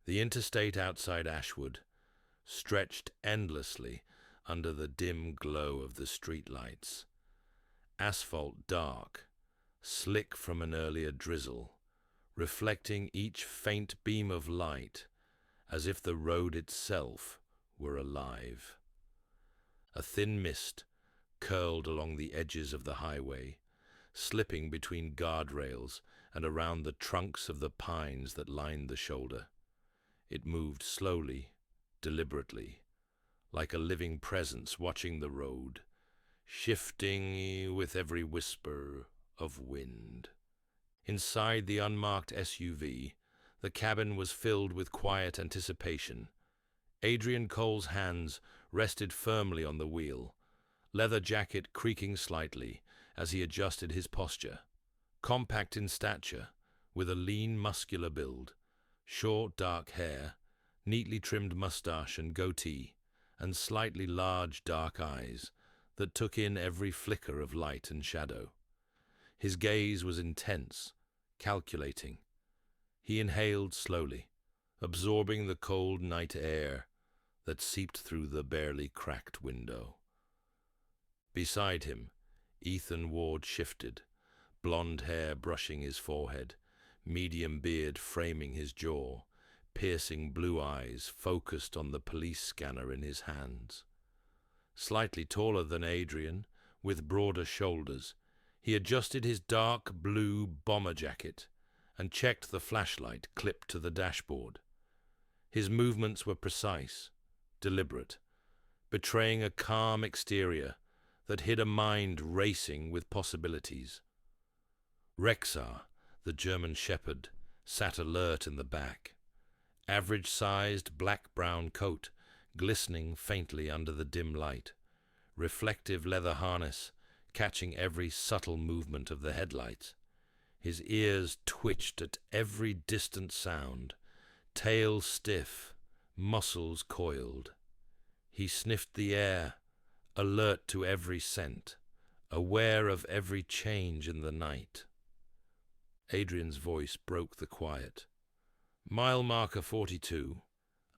The interstate outside Ashwood stretched endlessly under the dim glow of the streetlights. Asphalt dark, slick from an earlier drizzle, reflecting each faint beam of light as if the road itself were alive. A thin mist curled along the edges of the highway, slipping between guardrails and around the trunks of the pines that lined the shoulder. It moved slowly, deliberately, like a living presence watching the road, shifting with every whisper of wind. Inside the unmarked SUV, the cabin was filled with quiet anticipation. Adrian Cole's hands rested firmly on the wheel, leather jacket creaking slightly as he adjusted his posture. Compact in stature, with a lean, muscular build, short, dark hair, neatly trimmed mustache and goatee, and slightly large, dark eyes that took in every flicker of light and shadow. His gaze was intense, calculating. He inhaled slowly, absorbing the cold night air that seeped through the barely cracked window. Beside him, Ethan Ward shifted, blonde hair brushing his forehead, medium beard framing his jaw, piercing blue eyes focused on the police scanner in his hands. Slightly taller than Adrian, with broader shoulders, he adjusted his dark blue bomber jacket and checked the flashlight clipped to the dashboard. His movements were precise, deliberate, betraying a calm exterior that hid a mind racing with possibilities. Rexar, the German shepherd, sat alert in the back, average-sized black-brown coat glistening faintly under the dim light, reflective leather harness catching every subtle movement of the headlights. His ears twitched at every distant sound, tail stiff, muscles coiled. He sniffed the air, alert to every scent, aware of every change in the night. Adrian's voice broke the quiet. Mile marker 42,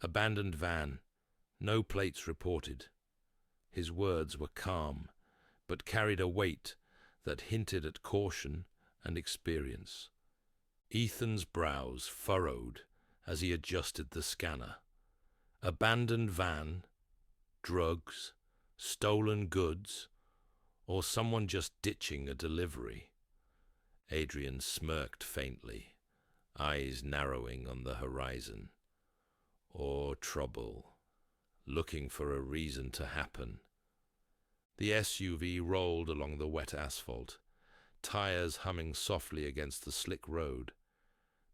abandoned van, no plates reported. His words were calm, but carried a weight that hinted at caution and experience. Ethan's brows furrowed as he adjusted the scanner. Abandoned van, drugs, stolen goods, or someone just ditching a delivery. Adrian smirked faintly, eyes narrowing on the horizon. Or trouble, looking for a reason to happen. The SUV rolled along the wet asphalt, tires humming softly against the slick road.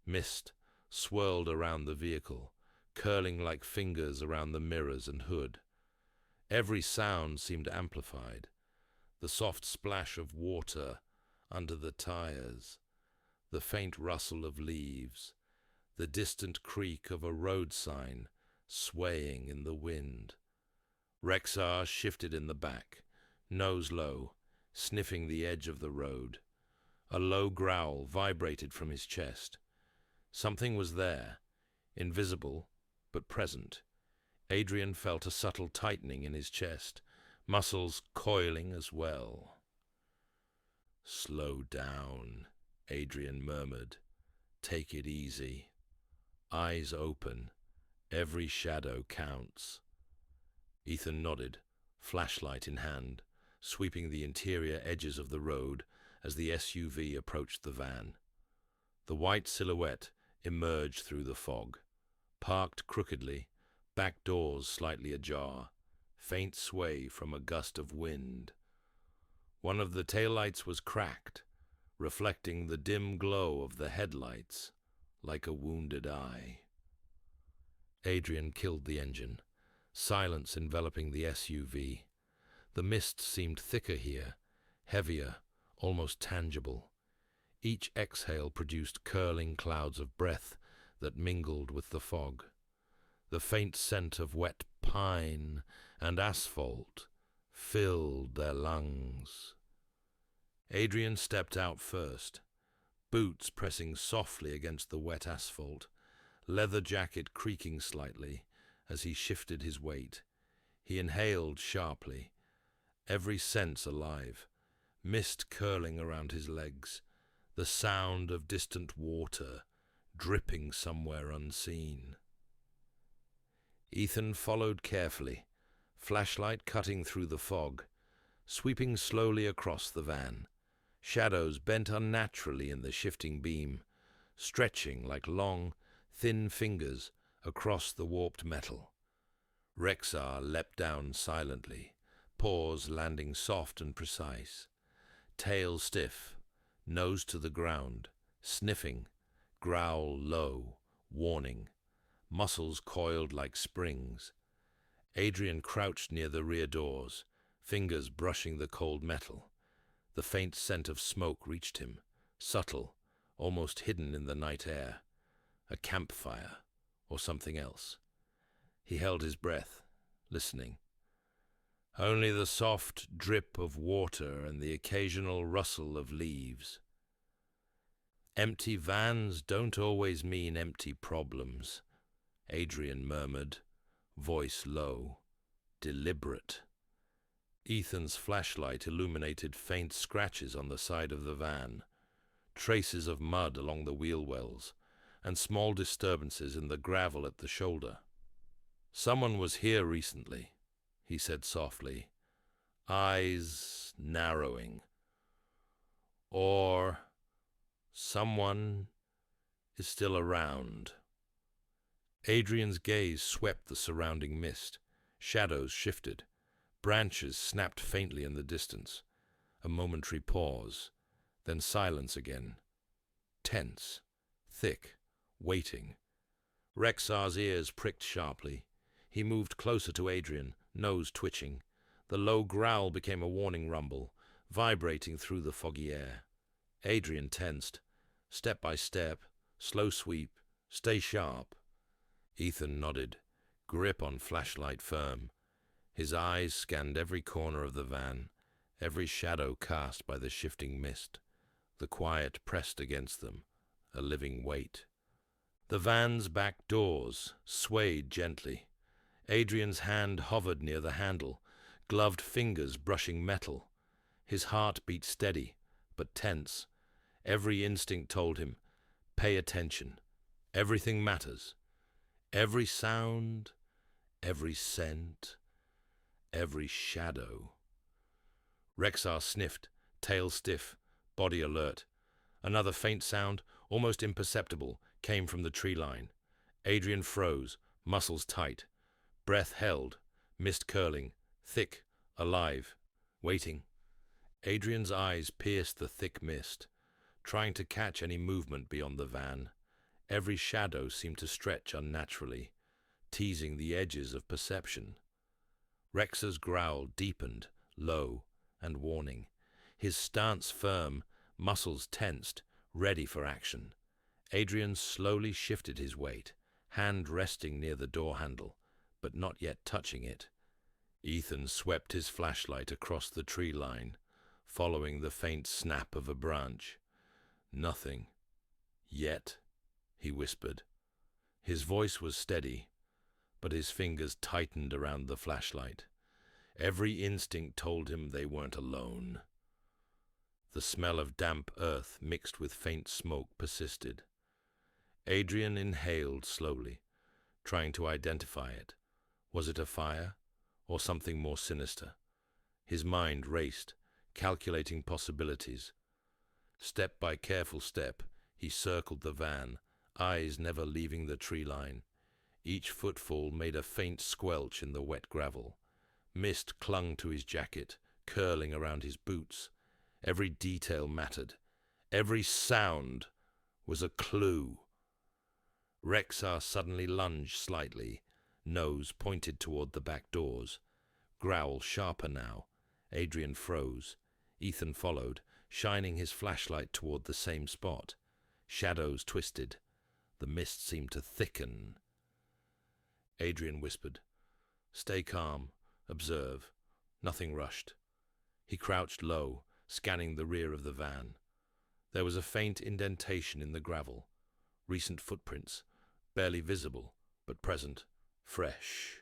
Mist swirled around the vehicle, curling like fingers around the mirrors and hood. Every sound seemed amplified. The soft splash of water under the tires, the faint rustle of leaves, the distant creak of a road sign swaying in the wind. Rexar shifted in the back, nose low, sniffing the edge of the road. A low growl vibrated from his chest. Something was there, invisible but present. Adrian felt a subtle tightening in his chest, muscles coiling as well. "Slow down," Adrian murmured. "Take it easy. Eyes open. Every shadow counts." Ethan nodded, flashlight in hand, sweeping the interior edges of the road as the SUV approached the van. The white silhouette emerged through the fog, parked crookedly, back doors slightly ajar, faint sway from a gust of wind. One of the taillights was cracked, reflecting the dim glow of the headlights like a wounded eye. Adrian killed the engine, silence enveloping the SUV. The mist seemed thicker here, heavier, almost tangible. Each exhale produced curling clouds of breath that mingled with the fog. The faint scent of wet pine and asphalt filled their lungs. Adrian stepped out first, boots pressing softly against the wet asphalt, leather jacket creaking slightly as he shifted his weight. He inhaled sharply, every sense alive, mist curling around his legs, the sound of distant water dripping somewhere unseen. Ethan followed carefully, flashlight cutting through the fog, sweeping slowly across the van. Shadows bent unnaturally in the shifting beam, stretching like long, thin fingers across the warped metal. Rexar leapt down silently, paws landing soft and precise, tail stiff, nose to the ground, sniffing, growl low, warning, muscles coiled like springs. Adrian crouched near the rear doors, fingers brushing the cold metal. The faint scent of smoke reached him, subtle, almost hidden in the night air. A campfire, or something else. He held his breath, listening. Only the soft drip of water and the occasional rustle of leaves. Empty vans don't always mean empty problems, Adrian murmured, voice low, deliberate. Ethan's flashlight illuminated faint scratches on the side of the van, traces of mud along the wheel wells, and small disturbances in the gravel at the shoulder. Someone was here recently, he said softly, eyes narrowing. Or someone is still around. Adrian's gaze swept the surrounding mist. Shadows shifted. Branches snapped faintly in the distance. A momentary pause, then silence again. Tense, thick, waiting. Rexar's ears pricked sharply. He moved closer to Adrian, nose twitching. The low growl became a warning rumble, vibrating through the foggy air. Adrian tensed. Step by step, slow sweep, stay sharp. Ethan nodded, grip on flashlight firm. His eyes scanned every corner of the van, every shadow cast by the shifting mist. The quiet pressed against them, a living weight. The van's back doors swayed gently. Adrian's hand hovered near the handle, gloved fingers brushing metal. His heart beat steady, but tense. Every instinct told him, pay attention. Everything matters. Every sound, every scent, every shadow. Rexar sniffed, tail stiff, body alert. Another faint sound, almost imperceptible, came from the tree line. Adrian froze, muscles tight. Breath held, mist curling, thick, alive, waiting. Adrian's eyes pierced the thick mist, trying to catch any movement beyond the van. Every shadow seemed to stretch unnaturally, teasing the edges of perception. Rexar's growl deepened, low and warning. His stance firm, muscles tensed, ready for action. Adrian slowly shifted his weight, hand resting near the door handle, but not yet touching it. Ethan swept his flashlight across the tree line, following the faint snap of a branch. Nothing. Yet, he whispered. His voice was steady, but his fingers tightened around the flashlight. Every instinct told him they weren't alone. The smell of damp earth mixed with faint smoke persisted. Adrian inhaled slowly, trying to identify it. Was it a fire, or something more sinister? His mind raced, calculating possibilities. Step by careful step, he circled the van, eyes never leaving the tree line. Each footfall made a faint squelch in the wet gravel. Mist clung to his jacket, curling around his boots. Every detail mattered. Every sound was a clue. Rexar suddenly lunged slightly, nose pointed toward the back doors. Growl sharper now. Adrian froze. Ethan followed, shining his flashlight toward the same spot. Shadows twisted. The mist seemed to thicken. Adrian whispered, "Stay calm. Observe. Nothing rushed." He crouched low, scanning the rear of the van. There was a faint indentation in the gravel. Recent footprints. barely visible, but present, fresh.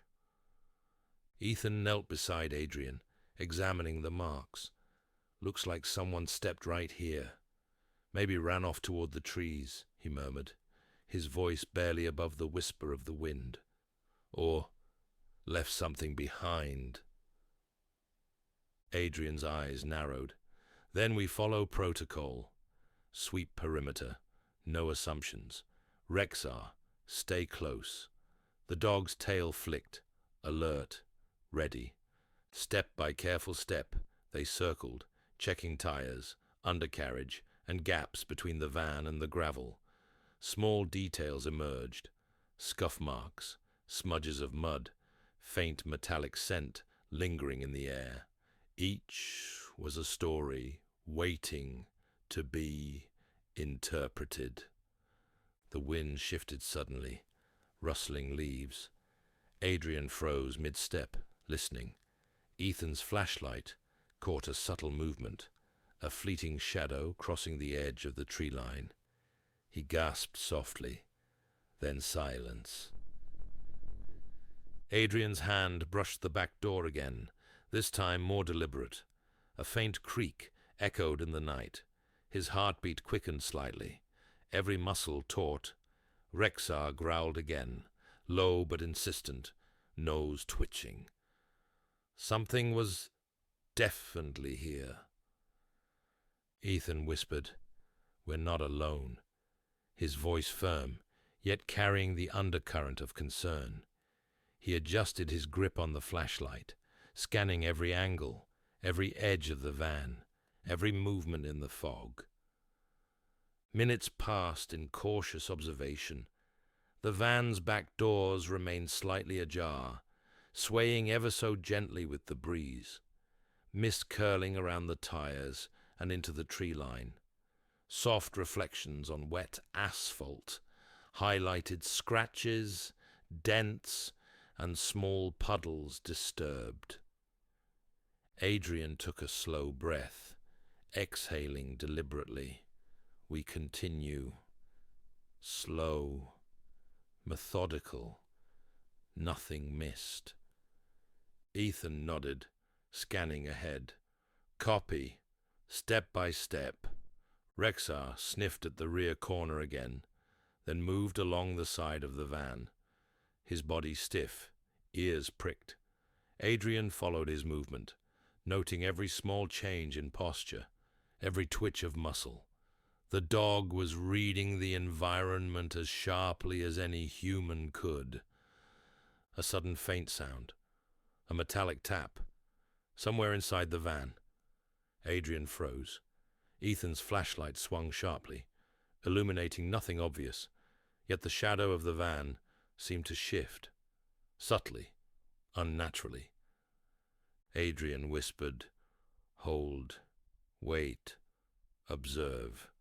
Ethan knelt beside Adrian, examining the marks. Looks like someone stepped right here. Maybe ran off toward the trees, he murmured, his voice barely above the whisper of the wind. Or left something behind. Adrian's eyes narrowed. Then we follow protocol. Sweep perimeter. No assumptions. Rexar, stay close. The dog's tail flicked. Alert. Ready. Step by careful step, they circled, checking tires, undercarriage, and gaps between the van and the gravel. Small details emerged. Scuff marks, smudges of mud, faint metallic scent lingering in the air. Each was a story waiting to be interpreted. The wind shifted suddenly, rustling leaves. Adrian froze mid-step, listening. Ethan's flashlight caught a subtle movement, a fleeting shadow crossing the edge of the tree line. He gasped softly, then silence. Adrian's hand brushed the back door again, this time more deliberate. A faint creak echoed in the night. His heartbeat quickened slightly, every muscle taut. Rexar growled again, low but insistent, nose twitching. Something was definitely here. Ethan whispered, "We're not alone," his voice firm, yet carrying the undercurrent of concern. He adjusted his grip on the flashlight, scanning every angle, every edge of the van, every movement in the fog. Minutes passed in cautious observation. The van's back doors remained slightly ajar, swaying ever so gently with the breeze. Mist curling around the tires and into the tree line. Soft reflections on wet asphalt highlighted scratches, dents, and small puddles disturbed. Adrian took a slow breath, exhaling deliberately. We continue. Slow, methodical, nothing missed. Ethan nodded, scanning ahead. Copy, step by step. Rexar sniffed at the rear corner again, then moved along the side of the van, his body stiff, ears pricked. Adrian followed his movement, noting every small change in posture, every twitch of muscle. The dog was reading the environment as sharply as any human could. A sudden faint sound, a metallic tap, somewhere inside the van. Adrian froze. Ethan's flashlight swung sharply, illuminating nothing obvious, yet the shadow of the van seemed to shift, subtly, unnaturally. Adrian whispered, "Hold, wait, observe."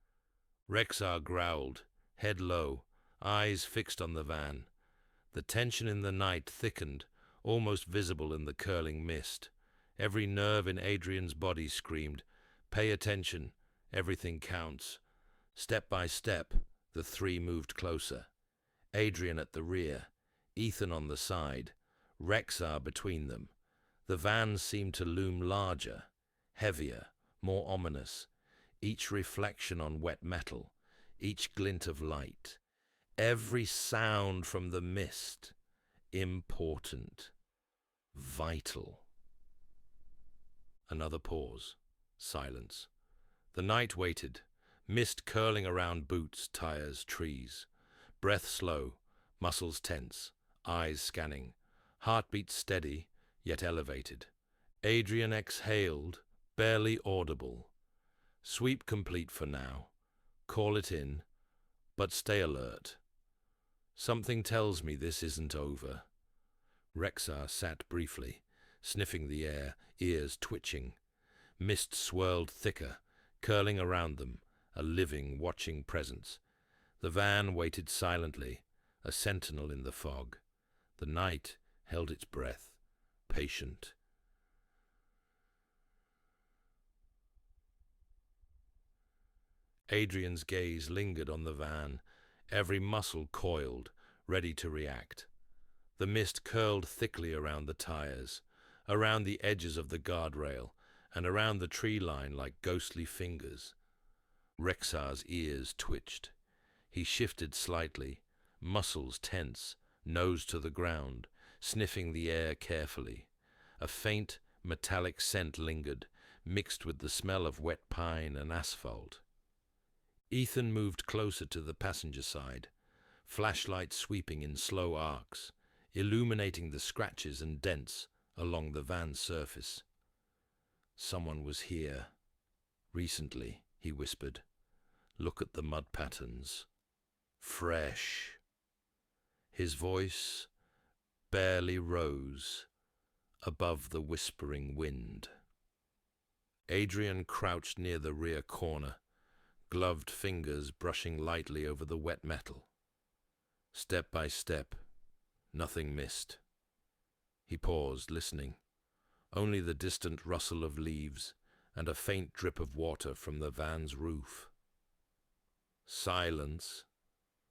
Rexar growled, head low, eyes fixed on the van. The tension in the night thickened, almost visible in the curling mist. Every nerve in Adrian's body screamed, "Pay attention, everything counts." Step by step, the three moved closer. Adrian at the rear, Ethan on the side, Rexar between them. The van seemed to loom larger, heavier, more ominous, each reflection on wet metal, each glint of light, every sound from the mist, important, vital. Another pause, silence. The night waited, mist curling around boots, tires, trees. Breath slow, muscles tense, eyes scanning, heartbeat steady, yet elevated. Adrian exhaled, barely audible. Sweep complete for now. Call it in, but stay alert. Something tells me this isn't over. Rexar sat briefly, sniffing the air, ears twitching. Mist swirled thicker, curling around them, a living, watching presence. The van waited silently, a sentinel in the fog. The night held its breath, patient. Adrian's gaze lingered on the van, every muscle coiled, ready to react. The mist curled thickly around the tires, around the edges of the guardrail, and around the tree line like ghostly fingers. Rexar's ears twitched. He shifted slightly, muscles tense, nose to the ground, sniffing the air carefully. A faint, metallic scent lingered, mixed with the smell of wet pine and asphalt. Ethan moved closer to the passenger side, flashlight sweeping in slow arcs, illuminating the scratches and dents along the van's surface. "Someone was here. Recently," he whispered. "Look at the mud patterns. Fresh." His voice barely rose above the whispering wind. Adrian crouched near the rear corner, gloved fingers brushing lightly over the wet metal. Step by step, nothing missed. He paused, listening. Only the distant rustle of leaves and a faint drip of water from the van's roof. Silence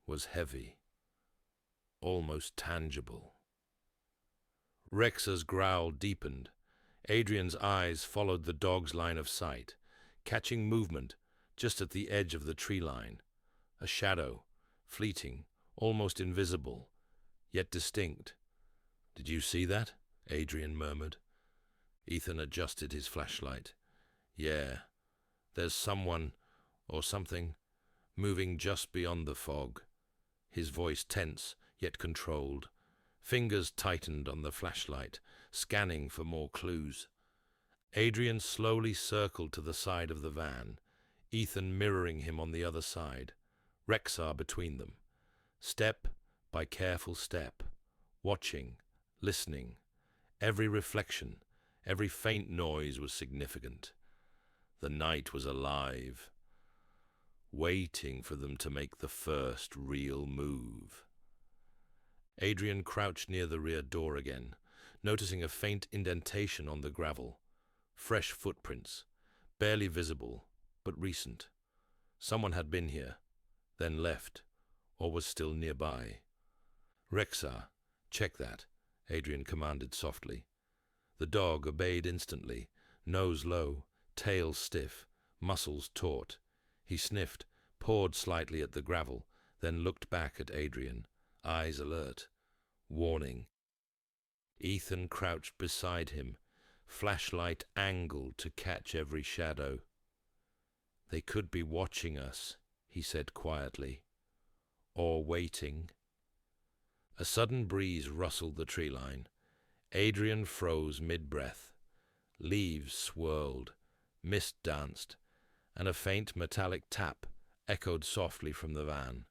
was heavy, almost tangible. Rexar's growl deepened. Adrian's eyes followed the dog's line of sight, catching movement just at the edge of the tree line. A shadow, fleeting, almost invisible, yet distinct. "Did you see that?" Adrian murmured. Ethan adjusted his flashlight. "Yeah, there's someone, or something, moving just beyond the fog." His voice tense, yet controlled. Fingers tightened on the flashlight, scanning for more clues. Adrian slowly circled to the side of the van, Ethan mirroring him on the other side, Rexar between them. Step by careful step, watching, listening. Every reflection, every faint noise was significant. The night was alive, waiting for them to make the first real move. Adrian crouched near the rear door again, noticing a faint indentation on the gravel. Fresh footprints, barely visible, but recent. Someone had been here, then left, or was still nearby. "Rexar, check that," Adrian commanded softly. The dog obeyed instantly, nose low, tail stiff, muscles taut. He sniffed, pawed slightly at the gravel, then looked back at Adrian, eyes alert. Warning. Ethan crouched beside him, flashlight angled to catch every shadow. "They could be watching us," he said quietly. "Or waiting." A sudden breeze rustled the tree line. Adrian froze mid-breath. Leaves swirled, mist danced, and a faint metallic tap echoed softly from the van.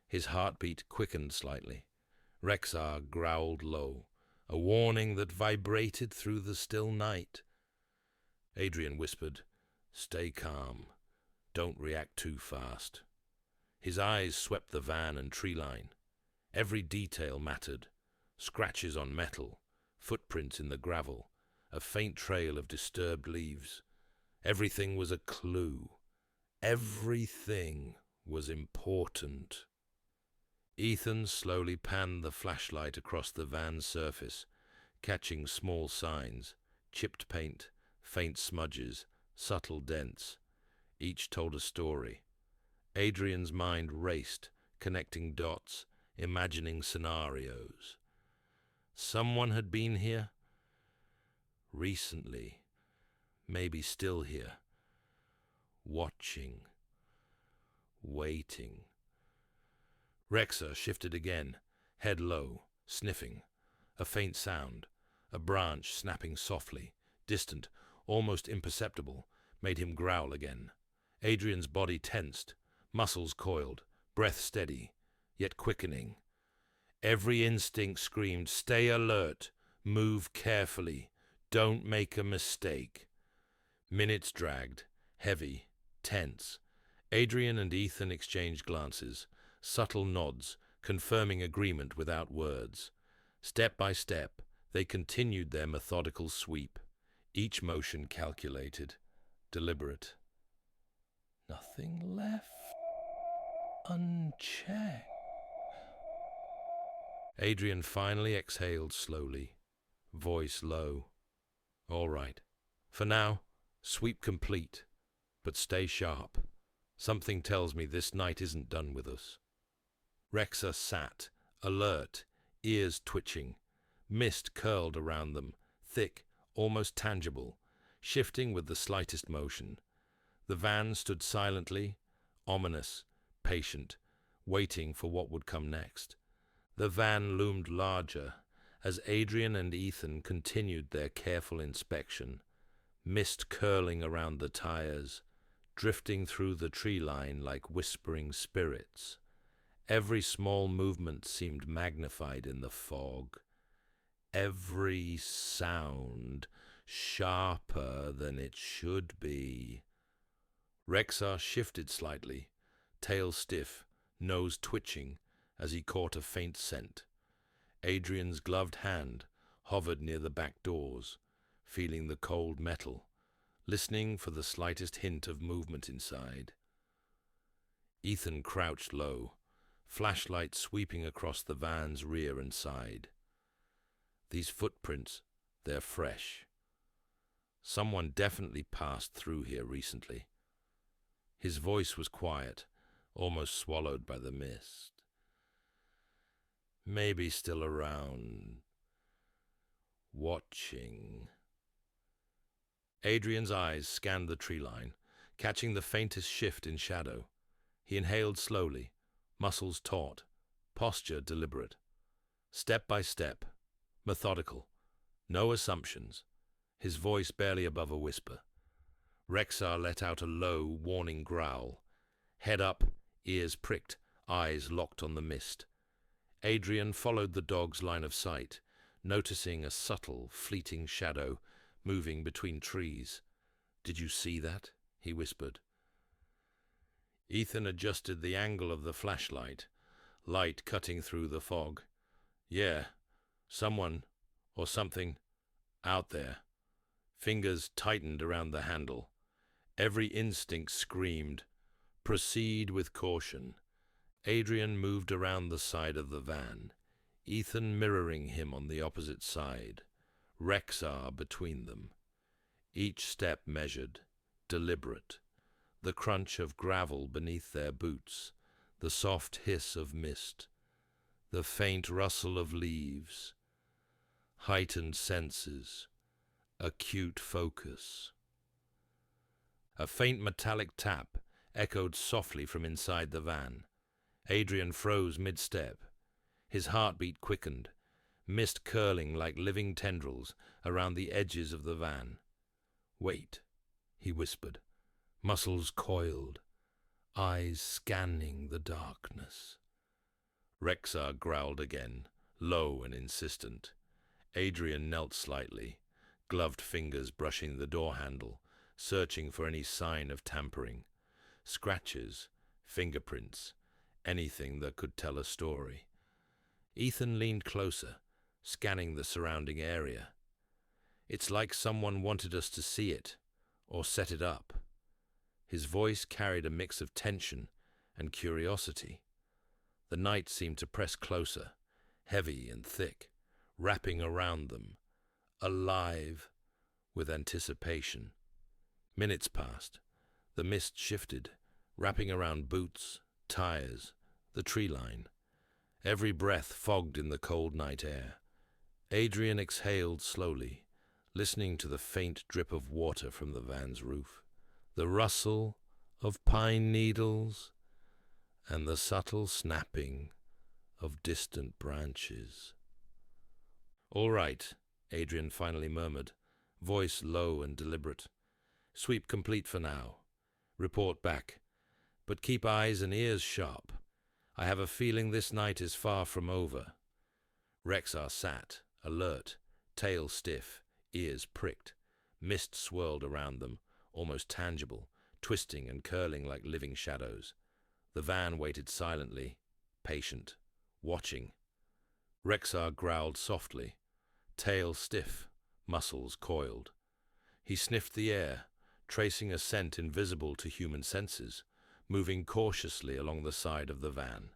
His heartbeat quickened slightly. Rexar growled low, a warning that vibrated through the still night. Adrian whispered, "Stay calm. Don't react too fast." His eyes swept the van and tree line. Every detail mattered. Scratches on metal, footprints in the gravel, a faint trail of disturbed leaves. Everything was a clue. Everything was important. Ethan slowly panned the flashlight across the van's surface, catching small signs, chipped paint, faint smudges, subtle dents. Each told a story. Adrian's mind raced, connecting dots, imagining scenarios. Someone had been here? Recently. Maybe still here. Watching. Waiting. Rexar shifted again, head low, sniffing. A faint sound, a branch snapping softly, distant, almost imperceptible, made him growl again. Adrian's body tensed, muscles coiled, breath steady, yet quickening. Every instinct screamed, "Stay alert, move carefully, don't make a mistake." Minutes dragged, heavy, tense. Adrian and Ethan exchanged glances, subtle nods, confirming agreement without words. Step by step, they continued their methodical sweep, each motion calculated, deliberate. Nothing left unchecked. Adrian finally exhaled slowly, voice low. All right. For now, sweep complete, but stay sharp. Something tells me this night isn't done with us. Rexar sat, alert, ears twitching, mist curled around them, thick, almost tangible, shifting with the slightest motion. The van stood silently, ominous, patient, waiting for what would come next. The van loomed larger as Adrian and Ethan continued their careful inspection, mist curling around the tires, drifting through the tree line like whispering spirits. Every small movement seemed magnified in the fog, every sound sharper than it should be. Rexar shifted slightly, tail stiff, nose twitching as he caught a faint scent. Adrian's gloved hand hovered near the back doors, feeling the cold metal, listening for the slightest hint of movement inside. Ethan crouched low, flashlight sweeping across the van's rear and side. These footprints, they're fresh. Someone definitely passed through here recently. His voice was quiet, almost swallowed by the mist. Maybe still around, watching. Adrian's eyes scanned the tree line, catching the faintest shift in shadow. He inhaled slowly, muscles taut, posture deliberate. Step by step, methodical, no assumptions, his voice barely above a whisper. Rexar let out a low, warning growl. Head up, ears pricked, eyes locked on the mist. Adrian followed the dog's line of sight, noticing a subtle, fleeting shadow moving between trees. "Did you see that?" he whispered. Ethan adjusted the angle of the flashlight, light cutting through the fog. "Yeah, someone, or something, out there." Fingers tightened around the handle. Every instinct screamed, "Proceed with caution." Adrian moved around the side of the van, Ethan mirroring him on the opposite side, Rexar between them. Each step measured, deliberate, the crunch of gravel beneath their boots, the soft hiss of mist, the faint rustle of leaves, heightened senses, acute focus. A faint metallic tap echoed softly from inside the van. Adrian froze mid-step. His heartbeat quickened, mist curling like living tendrils around the edges of the van. "Wait," he whispered, muscles coiled, eyes scanning the darkness. Rexar growled again, low and insistent. Adrian knelt slightly, gloved fingers brushing the door handle, searching for any sign of tampering. Scratches, fingerprints, anything that could tell a story. Ethan leaned closer, scanning the surrounding area. "It's like someone wanted us to see it, or set it up." His voice carried a mix of tension and curiosity. The night seemed to press closer, heavy and thick, wrapping around them, alive with anticipation. Minutes passed. The mist shifted, wrapping around boots, tires, the tree line. Every breath fogged in the cold night air. Adrian exhaled slowly, listening to the faint drip of water from the van's roof, the rustle of pine needles, and the subtle snapping of distant branches. "All right," Adrian finally murmured, voice low and deliberate. "Sweep complete for now. Report back. But keep eyes and ears sharp. I have a feeling this night is far from over." Rexar sat, alert, tail stiff, ears pricked. Mist swirled around them, almost tangible, twisting and curling like living shadows. The van waited silently, patient, watching. Rexar growled softly, tail stiff, muscles coiled. He sniffed the air, tracing a scent invisible to human senses, moving cautiously along the side of the van.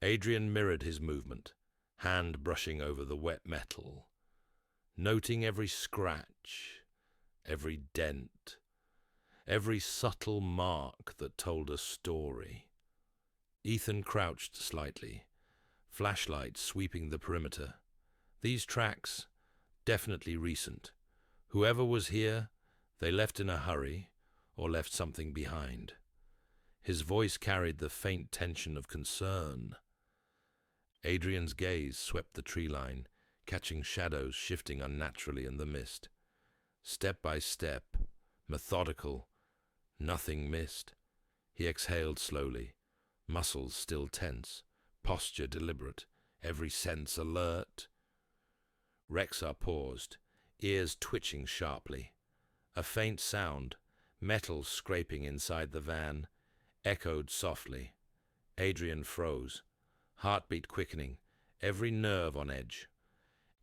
Adrian mirrored his movement, hand brushing over the wet metal, noting every scratch, every dent, every subtle mark that told a story. Ethan crouched slightly, flashlight sweeping the perimeter. These tracks, definitely recent. Whoever was here, they left in a hurry or left something behind. His voice carried the faint tension of concern. Adrian's gaze swept the tree line, catching shadows shifting unnaturally in the mist. Step by step, methodical, nothing missed. He exhaled slowly, muscles still tense, posture deliberate, every sense alert. Rexar paused, ears twitching sharply. A faint sound, metal scraping inside the van, echoed softly. Adrian froze, heartbeat quickening, every nerve on edge.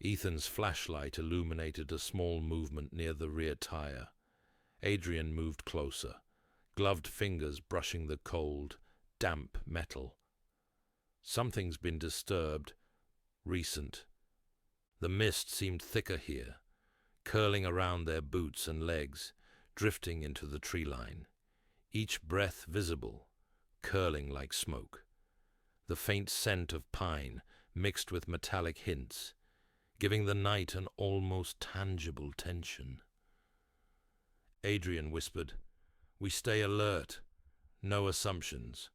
Ethan's flashlight illuminated a small movement near the rear tire. Adrian moved closer, gloved fingers brushing the cold, damp metal. Something's been disturbed, recent. The mist seemed thicker here, curling around their boots and legs, drifting into the tree line. Each breath visible, curling like smoke. The faint scent of pine mixed with metallic hints, giving the night an almost tangible tension. Adrian whispered, "We stay alert. No assumptions."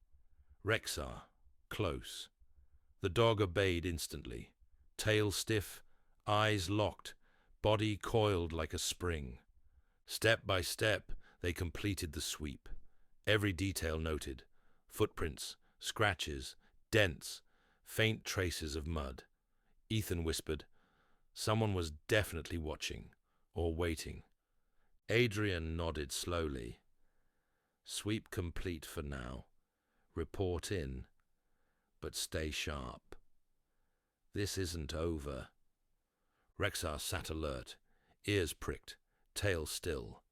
Rexar, close. The dog obeyed instantly, tail stiff, eyes locked, body coiled like a spring. Step by step, they completed the sweep. Every detail noted: footprints, scratches, dents, faint traces of mud. Ethan whispered, "Someone was definitely watching, or waiting." Adrian nodded slowly. "Sweep complete for now. Report in, but stay sharp. This isn't over." Rexar sat alert, ears pricked, tail still.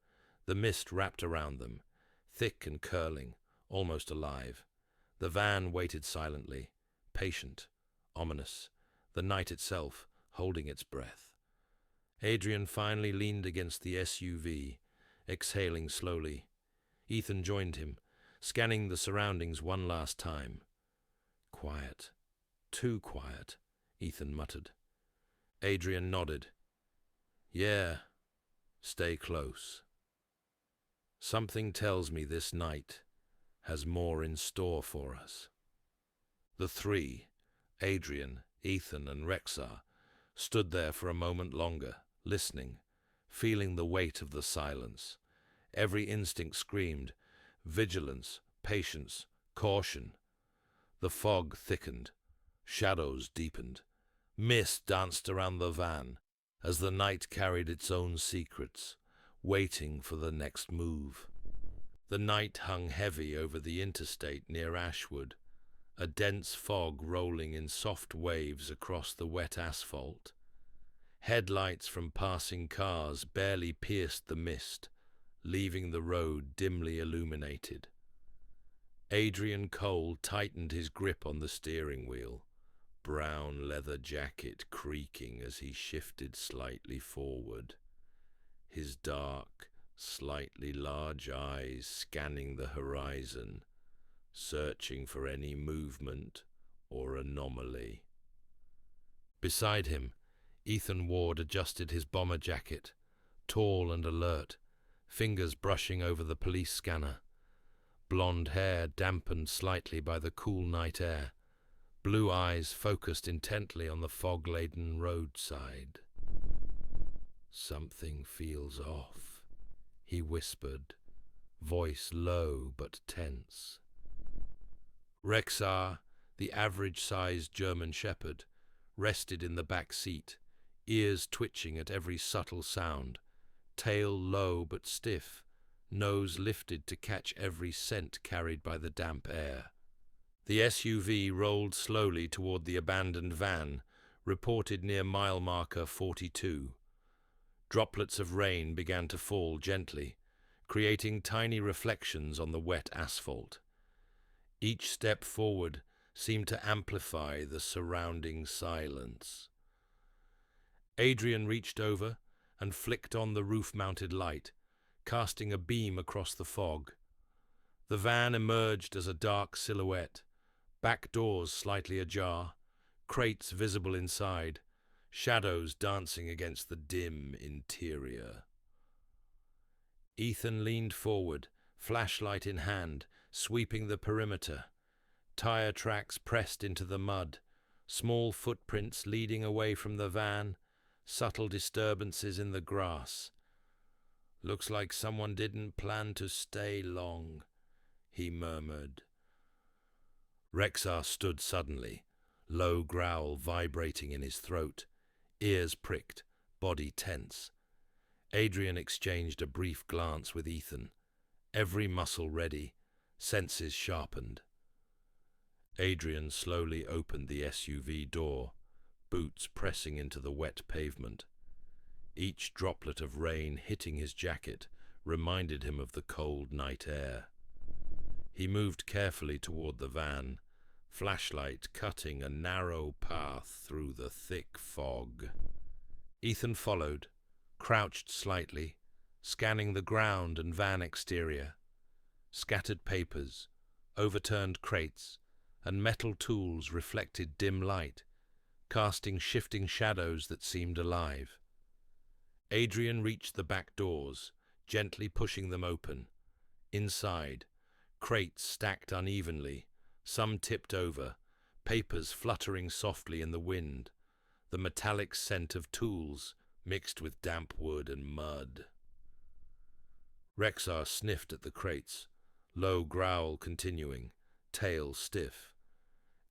The mist wrapped around them, thick and curling, almost alive. The van waited silently, patient, ominous, the night itself holding its breath. Adrian finally leaned against the SUV, exhaling slowly. Ethan joined him, scanning the surroundings one last time. "Quiet. Too quiet," Ethan muttered. Adrian nodded. "Yeah, stay close. Something tells me this night has more in store for us." The three, Adrian, Ethan, and Rexar, stood there for a moment longer, listening, feeling the weight of the silence. Every instinct screamed, vigilance, patience, caution. The fog thickened, shadows deepened. Mist danced around the van as the night carried its own secrets, waiting for the next move. The night hung heavy over the interstate near Ashwood, a dense fog rolling in soft waves across the wet asphalt. Headlights from passing cars barely pierced the mist, leaving the road dimly illuminated. Adrian Cole tightened his grip on the steering wheel, brown leather jacket creaking as he shifted slightly forward, his dark, slightly large eyes scanning the horizon, searching for any movement or anomaly. Beside him, Ethan Ward adjusted his bomber jacket, tall and alert, fingers brushing over the police scanner. Blonde hair dampened slightly by the cool night air, blue eyes focused intently on the fog-laden roadside. "Something feels off," he whispered, voice low but tense. Rexar, the average-sized German shepherd, rested in the back seat, ears twitching at every subtle sound, tail low but stiff, nose lifted to catch every scent carried by the damp air. The SUV rolled slowly toward the abandoned van, reported near mile marker 42. Droplets of rain began to fall gently, creating tiny reflections on the wet asphalt. Each step forward seemed to amplify the surrounding silence. Adrian reached over and flicked on the roof-mounted light, casting a beam across the fog. The van emerged as a dark silhouette, back doors slightly ajar, crates visible inside, shadows dancing against the dim interior. Ethan leaned forward, flashlight in hand, sweeping the perimeter. Tire tracks pressed into the mud, small footprints leading away from the van, subtle disturbances in the grass. "Looks like someone didn't plan to stay long," he murmured. Rexar stood suddenly, low growl vibrating in his throat, ears pricked, body tense. Adrian exchanged a brief glance with Ethan, every muscle ready, senses sharpened. Adrian slowly opened the SUV door, boots pressing into the wet pavement. Each droplet of rain hitting his jacket reminded him of the cold night air. He moved carefully toward the van, flashlight cutting a narrow path through the thick fog. Ethan followed, crouched slightly, scanning the ground and van exterior. Scattered papers, overturned crates, and metal tools reflected dim light, casting shifting shadows that seemed alive. Adrian reached the back doors, gently pushing them open. Inside, crates stacked unevenly, some tipped over, papers fluttering softly in the wind, the metallic scent of tools mixed with damp wood and mud. Rexar sniffed at the crates, low growl continuing, tail stiff.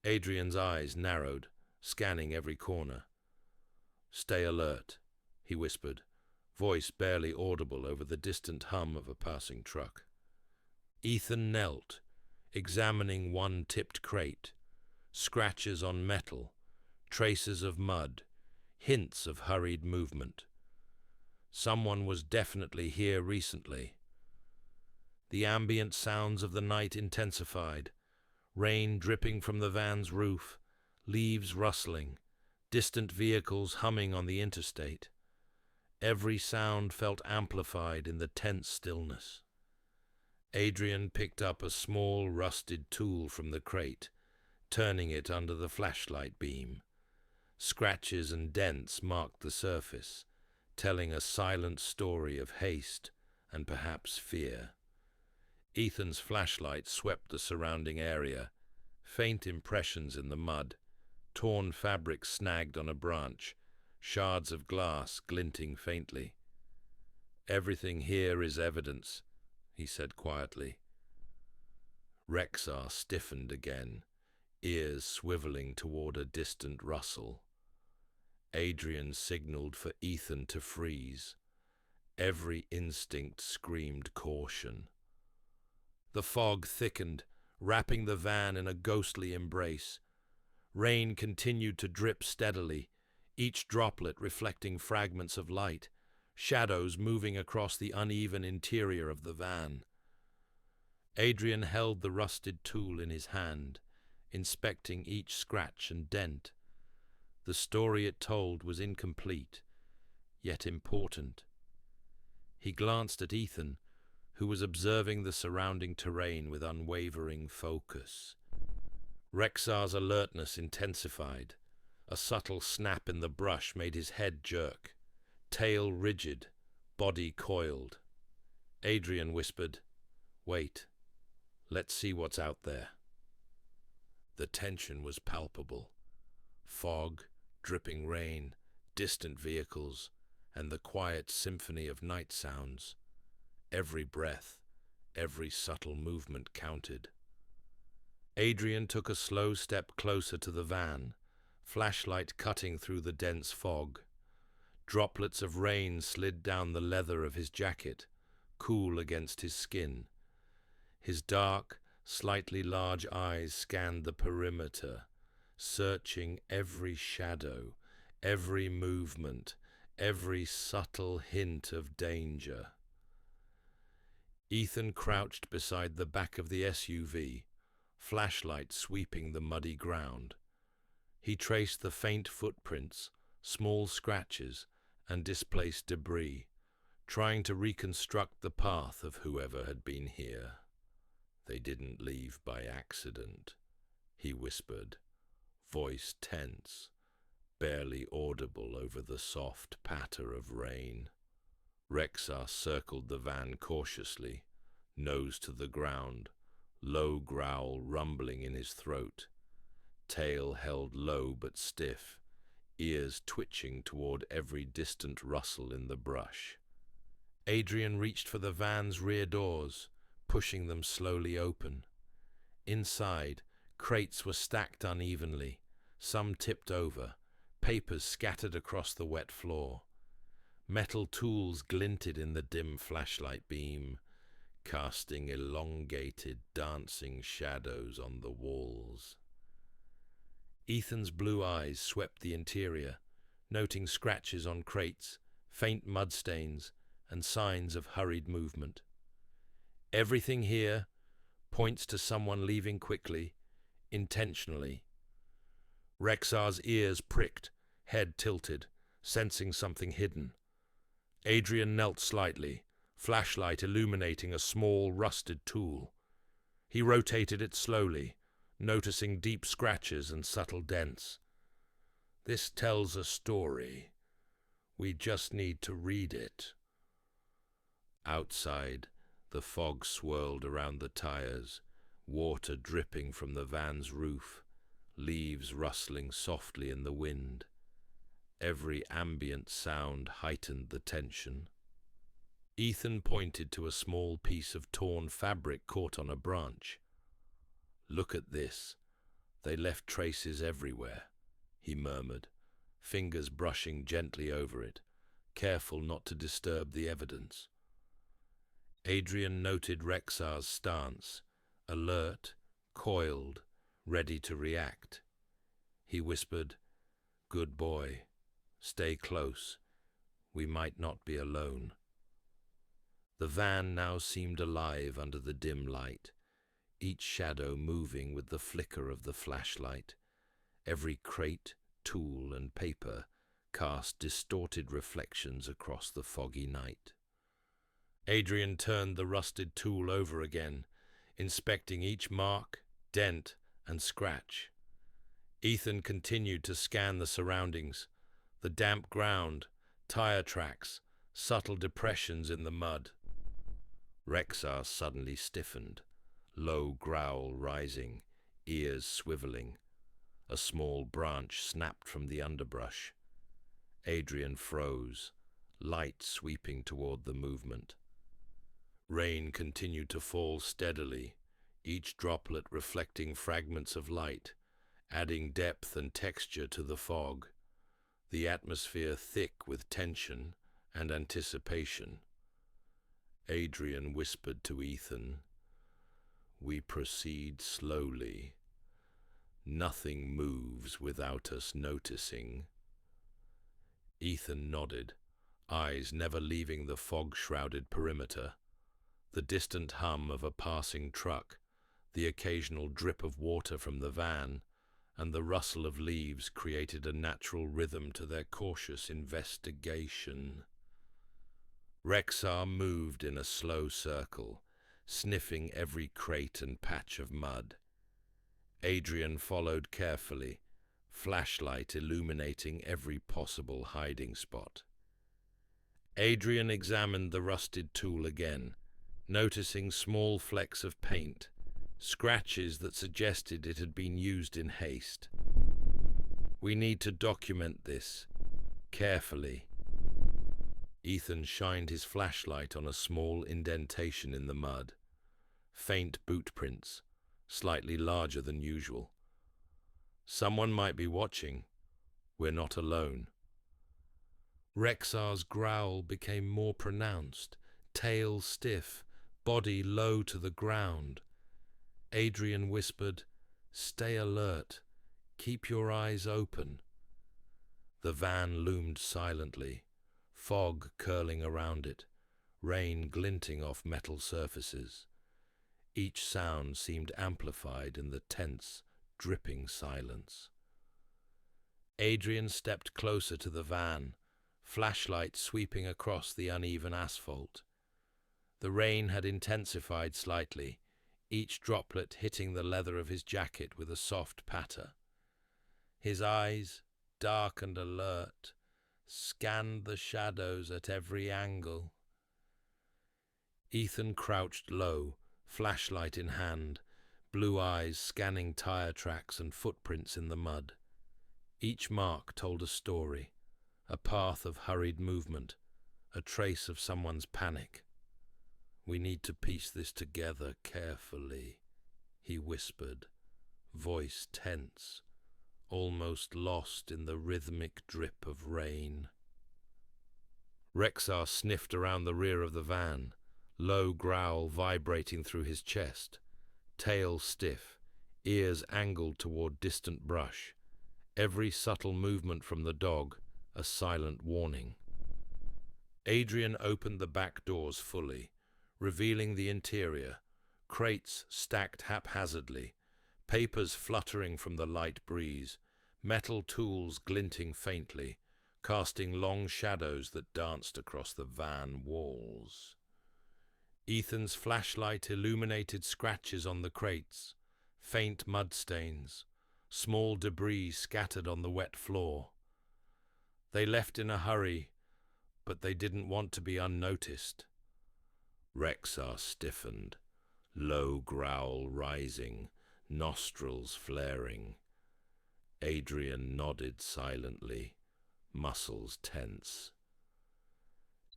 Adrian's eyes narrowed, scanning every corner. "Stay alert," he whispered, voice barely audible over the distant hum of a passing truck. Ethan knelt, examining one tipped crate, scratches on metal, traces of mud, hints of hurried movement. Someone was definitely here recently. The ambient sounds of the night intensified, rain dripping from the van's roof, leaves rustling, distant vehicles humming on the interstate. Every sound felt amplified in the tense stillness. Adrian picked up a small rusted tool from the crate, turning it under the flashlight beam. Scratches and dents marked the surface, telling a silent story of haste and perhaps fear. Ethan's flashlight swept the surrounding area, faint impressions in the mud, torn fabric snagged on a branch, shards of glass glinting faintly. "Everything here is evidence," he said quietly. Rexar stiffened again, ears swiveling toward a distant rustle. Adrian signaled for Ethan to freeze. Every instinct screamed caution. The fog thickened, wrapping the van in a ghostly embrace. Rain continued to drip steadily, each droplet reflecting fragments of light, shadows moving across the uneven interior of the van. Adrian held the rusted tool in his hand, inspecting each scratch and dent. The story it told was incomplete, yet important. He glanced at Ethan, who was observing the surrounding terrain with unwavering focus. Rexar's alertness intensified. A subtle snap in the brush made his head jerk. Tail rigid, body coiled. Adrian whispered, "Wait, let's see what's out there." The tension was palpable. Fog, dripping rain, distant vehicles, and the quiet symphony of night sounds. Every breath, every subtle movement counted. Adrian took a slow step closer to the van, flashlight cutting through the dense fog. Droplets of rain slid down the leather of his jacket, cool against his skin. His dark, slightly large eyes scanned the perimeter, searching every shadow, every movement, every subtle hint of danger. Ethan crouched beside the back of the SUV, flashlight sweeping the muddy ground. He traced the faint footprints, small scratches, and displaced debris, trying to reconstruct the path of whoever had been here. "They didn't leave by accident," he whispered, voice tense, barely audible over the soft patter of rain. Rexar circled the van cautiously, nose to the ground, low growl rumbling in his throat, tail held low but stiff, ears twitching toward every distant rustle in the brush. Adrian reached for the van's rear doors, pushing them slowly open. Inside, crates were stacked unevenly, some tipped over, papers scattered across the wet floor. Metal tools glinted in the dim flashlight beam, casting elongated, dancing shadows on the walls. Ethan's blue eyes swept the interior, noting scratches on crates, faint mud stains, and signs of hurried movement. Everything here points to someone leaving quickly, intentionally. Rexar's ears pricked, head tilted, sensing something hidden. Adrian knelt slightly, flashlight illuminating a small, rusted tool. He rotated it slowly, noticing deep scratches and subtle dents. "This tells a story. We just need to read it." Outside, the fog swirled around the tires, water dripping from the van's roof, leaves rustling softly in the wind. Every ambient sound heightened the tension. Ethan pointed to a small piece of torn fabric caught on a branch. "Look at this. They left traces everywhere," he murmured, fingers brushing gently over it, careful not to disturb the evidence. Adrian noted Rexar's stance, alert, coiled, ready to react. He whispered, "Good boy. Stay close. We might not be alone." The van now seemed alive under the dim light, each shadow moving with the flicker of the flashlight. Every crate, tool, and paper cast distorted reflections across the foggy night. Adrian turned the rusted tool over again, inspecting each mark, dent, and scratch. Ethan continued to scan the surroundings, the damp ground, tire tracks, subtle depressions in the mud. Rexar suddenly stiffened, low growl rising, ears swiveling. A small branch snapped from the underbrush. Adrian froze, light sweeping toward the movement. Rain continued to fall steadily, each droplet reflecting fragments of light, adding depth and texture to the fog, the atmosphere thick with tension and anticipation. Adrian whispered to Ethan, "We proceed slowly. Nothing moves without us noticing." Ethan nodded, eyes never leaving the fog-shrouded perimeter. The distant hum of a passing truck, the occasional drip of water from the van, and the rustle of leaves created a natural rhythm to their cautious investigation. Rexar moved in a slow circle, sniffing every crate and patch of mud. Adrian followed carefully, flashlight illuminating every possible hiding spot. Adrian examined the rusted tool again, noticing small flecks of paint, scratches that suggested it had been used in haste. "We need to document this carefully." Ethan shined his flashlight on a small indentation in the mud. Faint boot prints, slightly larger than usual. "Someone might be watching. We're not alone." Rexar's growl became more pronounced, tail stiff, body low to the ground. Adrian whispered, "Stay alert. Keep your eyes open." The van loomed silently, fog curling around it, rain glinting off metal surfaces. Each sound seemed amplified in the tense, dripping silence. Adrian stepped closer to the van, flashlight sweeping across the uneven asphalt. The rain had intensified slightly, each droplet hitting the leather of his jacket with a soft patter. His eyes, dark and alert, scanned the shadows at every angle. Ethan crouched low, flashlight in hand, blue eyes scanning tire tracks and footprints in the mud. Each mark told a story, a path of hurried movement, a trace of someone's panic. "We need to piece this together carefully," he whispered, voice tense, almost lost in the rhythmic drip of rain. Rexar sniffed around the rear of the van, low growl vibrating through his chest, tail stiff, ears angled toward distant brush, every subtle movement from the dog a silent warning. Adrian opened the back doors fully, revealing the interior, crates stacked haphazardly, papers fluttering from the light breeze, metal tools glinting faintly, casting long shadows that danced across the van walls. Ethan's flashlight illuminated scratches on the crates, faint mud stains, small debris scattered on the wet floor. They left in a hurry, but they didn't want to be unnoticed. Rexar stiffened, low growl rising, nostrils flaring. Adrian nodded silently, muscles tense.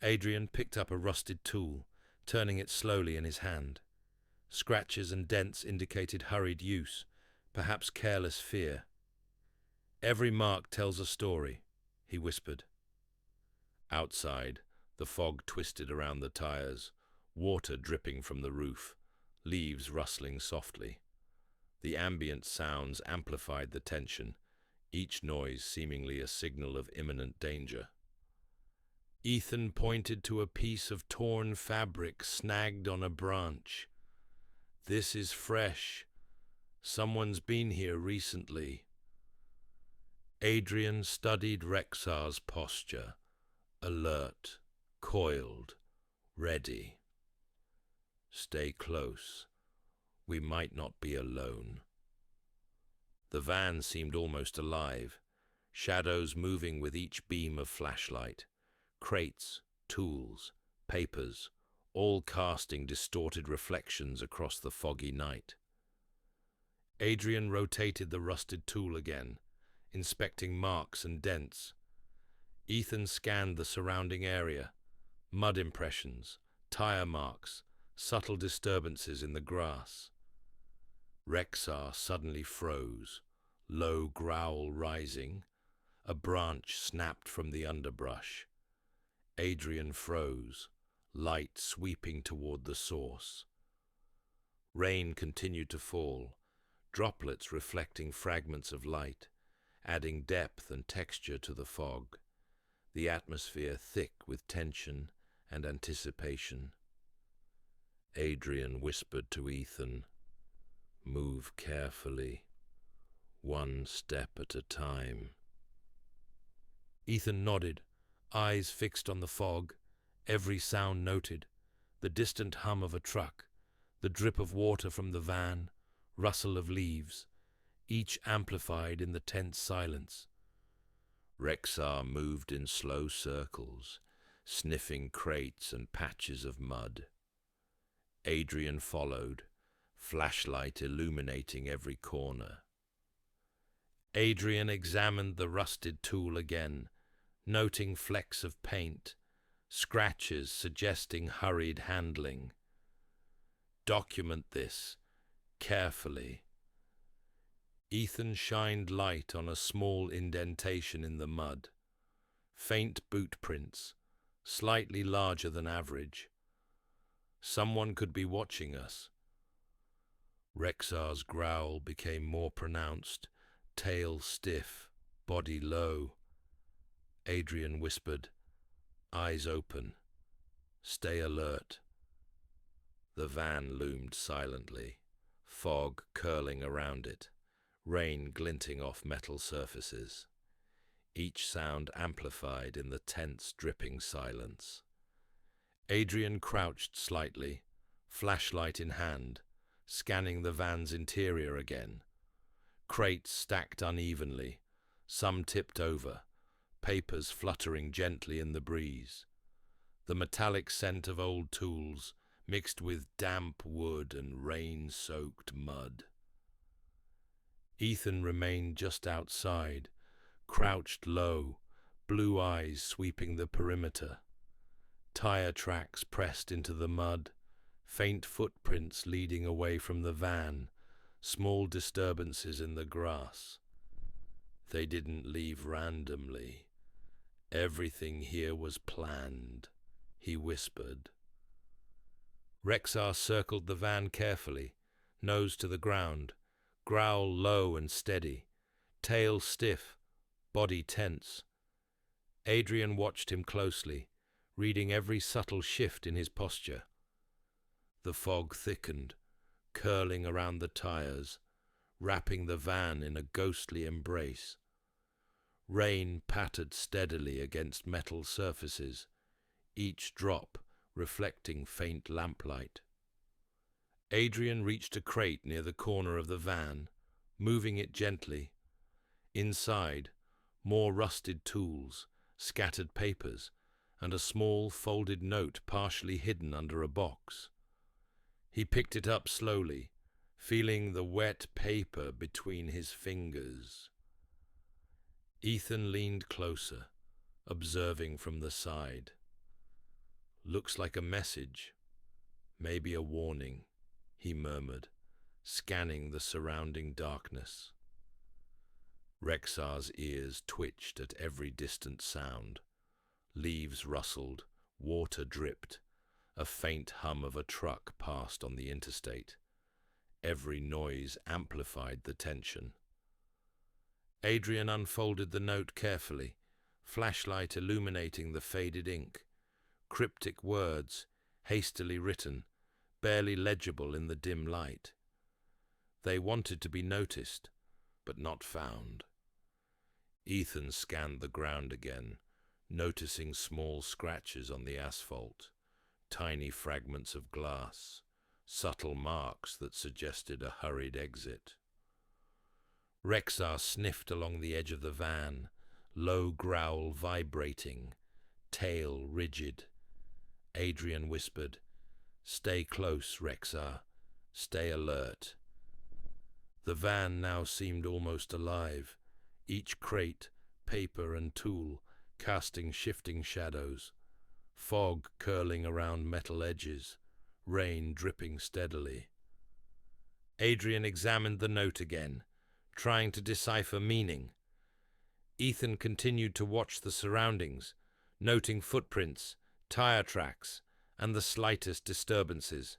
Adrian picked up a rusted tool, turning it slowly in his hand. Scratches and dents indicated hurried use, perhaps careless fear. "Every mark tells a story," he whispered. Outside, the fog twisted around the tires, water dripping from the roof, leaves rustling softly. The ambient sounds amplified the tension, each noise seemingly a signal of imminent danger. Ethan pointed to a piece of torn fabric snagged on a branch. "This is fresh. Someone's been here recently." Adrian studied Rexar's posture, alert, coiled, ready. "Stay close. We might not be alone." The van seemed almost alive, shadows moving with each beam of flashlight. Crates, tools, papers, all casting distorted reflections across the foggy night. Adrian rotated the rusted tool again, inspecting marks and dents. Ethan scanned the surrounding area, mud impressions, tire marks, subtle disturbances in the grass. Rexar suddenly froze, low growl rising. A branch snapped from the underbrush. Adrian froze, light sweeping toward the source. Rain continued to fall, droplets reflecting fragments of light, adding depth and texture to the fog, the atmosphere thick with tension and anticipation. Adrian whispered to Ethan, "Move carefully, one step at a time." Ethan nodded, eyes fixed on the fog, every sound noted, the distant hum of a truck, the drip of water from the van, rustle of leaves, each amplified in the tense silence. Rexar moved in slow circles, sniffing crates and patches of mud. Adrian followed, flashlight illuminating every corner. Adrian examined the rusted tool again, noting flecks of paint, scratches suggesting hurried handling. "Document this carefully." Ethan shined light on a small indentation in the mud. Faint boot prints, slightly larger than average. Someone could be watching us. Rexar's growl became more pronounced, tail stiff, body low. Adrian whispered, eyes open, "Stay alert." The van loomed silently, fog curling around it, rain glinting off metal surfaces, each sound amplified in the tense, dripping silence. Adrian crouched slightly, flashlight in hand, scanning the van's interior again. Crates stacked unevenly, some tipped over, papers fluttering gently in the breeze. The metallic scent of old tools mixed with damp wood and rain-soaked mud. Ethan remained just outside, crouched low, blue eyes sweeping the perimeter. Tire tracks pressed into the mud, faint footprints leading away from the van, small disturbances in the grass. They didn't leave randomly. Everything here was planned, he whispered. Rexar circled the van carefully, nose to the ground, growl low and steady, tail stiff, body tense. Adrian watched him closely, reading every subtle shift in his posture. The fog thickened, curling around the tires, wrapping the van in a ghostly embrace. Rain pattered steadily against metal surfaces, each drop reflecting faint lamplight. Adrian reached a crate near the corner of the van, moving it gently. Inside, more rusted tools, scattered papers, and a small folded note partially hidden under a box. He picked it up slowly, feeling the wet paper between his fingers. Ethan leaned closer, observing from the side. "Looks like a message, maybe a warning," he murmured, scanning the surrounding darkness. Rexar's ears twitched at every distant sound. Leaves rustled, water dripped, a faint hum of a truck passed on the interstate. Every noise amplified the tension. Adrian unfolded the note carefully, flashlight illuminating the faded ink. Cryptic words, hastily written, barely legible in the dim light. They wanted to be noticed, but not found. Ethan scanned the ground again, noticing small scratches on the asphalt, tiny fragments of glass, subtle marks that suggested a hurried exit. Rexar sniffed along the edge of the van, low growl vibrating, tail rigid. Adrian whispered, "Stay close, Rexar. Stay alert." The van now seemed almost alive, each crate, paper and tool casting shifting shadows, fog curling around metal edges, rain dripping steadily. Adrian examined the note again, trying to decipher meaning. Ethan continued to watch the surroundings, noting footprints, tire tracks, and the slightest disturbances.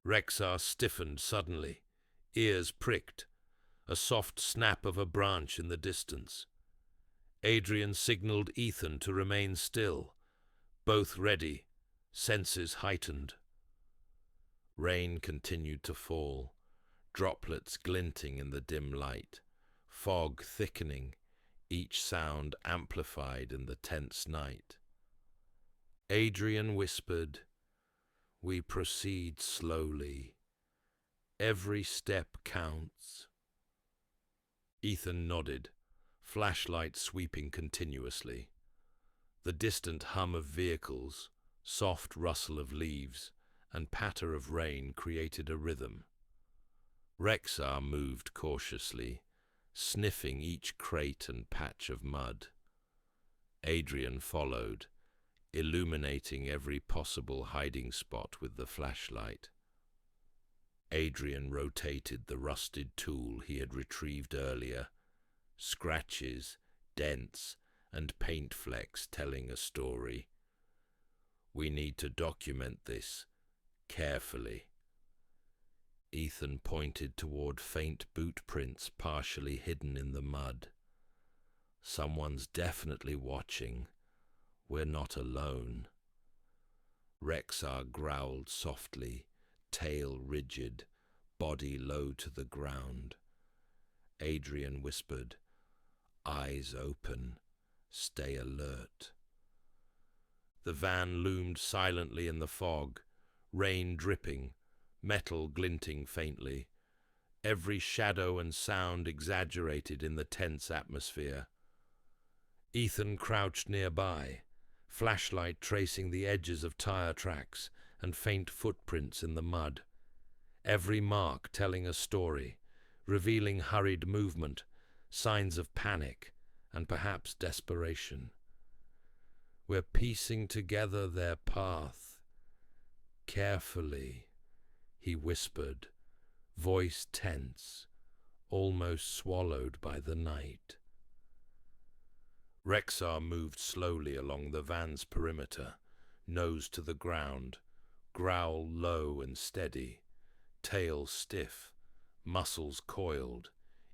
Rexar stiffened suddenly, ears pricked, a soft snap of a branch in the distance. Adrian signaled Ethan to remain still, both ready, senses heightened. Rain continued to fall, droplets glinting in the dim light, fog thickening, each sound amplified in the tense night. Adrian whispered, "We proceed slowly. Every step counts." Ethan nodded, flashlight sweeping continuously. The distant hum of vehicles, soft rustle of leaves, and patter of rain created a rhythm. Rexar moved cautiously, sniffing each crate and patch of mud. Adrian followed, illuminating every possible hiding spot with the flashlight. Adrian rotated the rusted tool he had retrieved earlier, scratches, dents, and paint flecks telling a story. "We need to document this carefully." Ethan pointed toward faint boot prints partially hidden in the mud. "Someone's definitely watching. We're not alone." Rexar growled softly, tail rigid, body low to the ground. Adrian whispered, eyes open, stay alert. The van loomed silently in the fog, rain dripping, metal glinting faintly, every shadow and sound exaggerated in the tense atmosphere. Ethan crouched nearby, flashlight tracing the edges of tire tracks and faint footprints in the mud, every mark telling a story, revealing hurried movement, signs of panic, and perhaps desperation. We're piecing together their path. Carefully, he whispered, voice tense, almost swallowed by the night. Rexar moved slowly along the van's perimeter, nose to the ground, growl low and steady, tail stiff, muscles coiled,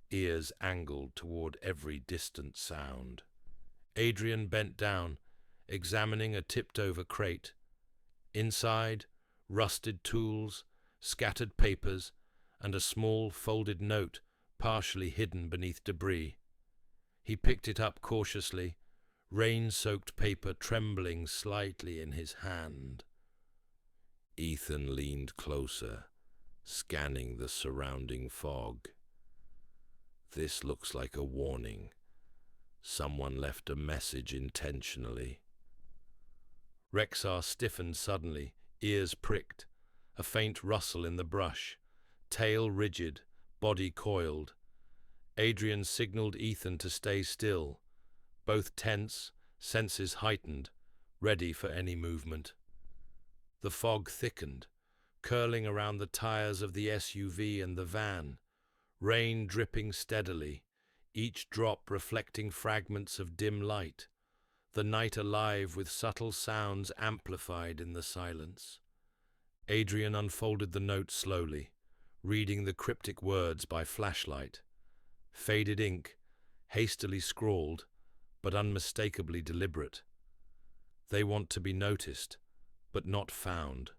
ears angled toward every distant sound. Adrian bent down, examining a tipped-over crate. Inside, rusted tools, scattered papers, and a small folded note partially hidden beneath debris. He picked it up cautiously, rain-soaked paper trembling slightly in his hand. Ethan leaned closer, scanning the surrounding fog. This looks like a warning. Someone left a message intentionally. Rexar stiffened suddenly, ears pricked, a faint rustle in the brush, tail rigid, body coiled. Adrian signaled Ethan to stay still, both tense, senses heightened, ready for any movement. The fog thickened, curling around the tires of the SUV and the van, rain dripping steadily, each drop reflecting fragments of dim light, the night alive with subtle sounds amplified in the silence. Adrian unfolded the note slowly, reading the cryptic words by flashlight. Faded ink, hastily scrawled, but unmistakably deliberate. They want to be noticed, but not found.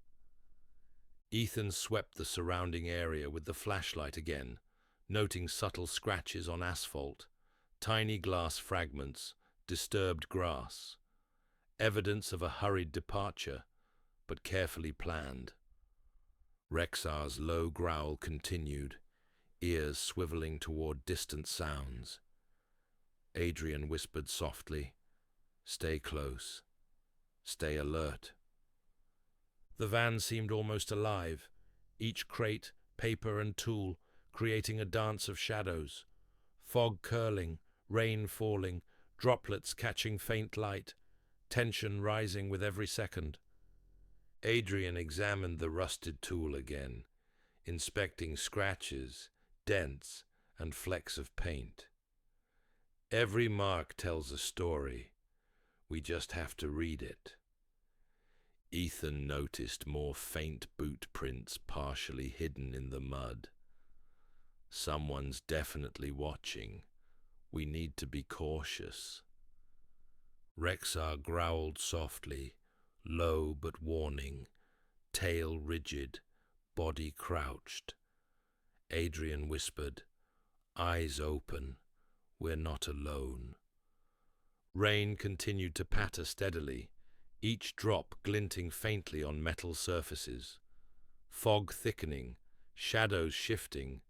Ethan swept the surrounding area with the flashlight again, noting subtle scratches on asphalt, tiny glass fragments, disturbed grass. Evidence of a hurried departure, but carefully planned. Rexar's low growl continued, ears swiveling toward distant sounds. Adrian whispered softly, stay close, stay alert. The van seemed almost alive, each crate, paper and tool creating a dance of shadows. Fog curling, rain falling, droplets catching faint light, tension rising with every second. Adrian examined the rusted tool again, inspecting scratches, dents, and flecks of paint. Every mark tells a story. We just have to read it. Ethan noticed more faint boot prints partially hidden in the mud. Someone's definitely watching. We need to be cautious. Rexar growled softly, low but warning, tail rigid, body crouched. Adrian whispered, eyes open, we're not alone. Rain continued to patter steadily, each drop glinting faintly on metal surfaces. Fog thickening, shadows shifting,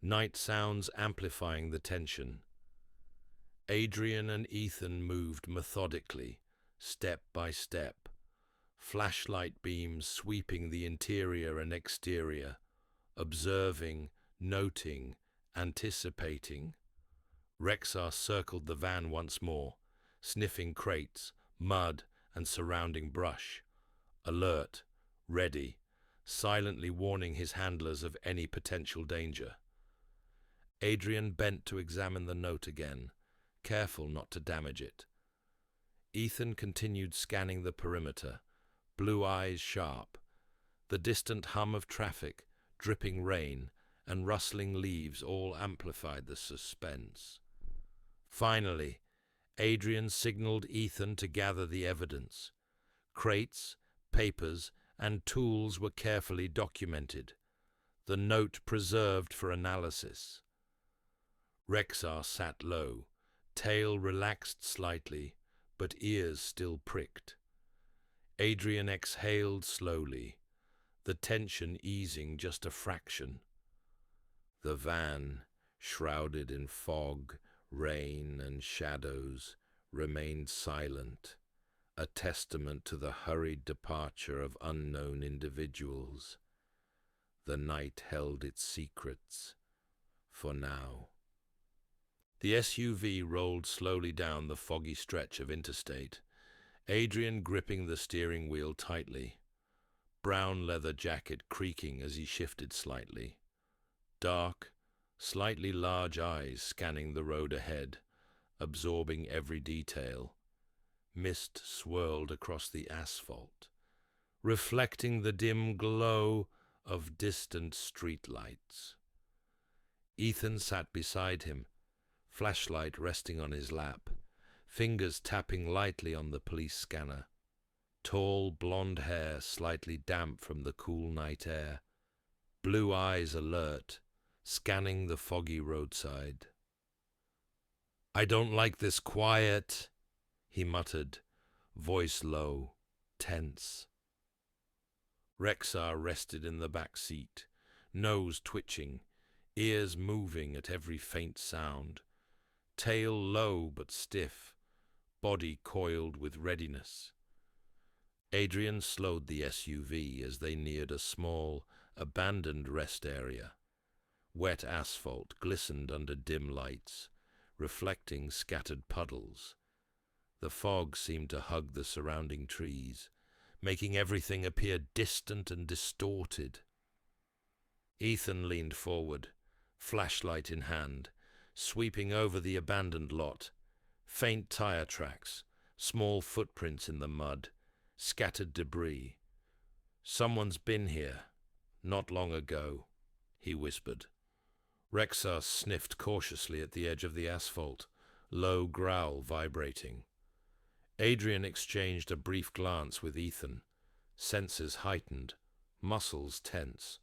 night sounds amplifying the tension. Adrian and Ethan moved methodically, step by step, flashlight beams sweeping the interior and exterior, observing, noting, anticipating. Rexar circled the van once more, sniffing crates, mud, and surrounding brush, alert, ready, silently warning his handlers of any potential danger. Adrian bent to examine the note again, careful not to damage it. Ethan continued scanning the perimeter, blue eyes sharp. The distant hum of traffic, dripping rain, and rustling leaves all amplified the suspense. Finally, Adrian signaled Ethan to gather the evidence. Crates, Papers and tools were carefully documented, the note preserved for analysis. Rexar sat low, tail relaxed slightly, but ears still pricked. Adrian exhaled slowly, the tension easing just a fraction. The van, shrouded in fog, rain, and shadows, remained silent, a testament to the hurried departure of unknown individuals. The night held its secrets, for now. The SUV rolled slowly down the foggy stretch of interstate, Adrian gripping the steering wheel tightly, brown leather jacket creaking as he shifted slightly. Dark, slightly large eyes scanning the road ahead, absorbing every detail. Mist swirled across the asphalt, reflecting the dim glow of distant streetlights. Ethan sat beside him, flashlight resting on his lap, fingers tapping lightly on the police scanner. Tall blonde hair slightly damp from the cool night air, blue eyes alert, scanning the foggy roadside. "I don't like this quiet," he muttered, voice low, tense. Rexar rested in the back seat, nose twitching, ears moving at every faint sound, tail low but stiff, body coiled with readiness. Adrian slowed the SUV as they neared a small, abandoned rest area. Wet asphalt glistened under dim lights, reflecting scattered puddles. The fog seemed to hug the surrounding trees, making everything appear distant and distorted. Ethan leaned forward, flashlight in hand, sweeping over the abandoned lot. Faint tire tracks, small footprints in the mud, scattered debris. "Someone's been here, not long ago," he whispered. Rexar sniffed cautiously at the edge of the asphalt, low growl vibrating. Adrian exchanged a brief glance with Ethan, senses heightened, muscles tense.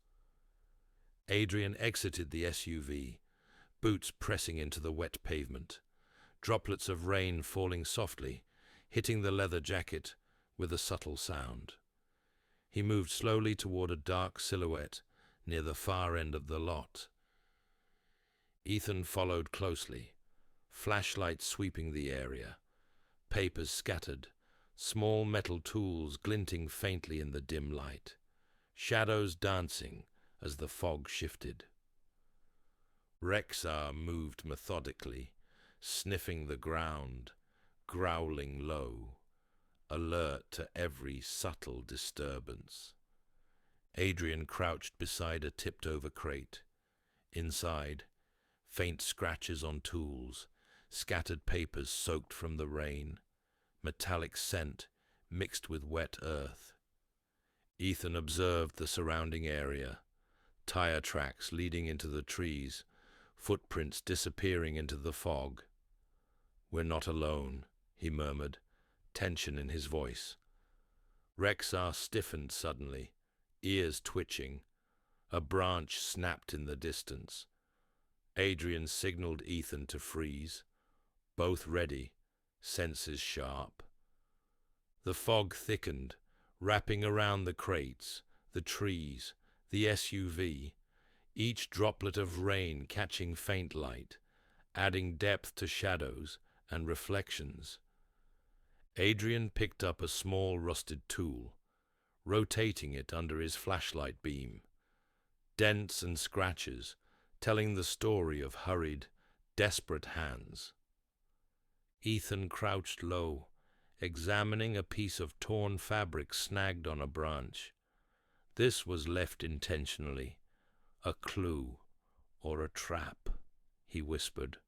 Adrian exited the SUV, boots pressing into the wet pavement, droplets of rain falling softly, hitting the leather jacket with a subtle sound. He moved slowly toward a dark silhouette near the far end of the lot. Ethan followed closely, flashlight sweeping the area, papers scattered, small metal tools glinting faintly in the dim light, shadows dancing as the fog shifted. Rexar moved methodically, sniffing the ground, growling low, alert to every subtle disturbance. Adrian crouched beside a tipped-over crate. Inside, faint scratches on tools, scattered papers soaked from the rain, metallic scent mixed with wet earth. Ethan observed the surrounding area, tire tracks leading into the trees, footprints disappearing into the fog. "We're not alone," he murmured, tension in his voice. Rexar stiffened suddenly, ears twitching. A branch snapped in the distance. Adrian signaled Ethan to freeze, both ready, senses sharp. The fog thickened, wrapping around the crates, the trees, the SUV, each droplet of rain catching faint light, adding depth to shadows and reflections. Adrian picked up a small rusted tool, rotating it under his flashlight beam. Dents and scratches, telling the story of hurried, desperate hands. Ethan crouched low, examining a piece of torn fabric snagged on a branch. This was left intentionally, a clue or a trap, he whispered.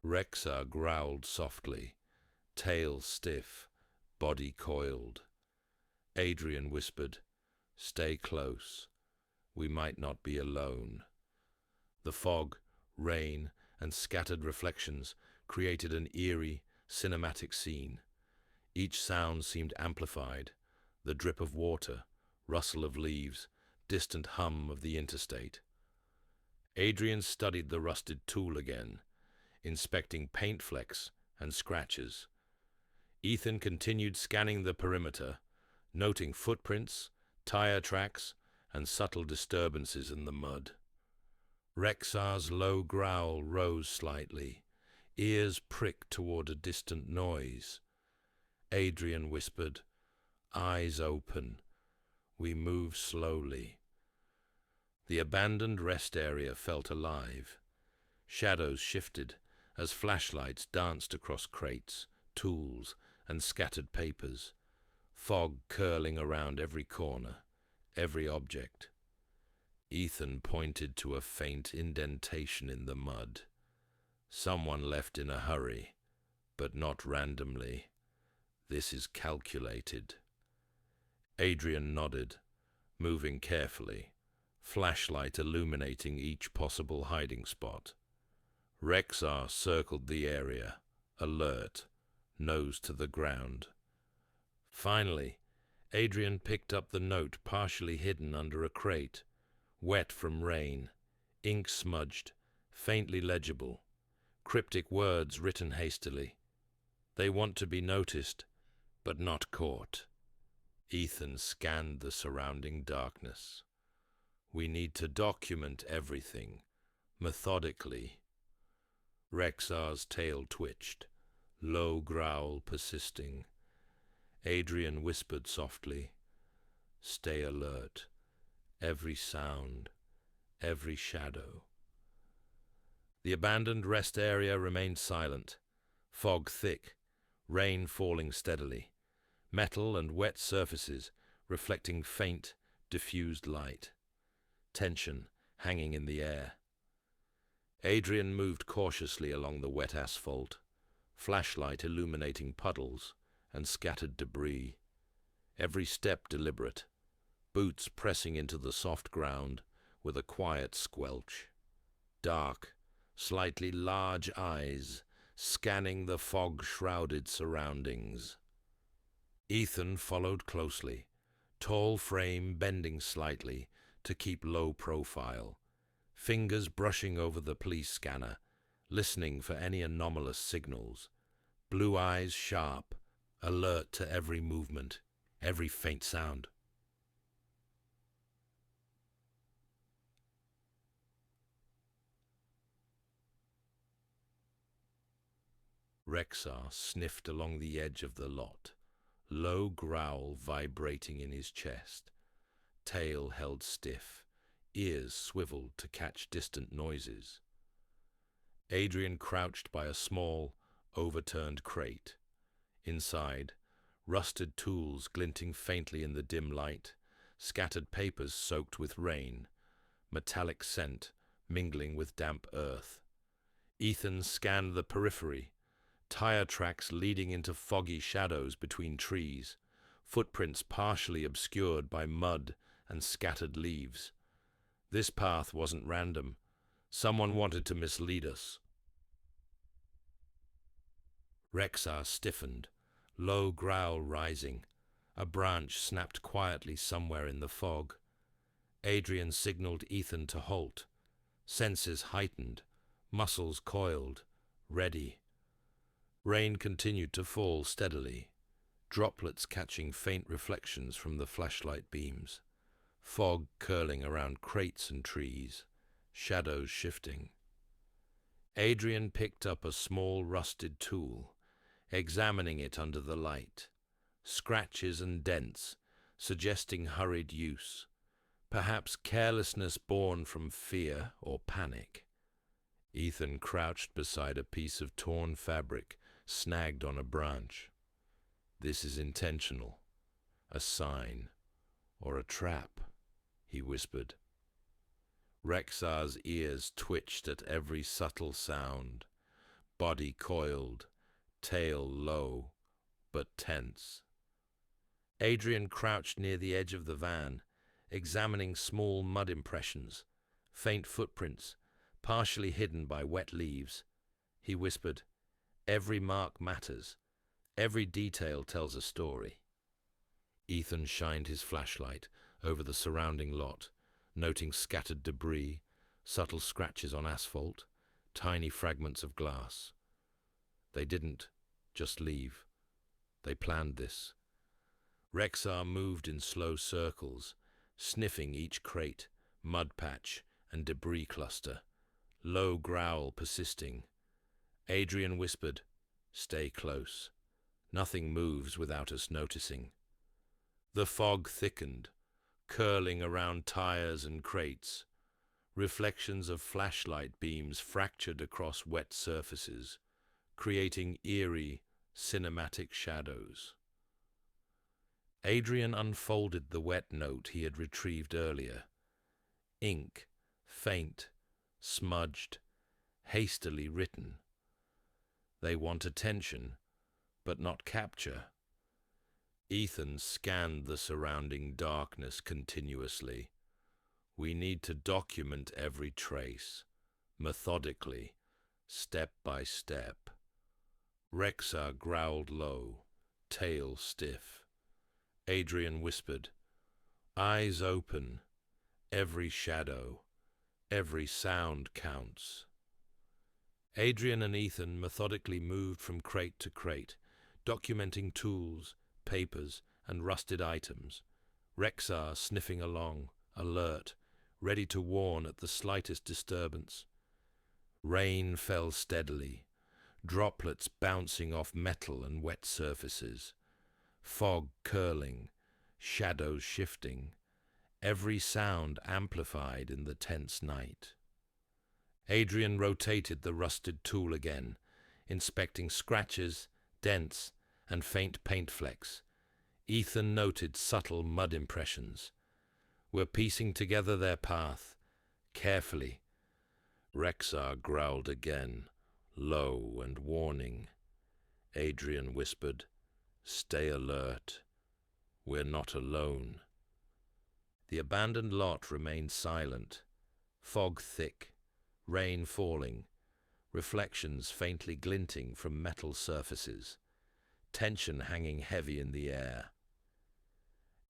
Rexar growled softly, tail stiff, body coiled. Adrian whispered, "Stay close. We might not be alone." The fog, rain, and scattered reflections created an eerie, cinematic scene. Each sound seemed amplified, The drip of water, rustle of leaves, distant hum of the interstate. Adrian studied the rusted tool again, inspecting paint flecks and scratches. Ethan continued scanning the perimeter, noting footprints, tire tracks, and subtle disturbances in the mud. Rexar's low growl rose slightly, ears pricked toward a distant noise. Adrian whispered, "Eyes open. We move slowly." The abandoned rest area felt alive. Shadows shifted as flashlights danced across crates, tools, and scattered papers, fog curling around every corner, every object. Ethan pointed to a faint indentation in the mud. Someone left in a hurry, but not randomly. This is calculated. Adrian nodded, moving carefully, flashlight illuminating each possible hiding spot. Rexar circled the area, alert, nose to the ground. Finally, Adrian picked up the note partially hidden under a crate, wet from rain, ink smudged, faintly legible, cryptic words written hastily. "They want to be noticed, but not caught." Ethan scanned the surrounding darkness. "We need to document everything, methodically." Rexar's tail twitched, low growl persisting. Adrian whispered softly, "Stay alert. Every sound, every shadow." The abandoned rest area remained silent, fog thick, rain falling steadily, metal and wet surfaces reflecting faint, diffused light, tension hanging in the air. Adrian moved cautiously along the wet asphalt, flashlight illuminating puddles and scattered debris, every step deliberate, boots pressing into the soft ground with a quiet squelch. Dark, slightly large eyes scanning the fog-shrouded surroundings. Ethan followed closely, tall frame bending slightly to keep low profile, fingers brushing over the police scanner, listening for any anomalous signals, blue eyes sharp, alert to every movement, every faint sound. Rexar sniffed along the edge of the lot, low growl vibrating in his chest, tail held stiff, ears swiveled to catch distant noises. Adrian crouched by a small, overturned crate. Inside, rusted tools glinting faintly in the dim light, scattered papers soaked with rain, metallic scent mingling with damp earth. Ethan scanned the periphery, tire tracks leading into foggy shadows between trees, footprints partially obscured by mud and scattered leaves. This path wasn't random. Someone wanted to mislead us. Rexar stiffened, low growl rising. A branch snapped quietly somewhere in the fog. Adrian signaled Ethan to halt. Senses heightened, muscles coiled, ready. Rain continued to fall steadily, droplets catching faint reflections from the flashlight beams, fog curling around crates and trees, shadows shifting. Adrian picked up a small rusted tool, examining it under the light. Scratches and dents, suggesting hurried use, perhaps carelessness born from fear or panic. Ethan crouched beside a piece of torn fabric snagged on a branch. "This is intentional. A sign. Or a trap," he whispered. Rexar's ears twitched at every subtle sound, body coiled, tail low, but tense. Adrian crouched near the edge of the van, examining small mud impressions, faint footprints, partially hidden by wet leaves. He whispered, "Every mark matters. Every detail tells a story." Ethan shined his flashlight over the surrounding lot, noting scattered debris, subtle scratches on asphalt, tiny fragments of glass. They didn't just leave. They planned this. Rexar moved in slow circles, sniffing each crate, mud patch, and debris cluster, low growl persisting. Adrian whispered, "Stay close. Nothing moves without us noticing." The fog thickened, curling around tires and crates. Reflections of flashlight beams fractured across wet surfaces, creating eerie, cinematic shadows. Adrian unfolded the wet note he had retrieved earlier. Ink, faint, smudged, hastily written. They want attention, but not capture. Ethan scanned the surrounding darkness continuously. We need to document every trace, methodically, step by step. Rexar growled low, tail stiff. Adrian whispered, "Eyes open. Every shadow, every sound counts." Adrian and Ethan methodically moved from crate to crate, documenting tools, papers, and rusted items. Rexar sniffing along, alert, ready to warn at the slightest disturbance. Rain fell steadily, droplets bouncing off metal and wet surfaces. Fog curling, shadows shifting, every sound amplified in the tense night. Adrian rotated the rusted tool again, inspecting scratches, dents, and faint paint flecks. Ethan noted subtle mud impressions. Were piecing together their path, carefully. Rexar growled again, low and warning. Adrian whispered, "Stay alert. We're not alone." The abandoned lot remained silent, fog thick, rain falling, reflections faintly glinting from metal surfaces, tension hanging heavy in the air.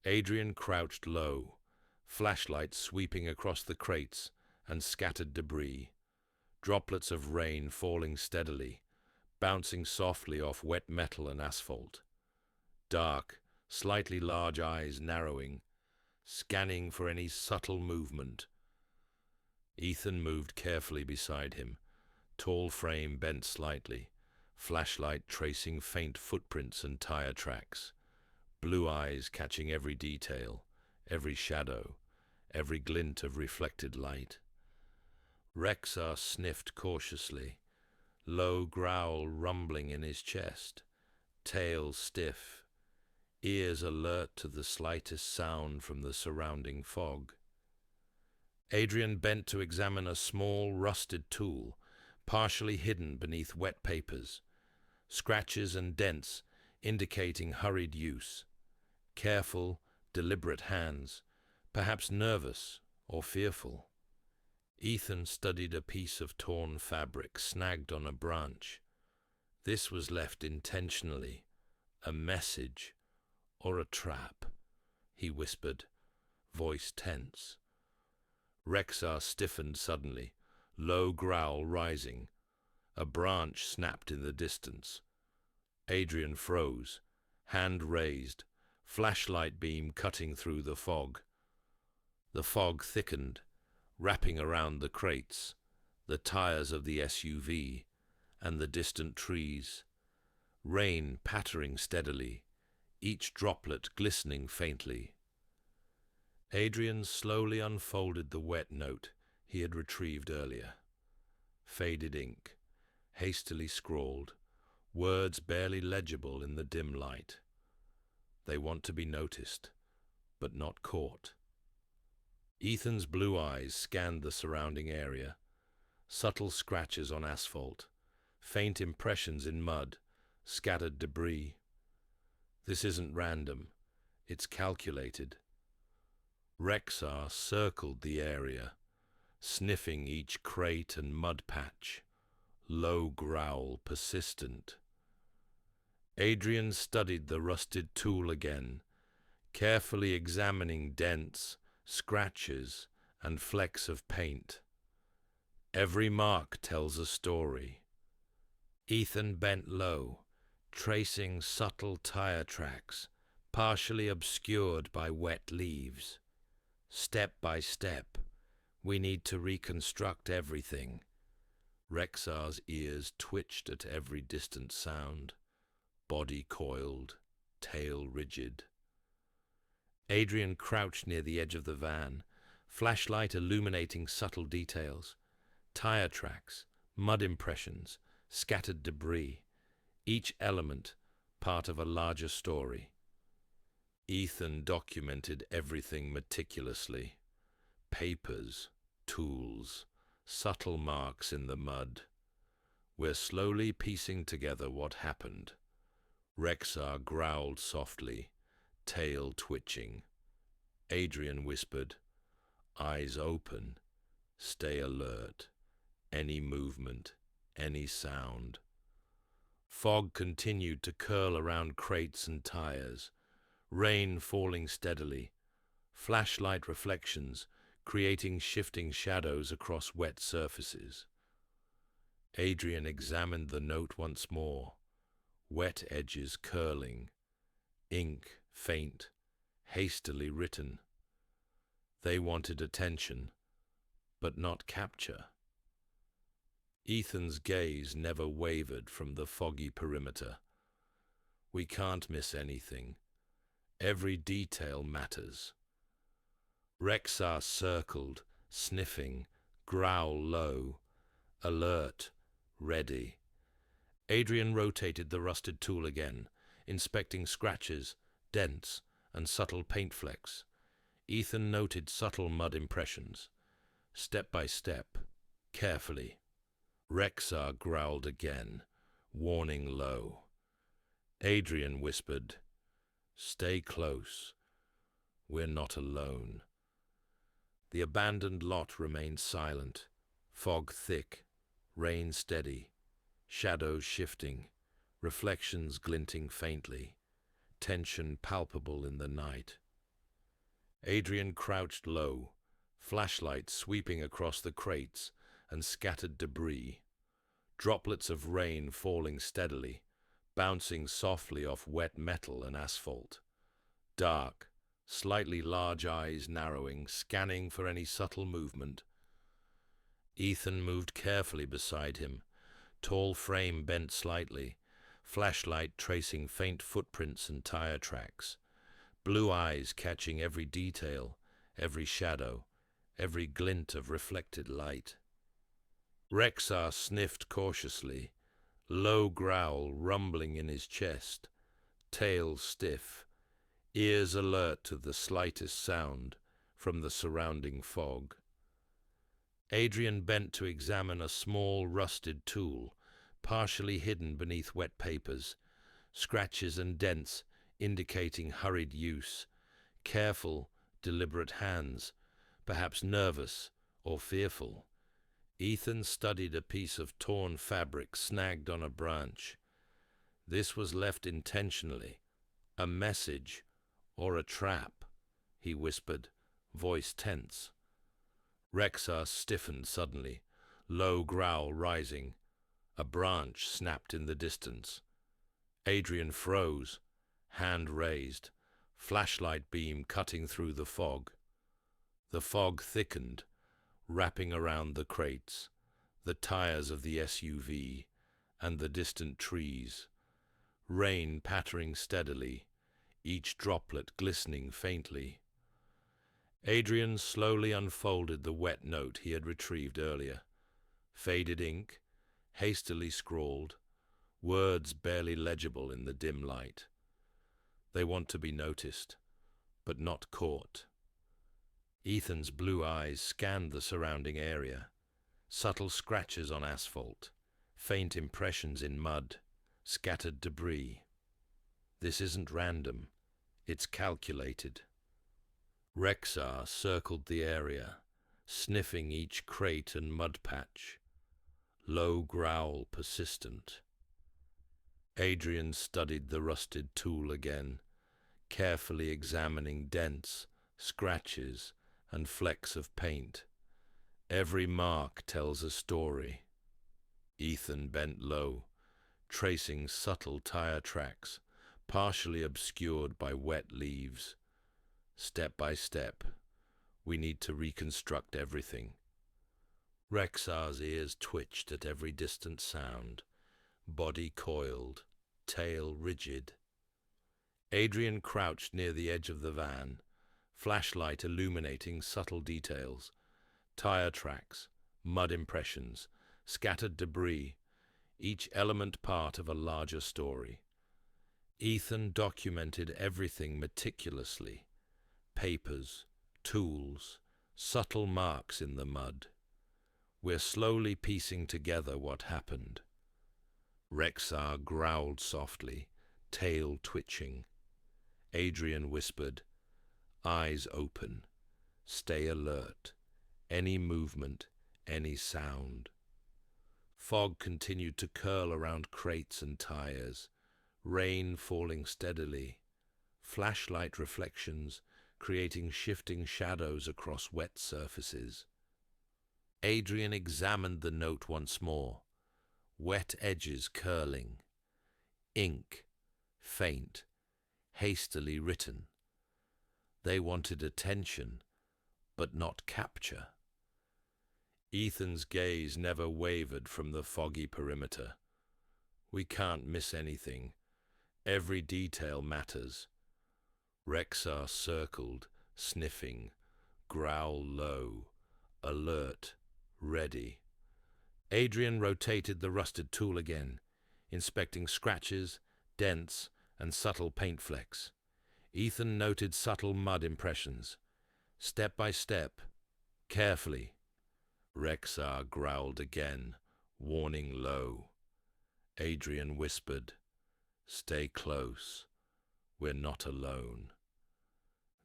Adrian crouched low, flashlight sweeping across the crates and scattered debris, droplets of rain falling steadily, bouncing softly off wet metal and asphalt. Dark, slightly large eyes narrowing, scanning for any subtle movement. Ethan moved carefully beside him, tall frame bent slightly, flashlight tracing faint footprints and tire tracks, blue eyes catching every detail, every shadow, every glint of reflected light. Rexar sniffed cautiously, low growl rumbling in his chest, tail stiff, ears alert to the slightest sound from the surrounding fog. Adrian bent to examine a small, rusted tool, partially hidden beneath wet papers, scratches and dents indicating hurried use. Careful, deliberate hands, perhaps nervous or fearful. Ethan studied a piece of torn fabric snagged on a branch. This was left intentionally, a message or a trap, he whispered, voice tense. Rexar stiffened suddenly, low growl rising. A branch snapped in the distance. Adrian froze, hand raised, flashlight beam cutting through the fog. The fog thickened, wrapping around the crates, the tires of the SUV, and the distant trees. Rain pattering steadily, each droplet glistening faintly. Adrian slowly unfolded the wet note he had retrieved earlier. Faded ink, hastily scrawled, words barely legible in the dim light. They want to be noticed, but not caught. Ethan's blue eyes scanned the surrounding area. Subtle scratches on asphalt, faint impressions in mud, scattered debris. This isn't random, it's calculated. Rexar circled the area, sniffing each crate and mud patch, low growl persistent. Adrian studied the rusted tool again, carefully examining dents, scratches, and flecks of paint. Every mark tells a story. Ethan bent low, tracing subtle tire tracks, partially obscured by wet leaves. Step by step, we need to reconstruct everything. Rexar's ears twitched at every distant sound, body coiled, tail rigid. Adrian crouched near the edge of the van, flashlight illuminating subtle details. Tire tracks, mud impressions, scattered debris, each element part of a larger story. Ethan documented everything meticulously. Papers, tools, subtle marks in the mud. We're slowly piecing together what happened. Rexar growled softly, tail twitching. Adrian whispered, eyes open, stay alert. Any movement, any sound. Fog continued to curl around crates and tires, rain falling steadily, flashlight reflections creating shifting shadows across wet surfaces. Adrian examined the note once more, wet edges curling, ink faint, hastily written. They wanted attention, but not capture. Ethan's gaze never wavered from the foggy perimeter. We can't miss anything. Every detail matters. Rexar circled, sniffing, growl low, alert, ready. Adrian rotated the rusted tool again, inspecting scratches, dents, and subtle paint flecks. Ethan noted subtle mud impressions. Step by step, carefully. Rexar growled again, warning low. Adrian whispered, stay close. We're not alone. The abandoned lot remained silent, fog thick, rain steady, shadows shifting, reflections glinting faintly, tension palpable in the night. Adrian crouched low, flashlight sweeping across the crates and scattered debris, droplets of rain falling steadily, bouncing softly off wet metal and asphalt. Dark, slightly large eyes narrowing, scanning for any subtle movement. Ethan moved carefully beside him, tall frame bent slightly, flashlight tracing faint footprints and tire tracks, blue eyes catching every detail, every shadow, every glint of reflected light. Rexar sniffed cautiously, low growl rumbling in his chest, tail stiff, ears alert to the slightest sound from the surrounding fog. Adrian bent to examine a small rusted tool, partially hidden beneath wet papers, scratches and dents indicating hurried use, careful, deliberate hands, perhaps nervous or fearful. Ethan studied a piece of torn fabric snagged on a branch. This was left intentionally. A message or a trap, he whispered, voice tense. Rexar stiffened suddenly, low growl rising. A branch snapped in the distance. Adrian froze, hand raised, flashlight beam cutting through the fog. The fog thickened, wrapping around the crates, the tires of the SUV, and the distant trees. Rain pattering steadily, each droplet glistening faintly. Adrian slowly unfolded the wet note he had retrieved earlier. Faded ink, hastily scrawled, words barely legible in the dim light. They want to be noticed, but not caught. Ethan's blue eyes scanned the surrounding area. Subtle scratches on asphalt, faint impressions in mud, scattered debris. This isn't random, it's calculated. Rexar circled the area, sniffing each crate and mud patch. Low growl persistent. Adrian studied the rusted tool again, carefully examining dents, scratches, and flecks of paint. Every mark tells a story. Ethan bent low, tracing subtle tire tracks, partially obscured by wet leaves. Step by step, we need to reconstruct everything. Rexar's ears twitched at every distant sound, body coiled, tail rigid. Adrian crouched near the edge of the van, flashlight illuminating subtle details, tire tracks, mud impressions, scattered debris, each element part of a larger story. Ethan documented everything meticulously: papers, tools, subtle marks in the mud. We're slowly piecing together what happened. Rexar growled softly, tail twitching. Adrian whispered, eyes open, stay alert, any movement, any sound. Fog continued to curl around crates and tires, rain falling steadily, flashlight reflections creating shifting shadows across wet surfaces. Adrian examined the note once more, wet edges curling, ink, faint, hastily written. They wanted attention, but not capture. Ethan's gaze never wavered from the foggy perimeter. We can't miss anything. Every detail matters. Rexar circled, sniffing, growl low, alert, ready. Adrian rotated the rusted tool again, inspecting scratches, dents, and subtle paint flecks. Ethan noted subtle mud impressions. Step by step, carefully. Rexar growled again, warning low. Adrian whispered, stay close. We're not alone.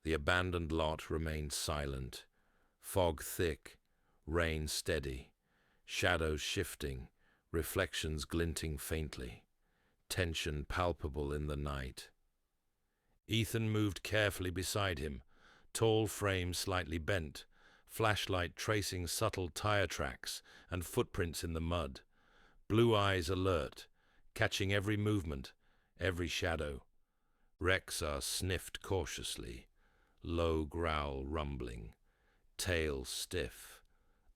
The abandoned lot remained silent, fog thick, rain steady, shadows shifting, reflections glinting faintly, tension palpable in the night. Ethan moved carefully beside him, tall frame slightly bent, flashlight tracing subtle tire tracks and footprints in the mud, blue eyes alert, catching every movement, every shadow. Rexar sniffed cautiously, low growl rumbling, tail stiff,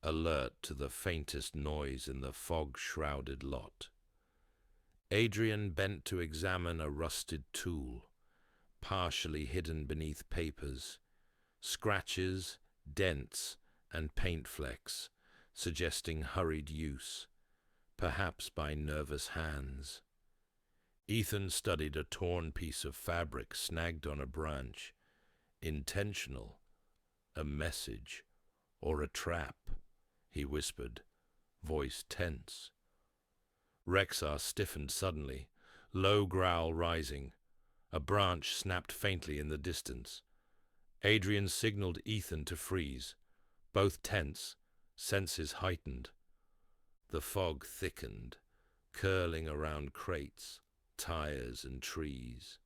alert to the faintest noise in the fog-shrouded lot. Adrian bent to examine a rusted tool, partially hidden beneath papers, scratches, dents, and paint flecks, suggesting hurried use, perhaps by nervous hands. Ethan studied a torn piece of fabric snagged on a branch. Intentional, a message, or a trap, he whispered, voice tense. Rexar stiffened suddenly, low growl rising. A branch snapped faintly in the distance. Adrian signaled Ethan to freeze, both tense, senses heightened. The fog thickened, curling around crates, tires, and trees,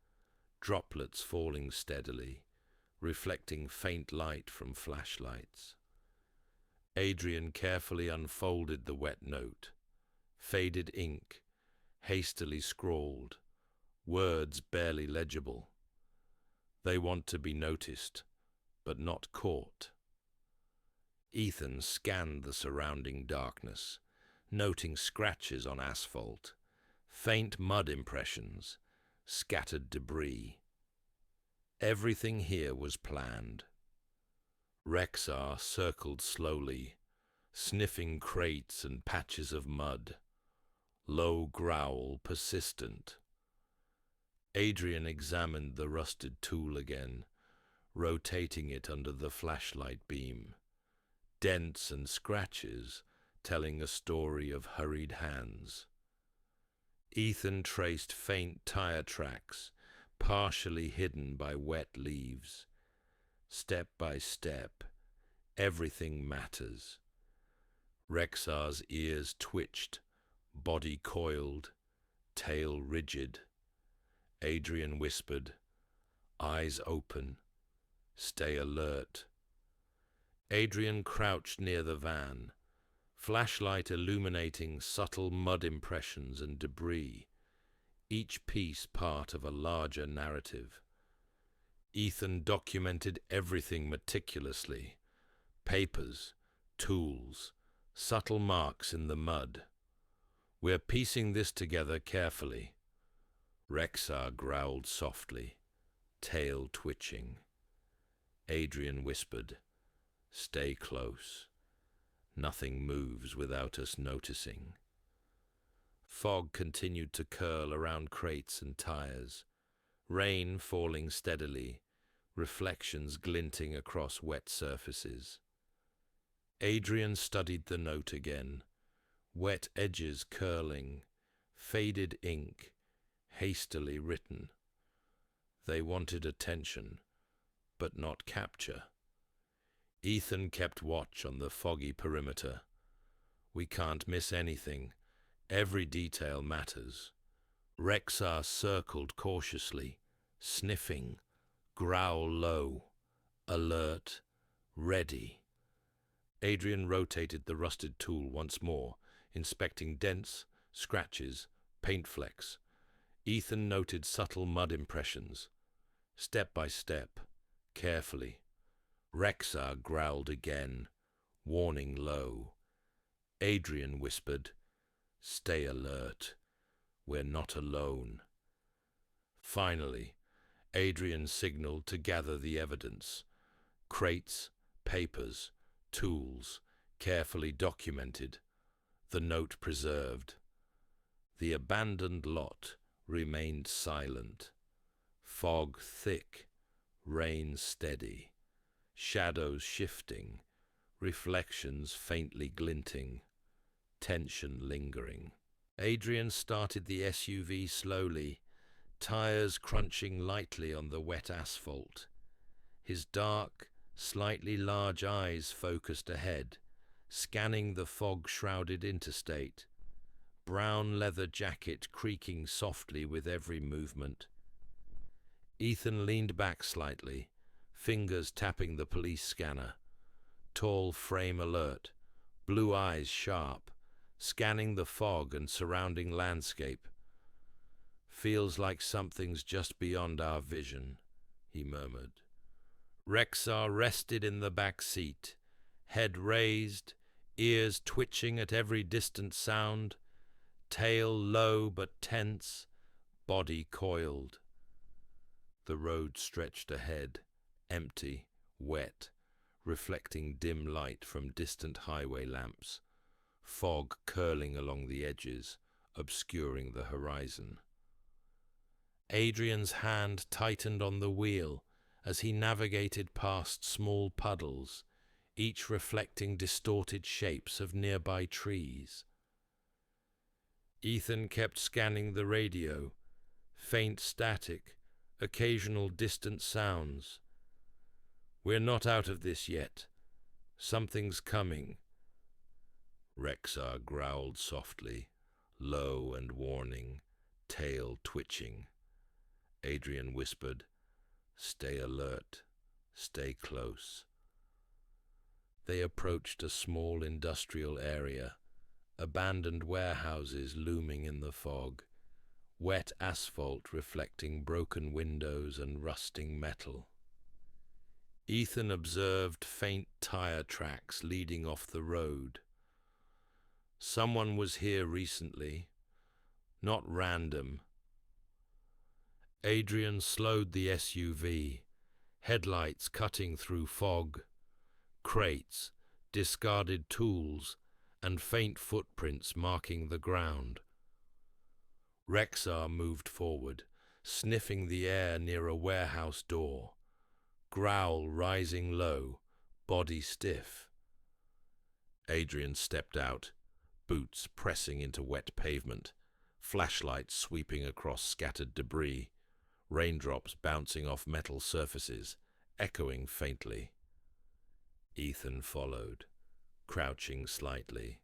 droplets falling steadily, reflecting faint light from flashlights. Adrian carefully unfolded the wet note. Faded ink, hastily scrawled, words barely legible. They want to be noticed, but not caught. Ethan scanned the surrounding darkness, noting scratches on asphalt, faint mud impressions, scattered debris. Everything here was planned. Rexar circled slowly, sniffing crates and patches of mud. Low growl persistent. Adrian examined the rusted tool again, rotating it under the flashlight beam. Dents and scratches telling a story of hurried hands. Ethan traced faint tire tracks, partially hidden by wet leaves. Step by step, everything matters. Rexar's ears twitched, body coiled, tail rigid. Adrian whispered, Eyes open. Stay alert. Adrian crouched near the van, flashlight illuminating subtle mud impressions and debris, each piece part of a larger narrative. Ethan documented everything meticulously: papers, tools, subtle marks in the mud. We're piecing this together carefully. Rexar growled softly, tail twitching. Adrian whispered, "Stay close. Nothing moves without us noticing." Fog continued to curl around crates and tires, rain falling steadily, reflections glinting across wet surfaces. Adrian studied the note again, wet edges curling, faded ink, hastily written. They wanted attention, but not capture. Ethan kept watch on the foggy perimeter. We can't miss anything. Every detail matters. Rexar circled cautiously, sniffing, growl low, alert, ready. Adrian rotated the rusted tool once more, inspecting dents, scratches, paint flecks. Ethan noted subtle mud impressions. Step by step, carefully. Rexar growled again, warning low. Adrian whispered, "Stay alert. We're not alone." Finally, Adrian signaled to gather the evidence. Crates, papers, tools, carefully documented, the note preserved. The abandoned lot remained silent. Fog thick, rain steady, shadows shifting, reflections faintly glinting, tension lingering. Adrian started the SUV slowly, tires crunching lightly on the wet asphalt. His dark, slightly large eyes focused ahead, scanning the fog-shrouded interstate, brown leather jacket creaking softly with every movement. Ethan leaned back slightly, fingers tapping the police scanner, tall frame alert, blue eyes sharp, scanning the fog and surrounding landscape. "Feels like something's just beyond our vision," he murmured. Rexar rested in the back seat, head raised, ears twitching at every distant sound, tail low but tense, body coiled. The road stretched ahead, empty, wet, reflecting dim light from distant highway lamps, fog curling along the edges, obscuring the horizon. Adrian's hand tightened on the wheel as he navigated past small puddles, each reflecting distorted shapes of nearby trees. Ethan kept scanning the radio, faint static, occasional distant sounds. "We're not out of this yet. Something's coming." Rexar growled softly, low and warning, tail twitching. Adrian whispered, "Stay alert, stay close." They approached a small industrial area, abandoned warehouses looming in the fog, wet asphalt reflecting broken windows and rusting metal. Ethan observed faint tire tracks leading off the road. Someone was here recently, not random. Adrian slowed the SUV, headlights cutting through fog, crates, discarded tools, and faint footprints marking the ground. Rexar moved forward, sniffing the air near a warehouse door, growl rising low, body stiff. Adrian stepped out, boots pressing into wet pavement, flashlight sweeping across scattered debris, raindrops bouncing off metal surfaces, echoing faintly. Ethan followed, crouching slightly,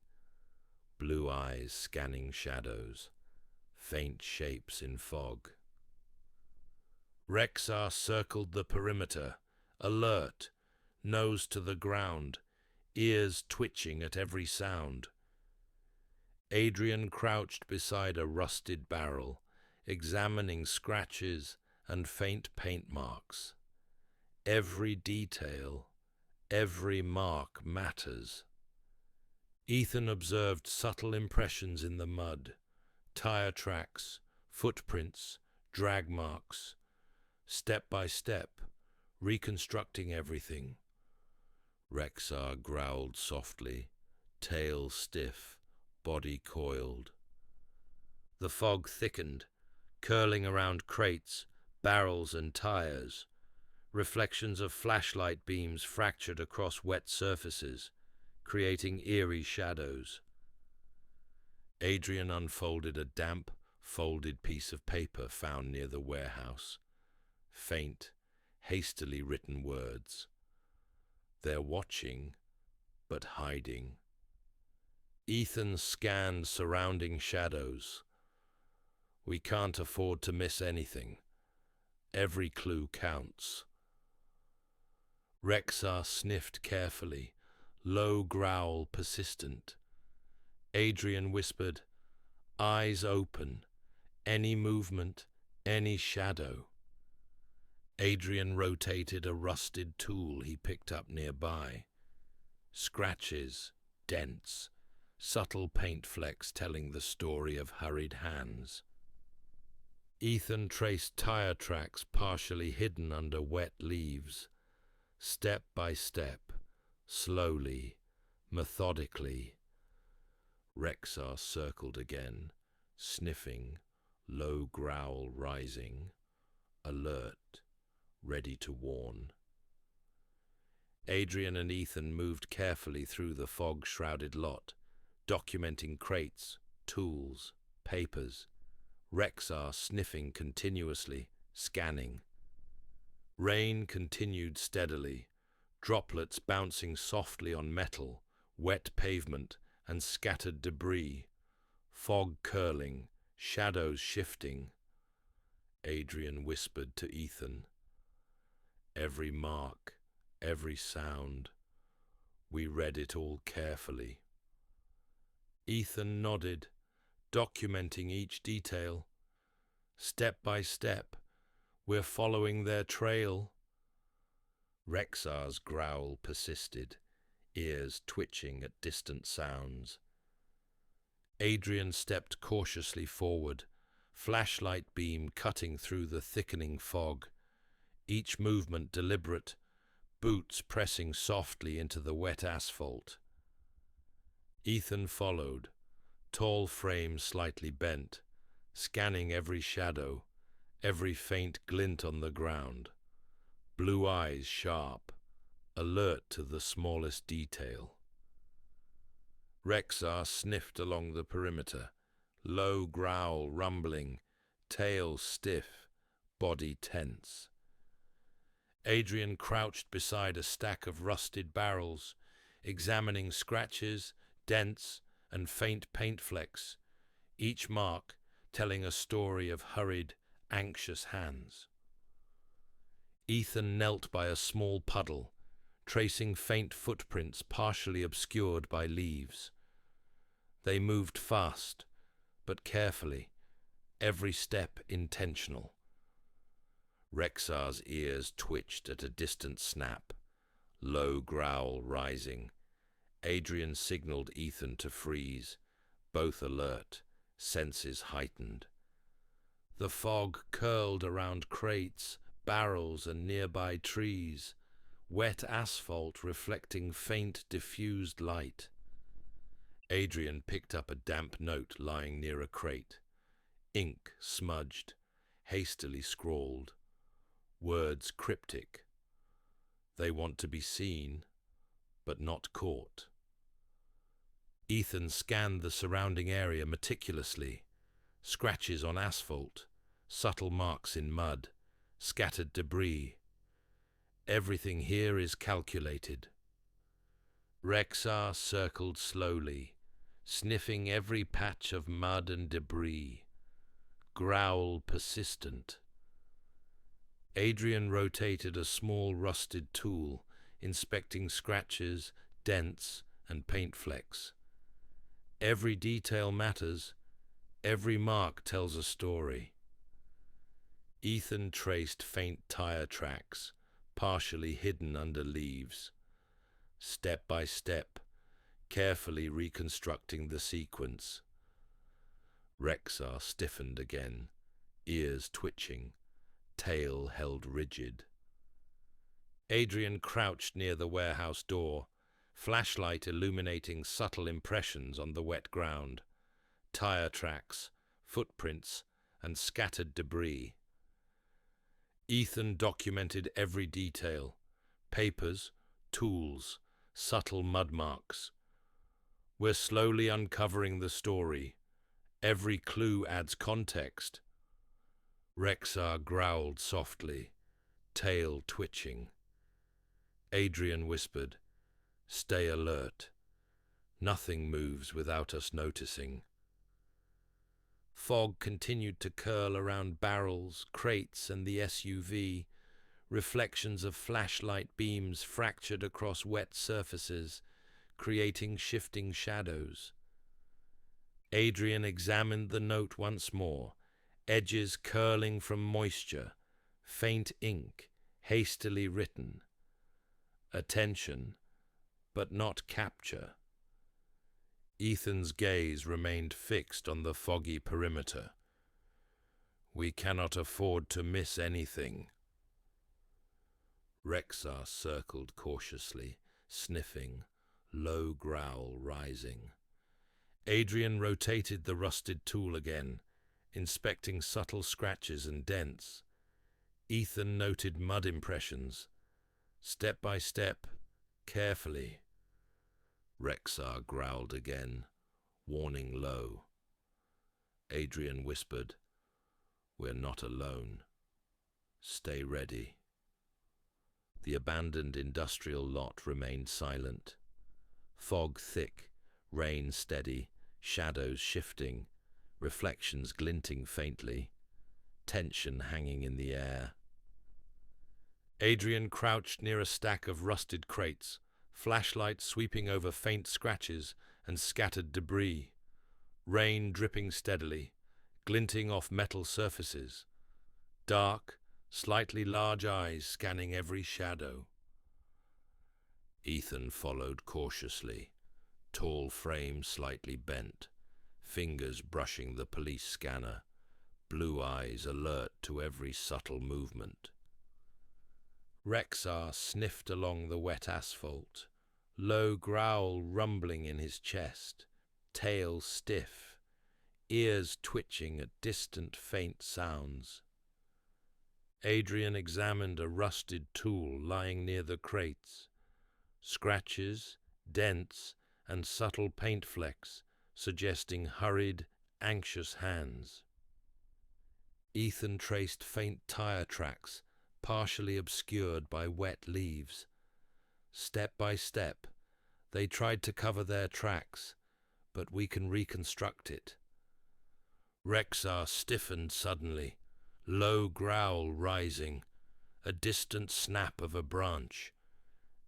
blue eyes scanning shadows, faint shapes in fog. Rexar circled the perimeter, alert, nose to the ground, ears twitching at every sound. Adrian crouched beside a rusted barrel, examining scratches and faint paint marks. Every detail, every mark matters. Ethan observed subtle impressions in the mud, tire tracks, footprints, drag marks, step by step, reconstructing everything. Rexar growled softly, tail stiff, body coiled. The fog thickened, curling around crates, barrels and tires. Reflections of flashlight beams fractured across wet surfaces, creating eerie shadows. Adrian unfolded a damp, folded piece of paper found near the warehouse. Faint, hastily written words. They're watching, but hiding. Ethan scanned surrounding shadows. We can't afford to miss anything. Every clue counts. Rexar sniffed carefully, low growl persistent. Adrian whispered, eyes open, any movement, any shadow. Adrian rotated a rusted tool he picked up nearby. Scratches, dents, subtle paint flecks telling the story of hurried hands. Ethan traced tire tracks partially hidden under wet leaves. Step by step, slowly, methodically. Rexar circled again, sniffing, low growl rising, alert, ready to warn. Adrian and Ethan moved carefully through the fog-shrouded lot, documenting crates, tools, papers. Rexar sniffing continuously, scanning. Rain continued steadily, droplets bouncing softly on metal, wet pavement, and scattered debris. Fog curling, shadows shifting. Adrian whispered to Ethan. Every mark, every sound. We read it all carefully. Ethan nodded, documenting each detail. Step by step, we're following their trail. Rexar's growl persisted, ears twitching at distant sounds. Adrian stepped cautiously forward, flashlight beam cutting through the thickening fog, each movement deliberate, boots pressing softly into the wet asphalt. Ethan followed, tall frame slightly bent, scanning every shadow, every faint glint on the ground. Blue eyes sharp, alert to the smallest detail. Rexar sniffed along the perimeter, low growl rumbling, tail stiff, body tense. Adrian crouched beside a stack of rusted barrels, examining scratches, dents, and faint paint flecks, each mark telling a story of hurried, anxious hands. Ethan knelt by a small puddle, tracing faint footprints partially obscured by leaves. They moved fast, but carefully, every step intentional. Rexar's ears twitched at a distant snap, low growl rising. Adrian signaled Ethan to freeze, both alert, senses heightened. The fog curled around crates, barrels, and nearby trees, wet asphalt reflecting faint, diffused light. Adrian picked up a damp note lying near a crate. Ink smudged, hastily scrawled. Words cryptic. They want to be seen, but not caught. Ethan scanned the surrounding area meticulously. Scratches on asphalt, subtle marks in mud, scattered debris. Everything here is calculated. Rexar circled slowly, sniffing every patch of mud and debris. Growl persistent. Adrian rotated a small rusted tool, inspecting scratches, dents, and paint flecks. Every detail matters. Every mark tells a story. Ethan traced faint tire tracks, partially hidden under leaves. Step by step, carefully reconstructing the sequence. Rexar stiffened again, ears twitching, tail held rigid. Adrian crouched near the warehouse door, flashlight illuminating subtle impressions on the wet ground, tire tracks, footprints, and scattered debris. Ethan documented every detail: papers, tools, subtle mud marks. We're slowly uncovering the story. Every clue adds context. Rexar growled softly, tail twitching. Adrian whispered, "Stay alert. Nothing moves without us noticing." Fog continued to curl around barrels, crates, and the SUV. Reflections of flashlight beams fractured across wet surfaces, creating shifting shadows. Adrian examined the note once more, edges curling from moisture, faint ink, hastily written. Attention, but not capture. Ethan's gaze remained fixed on the foggy perimeter. "We cannot afford to miss anything." Rexar circled cautiously, sniffing, low growl rising. Adrian rotated the rusted tool again, inspecting subtle scratches and dents. Ethan noted mud impressions. Step by step, carefully. Rexar growled again, warning low. Adrian whispered, "We're not alone. Stay ready." The abandoned industrial lot remained silent. Fog thick, rain steady, shadows shifting, reflections glinting faintly, tension hanging in the air. Adrian crouched near a stack of rusted crates, flashlight sweeping over faint scratches and scattered debris, rain dripping steadily, glinting off metal surfaces, dark, slightly large eyes scanning every shadow. Ethan followed cautiously, tall frame slightly bent, fingers brushing the police scanner, blue eyes alert to every subtle movement. Rexar sniffed along the wet asphalt, low growl rumbling in his chest, tail stiff, ears twitching at distant faint sounds. Adrian examined a rusted tool lying near the crates. Scratches, dents, and subtle paint flecks, suggesting hurried, anxious hands. Ethan traced faint tire tracks, partially obscured by wet leaves. Step by step, they tried to cover their tracks, but we can reconstruct it. Rexar stiffened suddenly, low growl rising, a distant snap of a branch.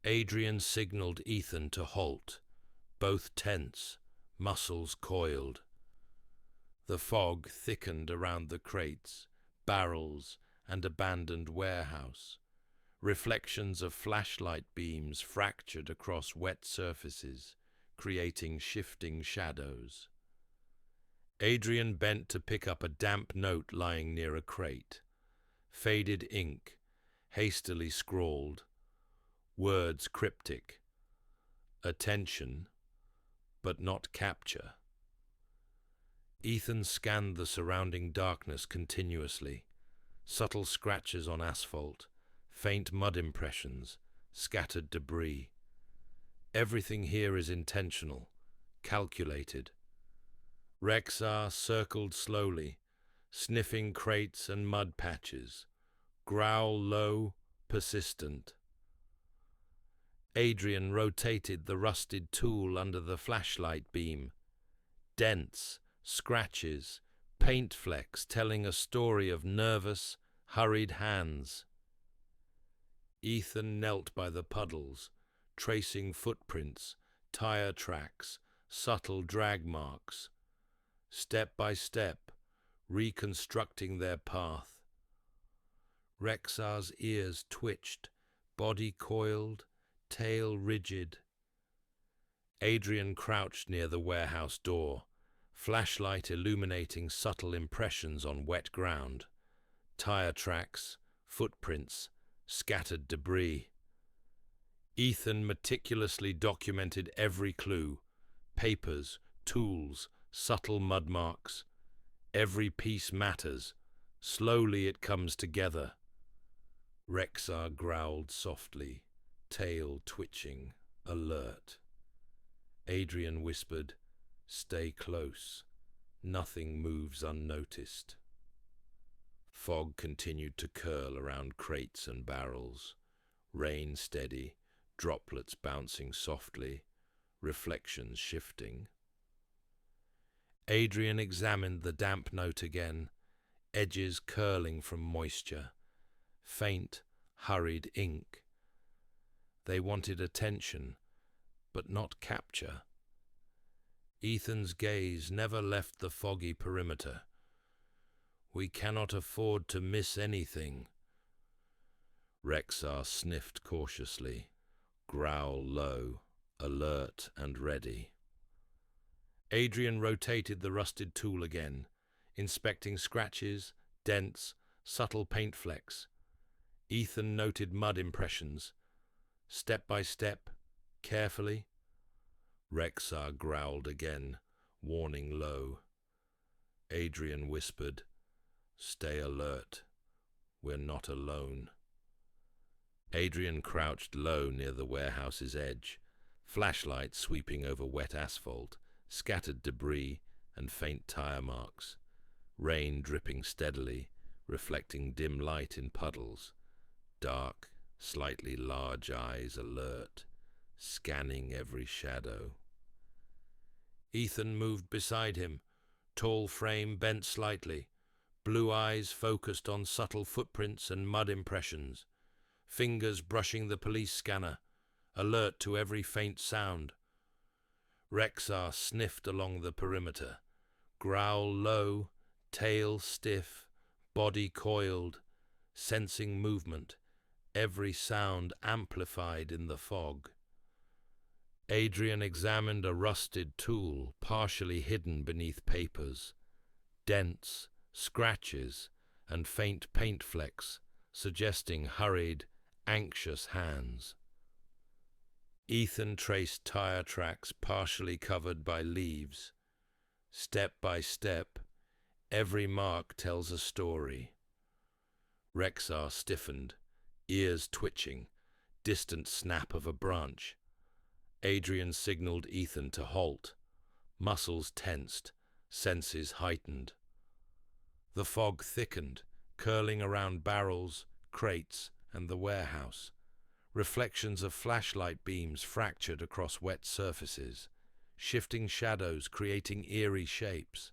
Adrian signaled Ethan to halt, both tense, muscles coiled. The fog thickened around the crates, barrels, and abandoned warehouse. Reflections of flashlight beams fractured across wet surfaces, creating shifting shadows. Adrian bent to pick up a damp note lying near a crate. Faded ink, hastily scrawled, words cryptic. Attention, but not capture. Ethan scanned the surrounding darkness continuously. Subtle scratches on asphalt, faint mud impressions, scattered debris. Everything here is intentional, calculated. Rexar circled slowly, sniffing crates and mud patches, growl low, persistent. Adrian rotated the rusted tool under the flashlight beam. Dents, scratches, paint flecks telling a story of nervous, hurried hands. Ethan knelt by the puddles, tracing footprints, tire tracks, subtle drag marks, step by step, reconstructing their path. Rexar's ears twitched, body coiled, tail rigid. Adrian crouched near the warehouse door, flashlight illuminating subtle impressions on wet ground, tire tracks, footprints, scattered debris. Ethan meticulously documented every clue, papers, tools, subtle mud marks. Every piece matters. Slowly it comes together. Rexar growled softly, tail twitching, alert. Adrian whispered, "Stay close. Nothing moves unnoticed." Fog continued to curl around crates and barrels. Rain steady, droplets bouncing softly, reflections shifting. Adrian examined the damp note again, edges curling from moisture, faint, hurried ink. They wanted attention, but not capture. Ethan's gaze never left the foggy perimeter. "We cannot afford to miss anything." Rexar sniffed cautiously, growl low, alert and ready. Adrian rotated the rusted tool again, inspecting scratches, dents, subtle paint flecks. Ethan noted mud impressions, step by step, carefully. Rexar growled again, warning low. Adrian whispered, "Stay alert. We're not alone." Adrian crouched low near the warehouse's edge, flashlight sweeping over wet asphalt, scattered debris and faint tire marks. Rain dripping steadily, reflecting dim light in puddles. Dark, slightly large eyes alert, scanning every shadow. Ethan moved beside him, tall frame bent slightly, blue eyes focused on subtle footprints and mud impressions, fingers brushing the police scanner, alert to every faint sound. Rexar sniffed along the perimeter, growl low, tail stiff, body coiled, sensing movement, every sound amplified in the fog. Adrian examined a rusted tool partially hidden beneath papers. Dents, scratches, and faint paint flecks, suggesting hurried, anxious hands. Ethan traced tire tracks partially covered by leaves. Step by step, every mark tells a story. Rexar stiffened, ears twitching, distant snap of a branch. Adrian signaled Ethan to halt, muscles tensed, senses heightened. The fog thickened, curling around barrels, crates, and the warehouse. Reflections of flashlight beams fractured across wet surfaces, shifting shadows creating eerie shapes.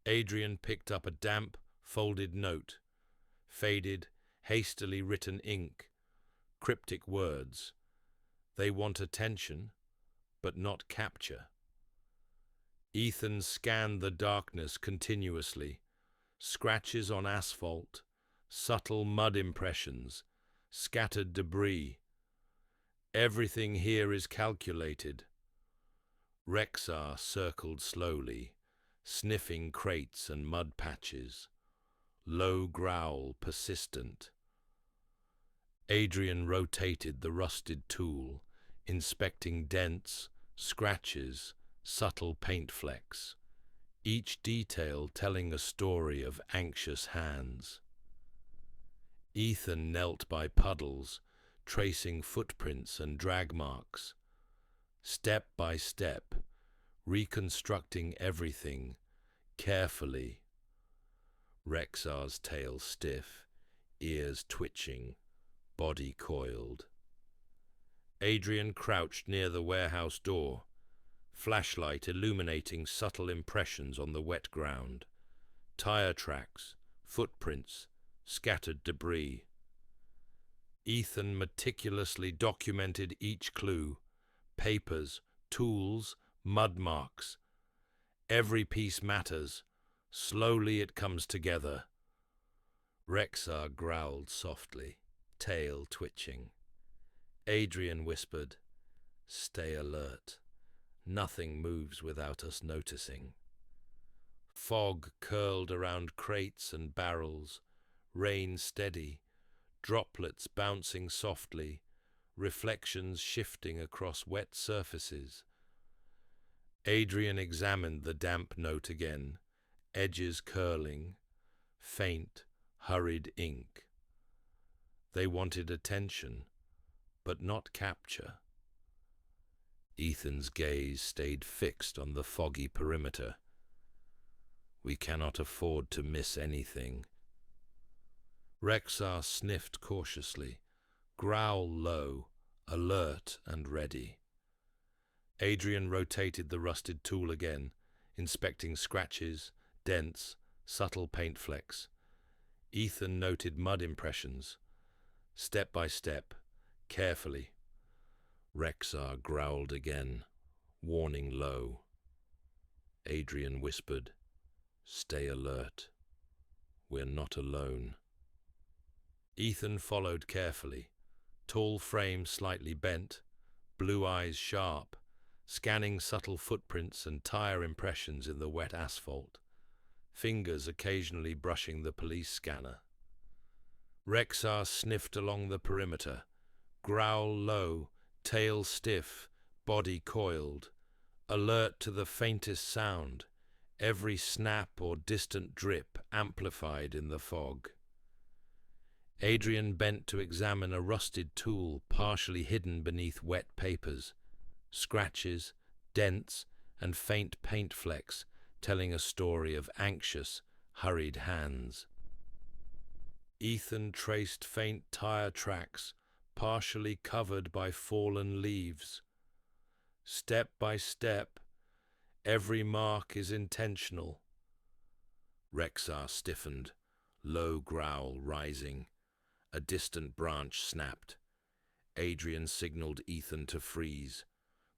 Adrian picked up a damp, folded note, faded, hastily written ink, cryptic words. They want attention, but not capture. Ethan scanned the darkness continuously, scratches on asphalt, subtle mud impressions, scattered debris. Everything here is calculated. Rexar circled slowly, sniffing crates and mud patches. Low growl persistent. Adrian rotated the rusted tool, inspecting dents, scratches, subtle paint flecks, each detail telling a story of anxious hands. Ethan knelt by puddles, tracing footprints and drag marks. Step by step, reconstructing everything, carefully. Rexar's tail stiff, ears twitching, body coiled. Adrian crouched near the warehouse door, flashlight illuminating subtle impressions on the wet ground, tire tracks, footprints, scattered debris. Ethan meticulously documented each clue: papers, tools, mud marks. Every piece matters. Slowly it comes together. Rexar growled softly, tail twitching. Adrian whispered, "Stay alert. Nothing moves without us noticing." Fog curled around crates and barrels, rain steady, droplets bouncing softly, reflections shifting across wet surfaces. Adrian examined the damp note again, edges curling, faint, hurried ink. They wanted attention, but not capture. Ethan's gaze stayed fixed on the foggy perimeter. "We cannot afford to miss anything." Rexar sniffed cautiously, growl low, alert and ready. Adrian rotated the rusted tool again, inspecting scratches, dents, subtle paint flecks. Ethan noted mud impressions, step by step, carefully. Rexar growled again, warning low. Adrian whispered, "Stay alert. We're not alone." Ethan followed carefully, tall frame slightly bent, blue eyes sharp, scanning subtle footprints and tire impressions in the wet asphalt, fingers occasionally brushing the police scanner. Rexar sniffed along the perimeter, growl low, tail stiff, body coiled, alert to the faintest sound, every snap or distant drip amplified in the fog. Adrian bent to examine a rusted tool partially hidden beneath wet papers, scratches, dents, and faint paint flecks telling a story of anxious, hurried hands. Ethan traced faint tire tracks, partially covered by fallen leaves. Step by step, every mark is intentional. Rexar stiffened, low growl rising. A distant branch snapped. Adrian signaled Ethan to freeze,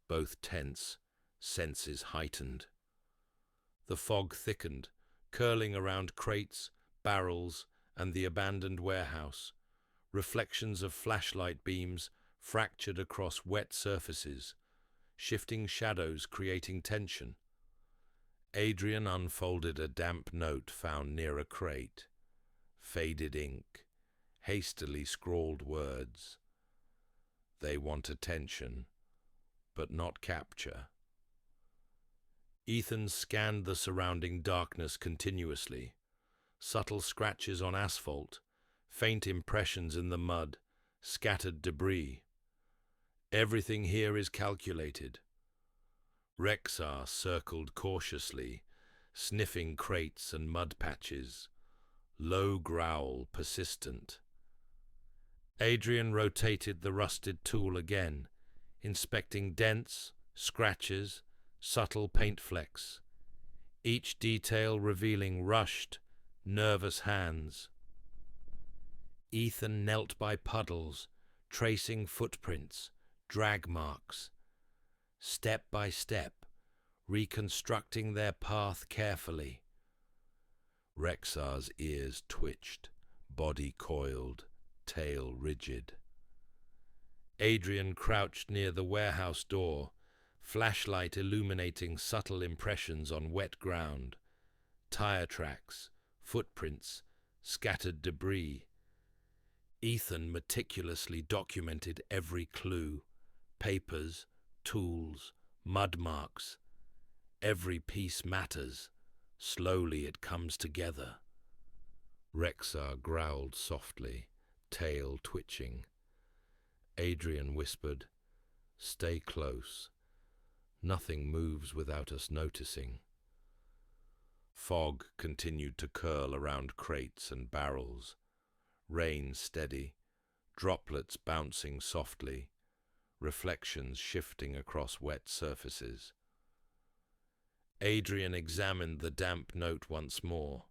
both tense, senses heightened. The fog thickened, curling around crates, barrels, and the abandoned warehouse. Reflections of flashlight beams fractured across wet surfaces, shifting shadows creating tension. Adrian unfolded a damp note found near a crate. Faded ink, hastily scrawled words. They want attention, but not capture. Ethan scanned the surrounding darkness continuously. Subtle scratches on asphalt, faint impressions in the mud, scattered debris. Everything here is calculated. Rexar circled cautiously, sniffing crates and mud patches. Low growl persistent. Adrian rotated the rusted tool again, inspecting dents, scratches, subtle paint flecks, each detail revealing rushed, nervous hands. Ethan knelt by puddles, tracing footprints, drag marks, step by step, reconstructing their path carefully. Rexar's ears twitched, body coiled, tail rigid. Adrian crouched near the warehouse door, flashlight illuminating subtle impressions on wet ground, tire tracks, footprints, scattered debris. Ethan meticulously documented every clue, papers, tools, mud marks. Every piece matters. Slowly it comes together. Rexar growled softly, tail twitching. Adrian whispered, "Stay close. Nothing moves without us noticing." Fog continued to curl around crates and barrels. Rain steady, droplets bouncing softly, reflections shifting across wet surfaces. Adrian examined the damp note once more,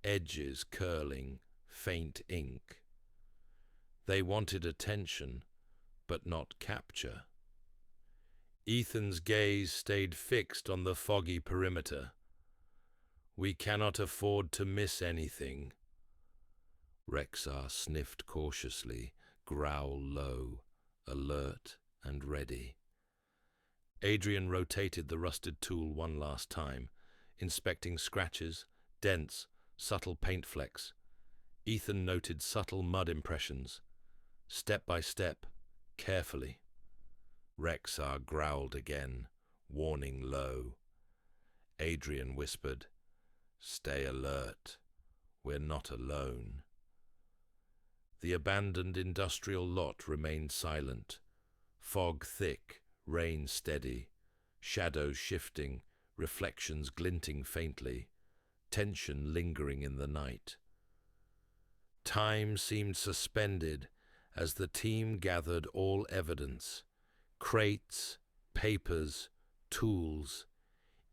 edges curling, faint ink. They wanted attention, but not capture. Ethan's gaze stayed fixed on the foggy perimeter. We cannot afford to miss anything. Rexar sniffed cautiously, growl low, alert and ready. Adrian rotated the rusted tool one last time, inspecting scratches, dents, subtle paint flecks. Ethan noted subtle mud impressions, step by step, carefully. Rexar growled again, warning low. Adrian whispered, "Stay alert. We're not alone." The abandoned industrial lot remained silent. Fog thick, rain steady, shadows shifting, reflections glinting faintly, tension lingering in the night. Time seemed suspended as the team gathered all evidence. Crates, papers, tools,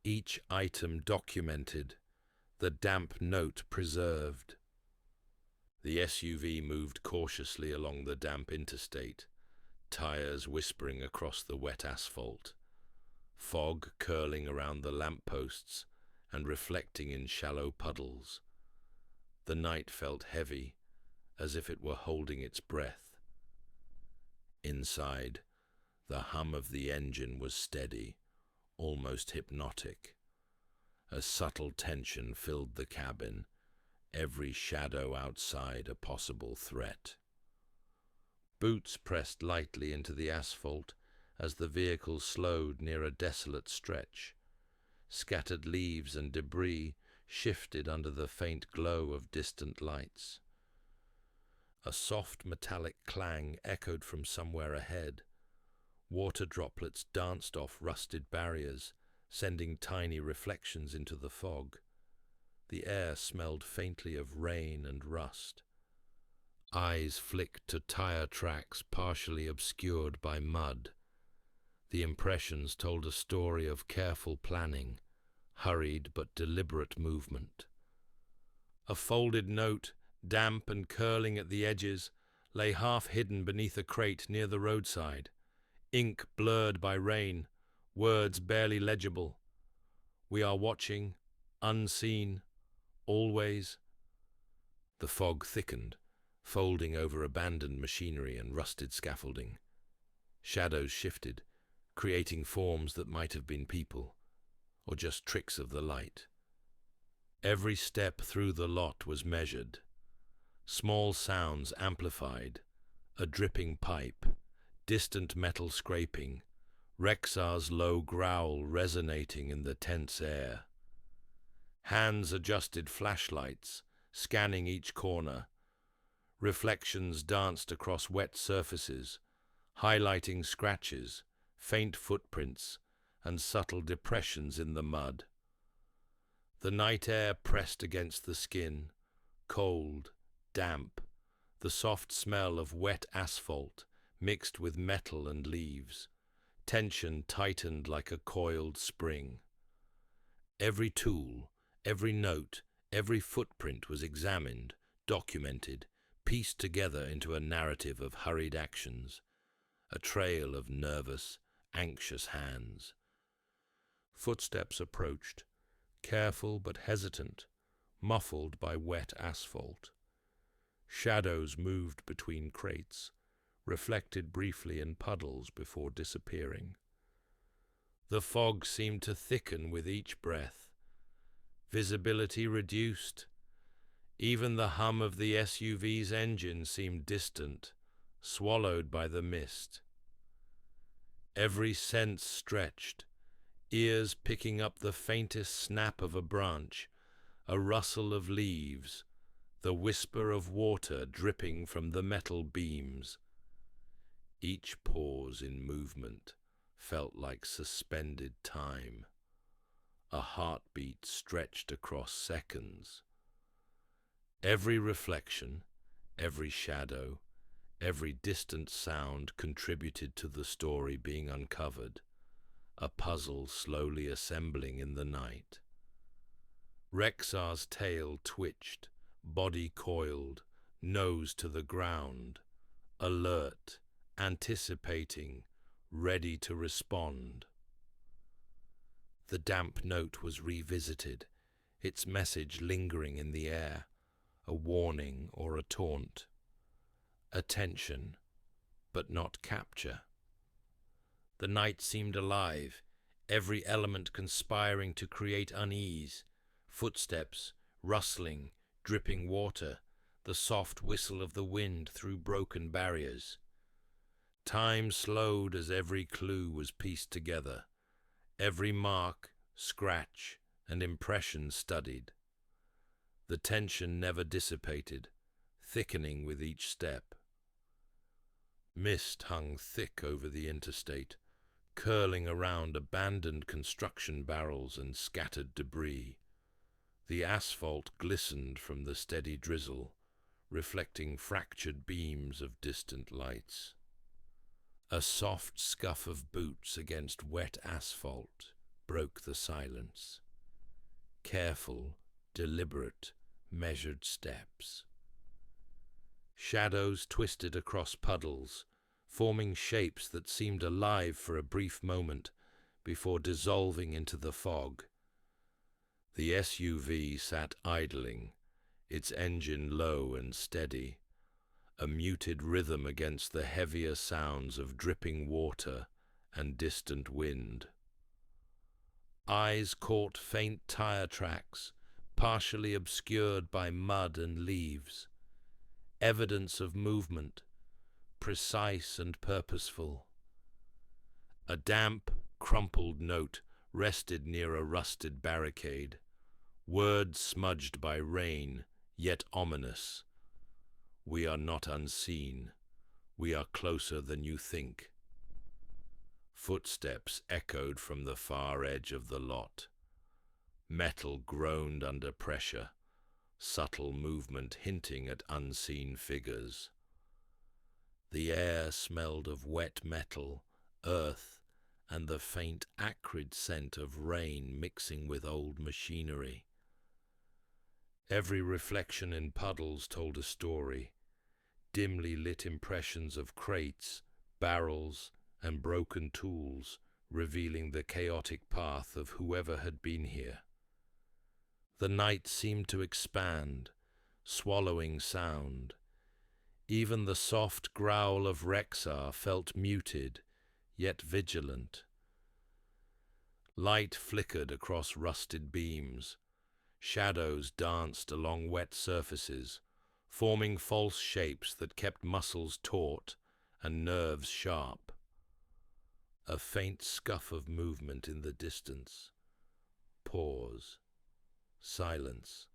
each item documented, the damp note preserved. The SUV moved cautiously along the damp interstate, tires whispering across the wet asphalt, fog curling around the lampposts and reflecting in shallow puddles. The night felt heavy, as if it were holding its breath. Inside, the hum of the engine was steady, almost hypnotic. A subtle tension filled the cabin, every shadow outside a possible threat. Boots pressed lightly into the asphalt as the vehicle slowed near a desolate stretch. Scattered leaves and debris shifted under the faint glow of distant lights. A soft metallic clang echoed from somewhere ahead. Water droplets danced off rusted barriers, sending tiny reflections into the fog. The air smelled faintly of rain and rust. Eyes flicked to tire tracks partially obscured by mud. The impressions told a story of careful planning, hurried but deliberate movement. A folded note, damp and curling at the edges, lay half hidden beneath a crate near the roadside. Ink blurred by rain, words barely legible. "We are watching, unseen, always." The fog thickened, folding over abandoned machinery and rusted scaffolding. Shadows shifted, creating forms that might have been people, or just tricks of the light. Every step through the lot was measured. Small sounds amplified, a dripping pipe, distant metal scraping, Rexar's low growl resonating in the tense air. Hands adjusted flashlights, scanning each corner. Reflections danced across wet surfaces, highlighting scratches, faint footprints, and subtle depressions in the mud. The night air pressed against the skin, cold, damp, the soft smell of wet asphalt mixed with metal and leaves. Tension tightened like a coiled spring. Every tool, every note, every footprint was examined, documented, pieced together into a narrative of hurried actions, a trail of nervous, anxious hands. Footsteps approached, careful but hesitant, muffled by wet asphalt. Shadows moved between crates, reflected briefly in puddles before disappearing. The fog seemed to thicken with each breath. Visibility reduced. Even the hum of the SUV's engine seemed distant, swallowed by the mist. Every sense stretched, ears picking up the faintest snap of a branch, a rustle of leaves, the whisper of water dripping from the metal beams. Each pause in movement felt like suspended time. A heartbeat stretched across seconds. Every reflection, every shadow, every distant sound contributed to the story being uncovered, a puzzle slowly assembling in the night. Rexar's tail twitched, body coiled, nose to the ground, alert, anticipating, ready to respond. The damp note was revisited, its message lingering in the air, a warning or a taunt. Attention, but not capture. The night seemed alive, every element conspiring to create unease. Footsteps, rustling, dripping water, the soft whistle of the wind through broken barriers. Time slowed as every clue was pieced together, every mark, scratch, and impression studied. The tension never dissipated, thickening with each step. Mist hung thick over the interstate, curling around abandoned construction barrels and scattered debris. The asphalt glistened from the steady drizzle, reflecting fractured beams of distant lights. A soft scuff of boots against wet asphalt broke the silence. Careful, deliberate, measured steps. Shadows twisted across puddles, forming shapes that seemed alive for a brief moment before dissolving into the fog. The SUV sat idling, its engine low and steady, a muted rhythm against the heavier sounds of dripping water and distant wind. Eyes caught faint tire tracks, partially obscured by mud and leaves. Evidence of movement, precise and purposeful. A damp, crumpled note rested near a rusted barricade, words smudged by rain, yet ominous. We are not unseen. We are closer than you think. Footsteps echoed from the far edge of the lot. Metal groaned under pressure, subtle movement hinting at unseen figures. The air smelled of wet metal, earth, and the faint acrid scent of rain mixing with old machinery. Every reflection in puddles told a story, dimly lit impressions of crates, barrels, and broken tools, revealing the chaotic path of whoever had been here. The night seemed to expand, swallowing sound. Even the soft growl of Rexar felt muted, yet vigilant. Light flickered across rusted beams. Shadows danced along wet surfaces, forming false shapes that kept muscles taut and nerves sharp. A faint scuff of movement in the distance. Pause. Silence.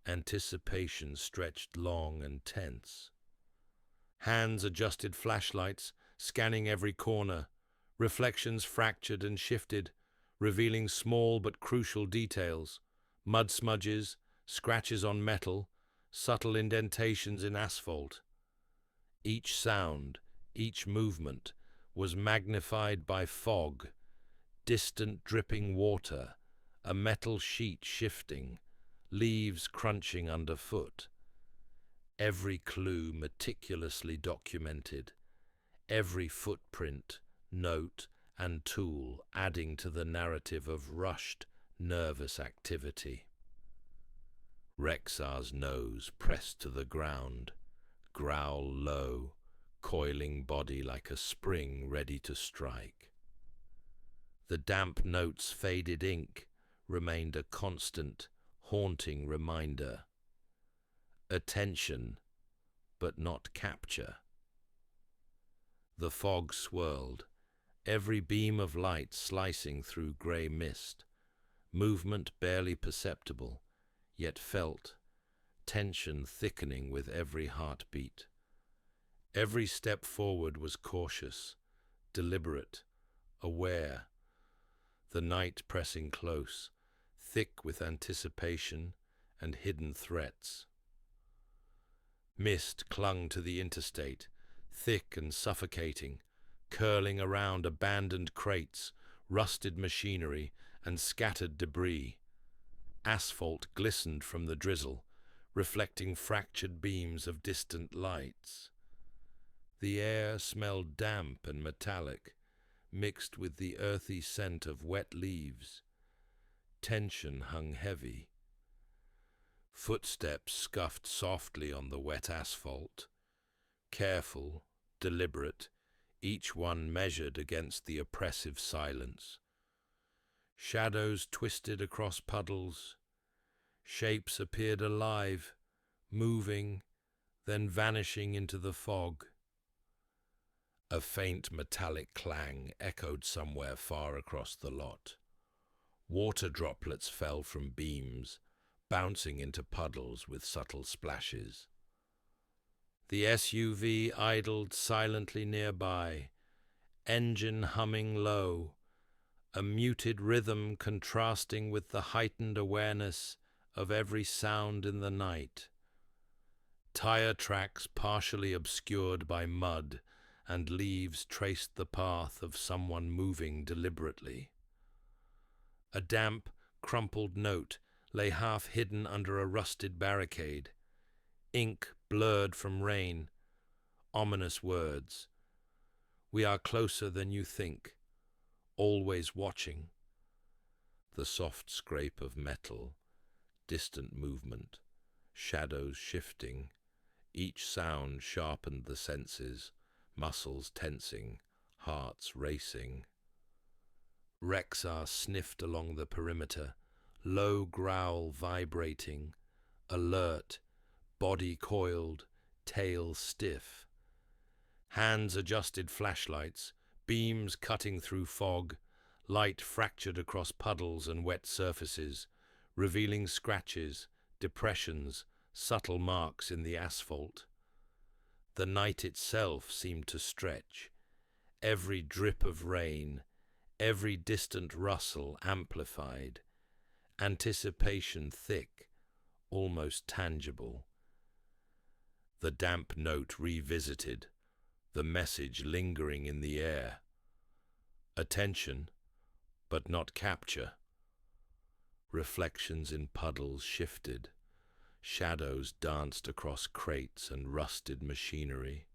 Anticipation stretched long and tense. Hands adjusted flashlights, scanning every corner. Reflections fractured and shifted, revealing small but crucial details. Mud smudges, scratches on metal, subtle indentations in asphalt. Each sound, each movement, was magnified by fog, distant dripping water, a metal sheet shifting, leaves crunching underfoot. Every clue meticulously documented, every footprint, note, and tool adding to the narrative of rushed, nervous activity. Rexar's nose pressed to the ground, growl low, coiling body like a spring ready to strike. The damp note's faded ink remained a constant, haunting reminder. Attention, but not capture. The fog swirled, every beam of light slicing through grey mist, movement barely perceptible, yet felt, tension thickening with every heartbeat. Every step forward was cautious, deliberate, aware, the night pressing close, thick with anticipation and hidden threats. Mist clung to the interstate, thick and suffocating, curling around abandoned crates, rusted machinery, and scattered debris. Asphalt glistened from the drizzle, reflecting fractured beams of distant lights. The air smelled damp and metallic, mixed with the earthy scent of wet leaves. Tension hung heavy. Footsteps scuffed softly on the wet asphalt, careful, deliberate, each one measured against the oppressive silence. Shadows twisted across puddles. Shapes appeared alive, moving, then vanishing into the fog. A faint metallic clang echoed somewhere far across the lot. Water droplets fell from beams, bouncing into puddles with subtle splashes. The SUV idled silently nearby, engine humming low, a muted rhythm contrasting with the heightened awareness of every sound in the night. Tire tracks partially obscured by mud and leaves traced the path of someone moving deliberately. A damp, crumpled note lay half hidden under a rusted barricade. Ink blurred from rain. Ominous words. "We are closer than you think. Always watching." The soft scrape of metal, distant movement, shadows shifting. Each sound sharpened the senses, muscles tensing, hearts racing. Rexar sniffed along the perimeter, low growl vibrating, alert, body coiled, tail stiff. Hands adjusted flashlights, beams cutting through fog, light fractured across puddles and wet surfaces, revealing scratches, depressions, subtle marks in the asphalt. The night itself seemed to stretch. Every drip of rain, every distant rustle amplified, anticipation thick, almost tangible. The damp note revisited, the message lingering in the air. Attention, but not capture. Reflections in puddles shifted. Shadows danced across crates and rusted machinery.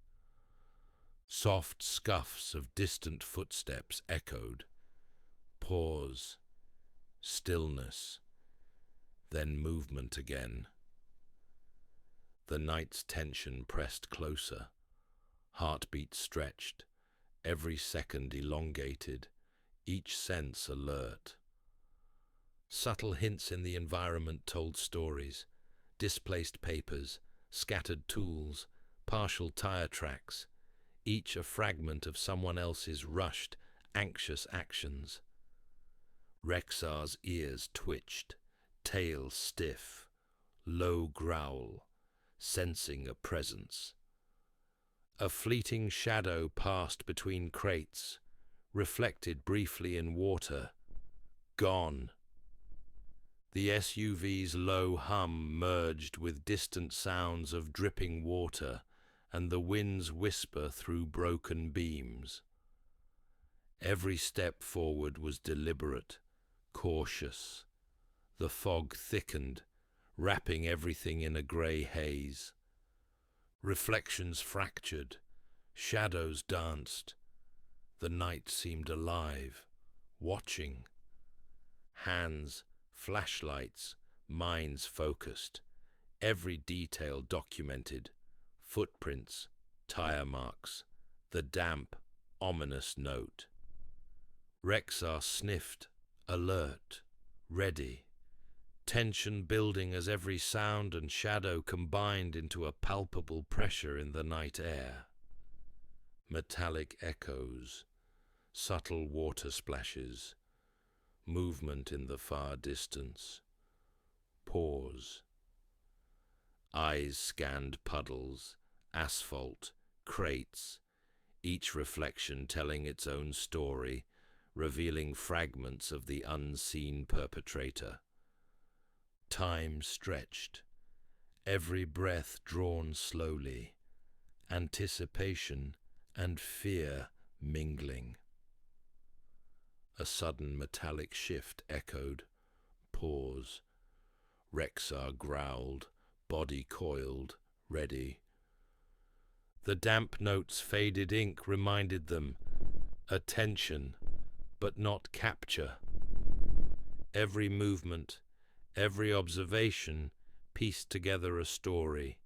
Soft scuffs of distant footsteps echoed. Pause. Stillness. Then movement again. The night's tension pressed closer. Heartbeat stretched, every second elongated, each sense alert. Subtle hints in the environment told stories. Displaced papers, scattered tools, partial tire tracks, each a fragment of someone else's rushed, anxious actions. Rexar's ears twitched, tail stiff, low growl, sensing a presence. A fleeting shadow passed between crates, reflected briefly in water. Gone. The SUV's low hum merged with distant sounds of dripping water and the wind's whisper through broken beams. Every step forward was deliberate, cautious. The fog thickened, wrapping everything in a grey haze. Reflections fractured, shadows danced. The night seemed alive, watching. Hands, flashlights, minds focused, every detail documented. Footprints, tire marks, the damp, ominous note. Rexar sniffed, alert, ready. Tension building as every sound and shadow combined into a palpable pressure in the night air. Metallic echoes, subtle water splashes, movement in the far distance. Pause. Eyes scanned puddles, asphalt, crates, each reflection telling its own story, revealing fragments of the unseen perpetrator. Time stretched, every breath drawn slowly, anticipation and fear mingling. A sudden metallic shift echoed. Pause. Rexar growled, body coiled, ready. The damp note's faded ink reminded them, attention, but not capture. Every movement, every observation pieced together a story,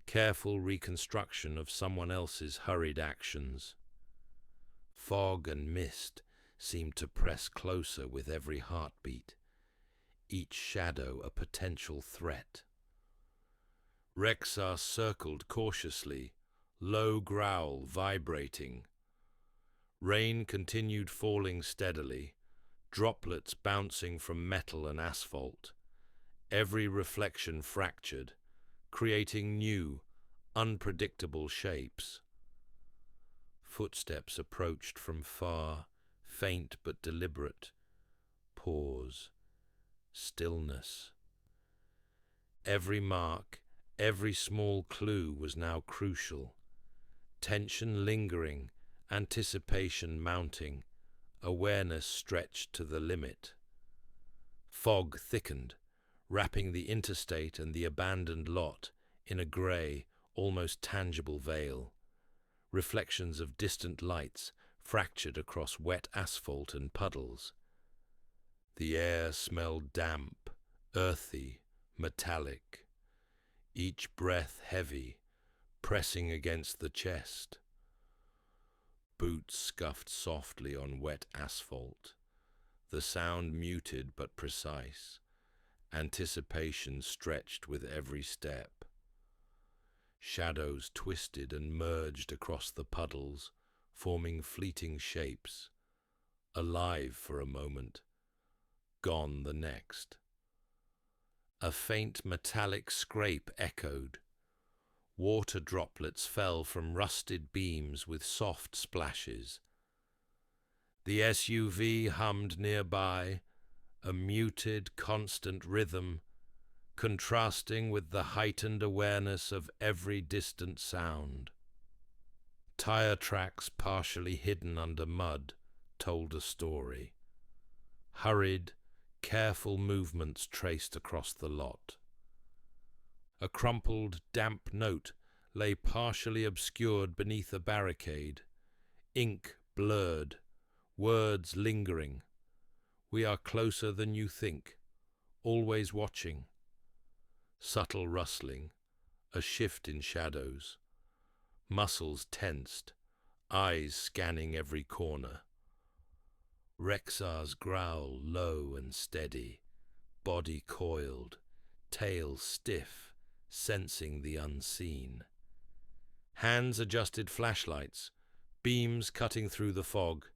careful reconstruction of someone else's hurried actions. Fog and mist seemed to press closer with every heartbeat, each shadow a potential threat. Rexar circled cautiously, low growl vibrating. Rain continued falling steadily, droplets bouncing from metal and asphalt, every reflection fractured, creating new, unpredictable shapes. Footsteps approached from far, faint but deliberate. Pause. Stillness. Every mark, every small clue was now crucial. Tension lingering, anticipation mounting, awareness stretched to the limit. Fog thickened, wrapping the interstate and the abandoned lot in a grey, almost tangible veil. Reflections of distant lights fractured across wet asphalt and puddles. The air smelled damp, earthy, metallic, each breath heavy, pressing against the chest. Boots scuffed softly on wet asphalt, the sound muted but precise, anticipation stretched with every step. Shadows twisted and merged across the puddles, forming fleeting shapes, alive for a moment, gone the next. A faint metallic scrape echoed. Water droplets fell from rusted beams with soft splashes. The SUV hummed nearby, a muted, constant rhythm, contrasting with the heightened awareness of every distant sound. Tire tracks partially hidden under mud told a story. Hurried, careful movements traced across the lot. A crumpled, damp note lay partially obscured beneath a barricade, ink blurred, words lingering. We are closer than you think, always watching. Subtle rustling, a shift in shadows. Muscles tensed, eyes scanning every corner. Rexar's growl low and steady, body coiled, tail stiff, sensing the unseen. Hands adjusted flashlights, beams cutting through the fog,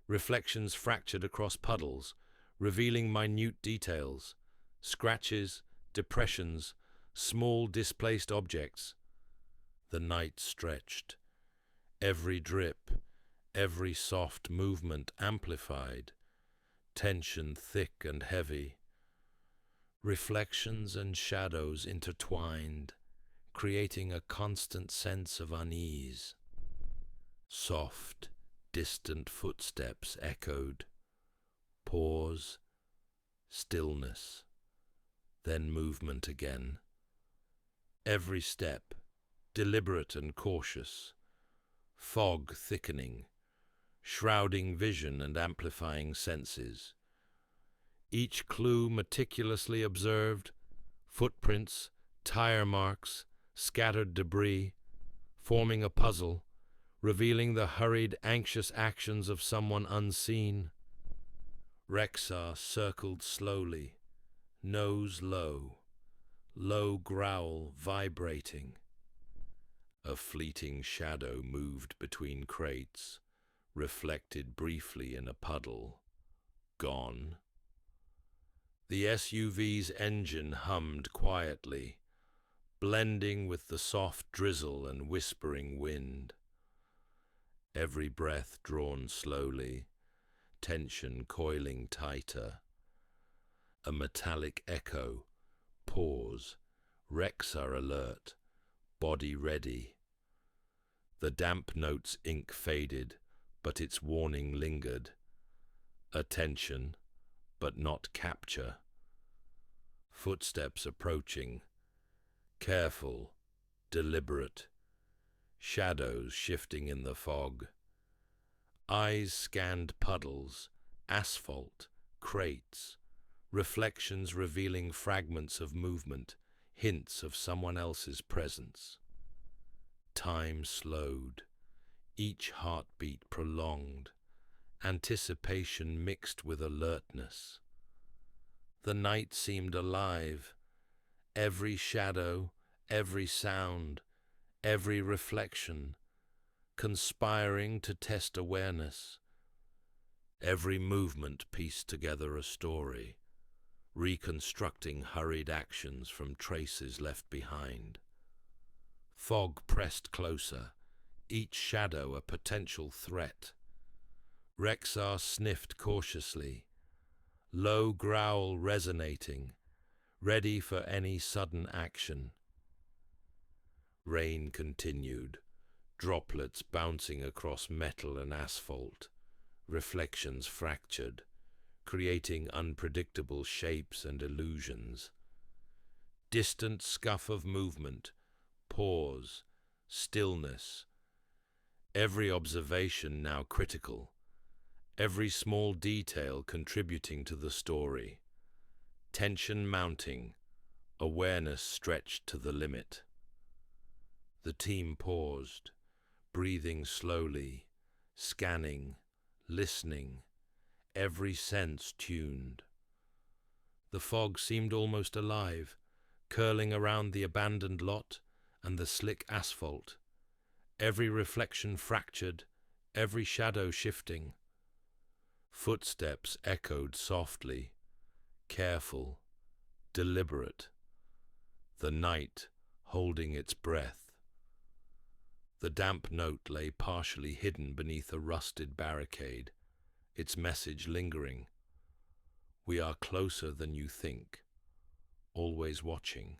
reflections fractured across puddles, revealing minute details, scratches, depressions, small displaced objects. The night stretched. Every drip, every soft movement amplified, tension thick and heavy. Reflections and shadows intertwined, creating a constant sense of unease. Soft, distant footsteps echoed. Pause, stillness, then movement again. Every step, deliberate and cautious. Fog thickening, shrouding vision and amplifying senses. Each clue meticulously observed, footprints, tire marks, scattered debris, forming a puzzle, revealing the hurried, anxious actions of someone unseen. Rexar circled slowly, nose low, low growl vibrating. A fleeting shadow moved between crates, reflected briefly in a puddle. Gone. The SUV's engine hummed quietly, blending with the soft drizzle and whispering wind. Every breath drawn slowly, tension coiling tighter. A metallic echo. Pause. Rexar alert. Body ready. The damp note's ink faded, but its warning lingered. Attention, but not capture. Footsteps approaching. Careful, deliberate. shadows shifting in the fog. Eyes scanned puddles, asphalt, crates, reflections revealing fragments of movement, hints of someone else's presence. Time slowed, each heartbeat prolonged, anticipation mixed with alertness. The night seemed alive, every shadow, every sound, every reflection, conspiring to test awareness. Every movement pieced together a story, reconstructing hurried actions from traces left behind. Fog pressed closer, each shadow a potential threat. Rexar sniffed cautiously, low growl resonating, ready for any sudden action. Rain continued, droplets bouncing across metal and asphalt, reflections fractured, creating unpredictable shapes and illusions. Distant scuff of movement, pause, stillness. Every observation now critical, every small detail contributing to the story. Tension mounting, awareness stretched to the limit. The team paused, breathing slowly, scanning, listening, every sense tuned. The fog seemed almost alive, curling around the abandoned lot and the slick asphalt, every reflection fractured, every shadow shifting. Footsteps echoed softly, careful, deliberate, the night holding its breath. The damp note lay partially hidden beneath a rusted barricade, its message lingering. We are closer than you think, always watching.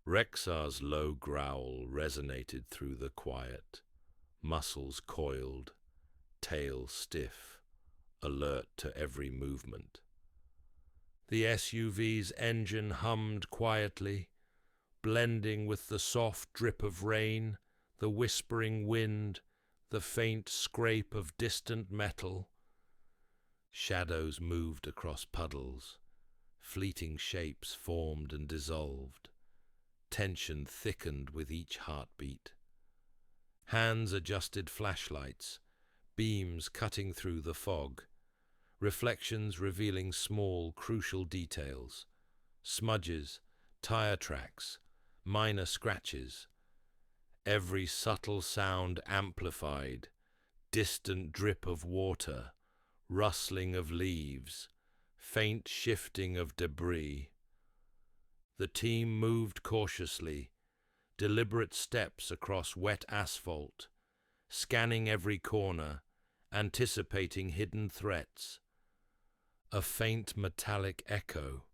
Rexar's low growl resonated through the quiet, muscles coiled, tail stiff, alert to every movement. The SUV's engine hummed quietly, blending with the soft drip of rain, the whispering wind, the faint scrape of distant metal. Shadows moved across puddles, fleeting shapes formed and dissolved. Tension thickened with each heartbeat. Hands adjusted flashlights, beams cutting through the fog, reflections revealing small, crucial details, smudges, tire tracks, minor scratches. Every subtle sound amplified, distant drip of water, rustling of leaves, faint shifting of debris. The team moved cautiously, deliberate steps across wet asphalt, scanning every corner, anticipating hidden threats. A faint metallic echo.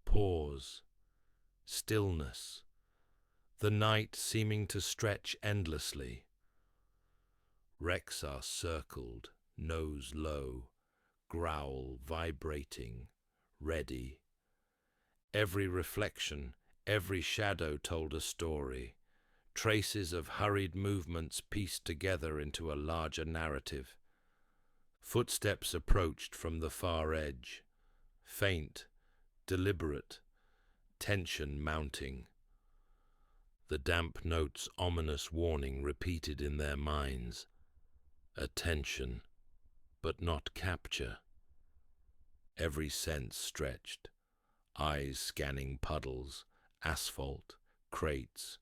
Pause. Stillness. The night seeming to stretch endlessly. Rexar circled, nose low, growl vibrating, ready. Every reflection, every shadow told a story, traces of hurried movements pieced together into a larger narrative. Footsteps approached from the far edge, faint, deliberate, tension mounting. The damp note's ominous warning repeated in their minds. Attention, but not capture. Every sense stretched, eyes scanning puddles, asphalt, crates,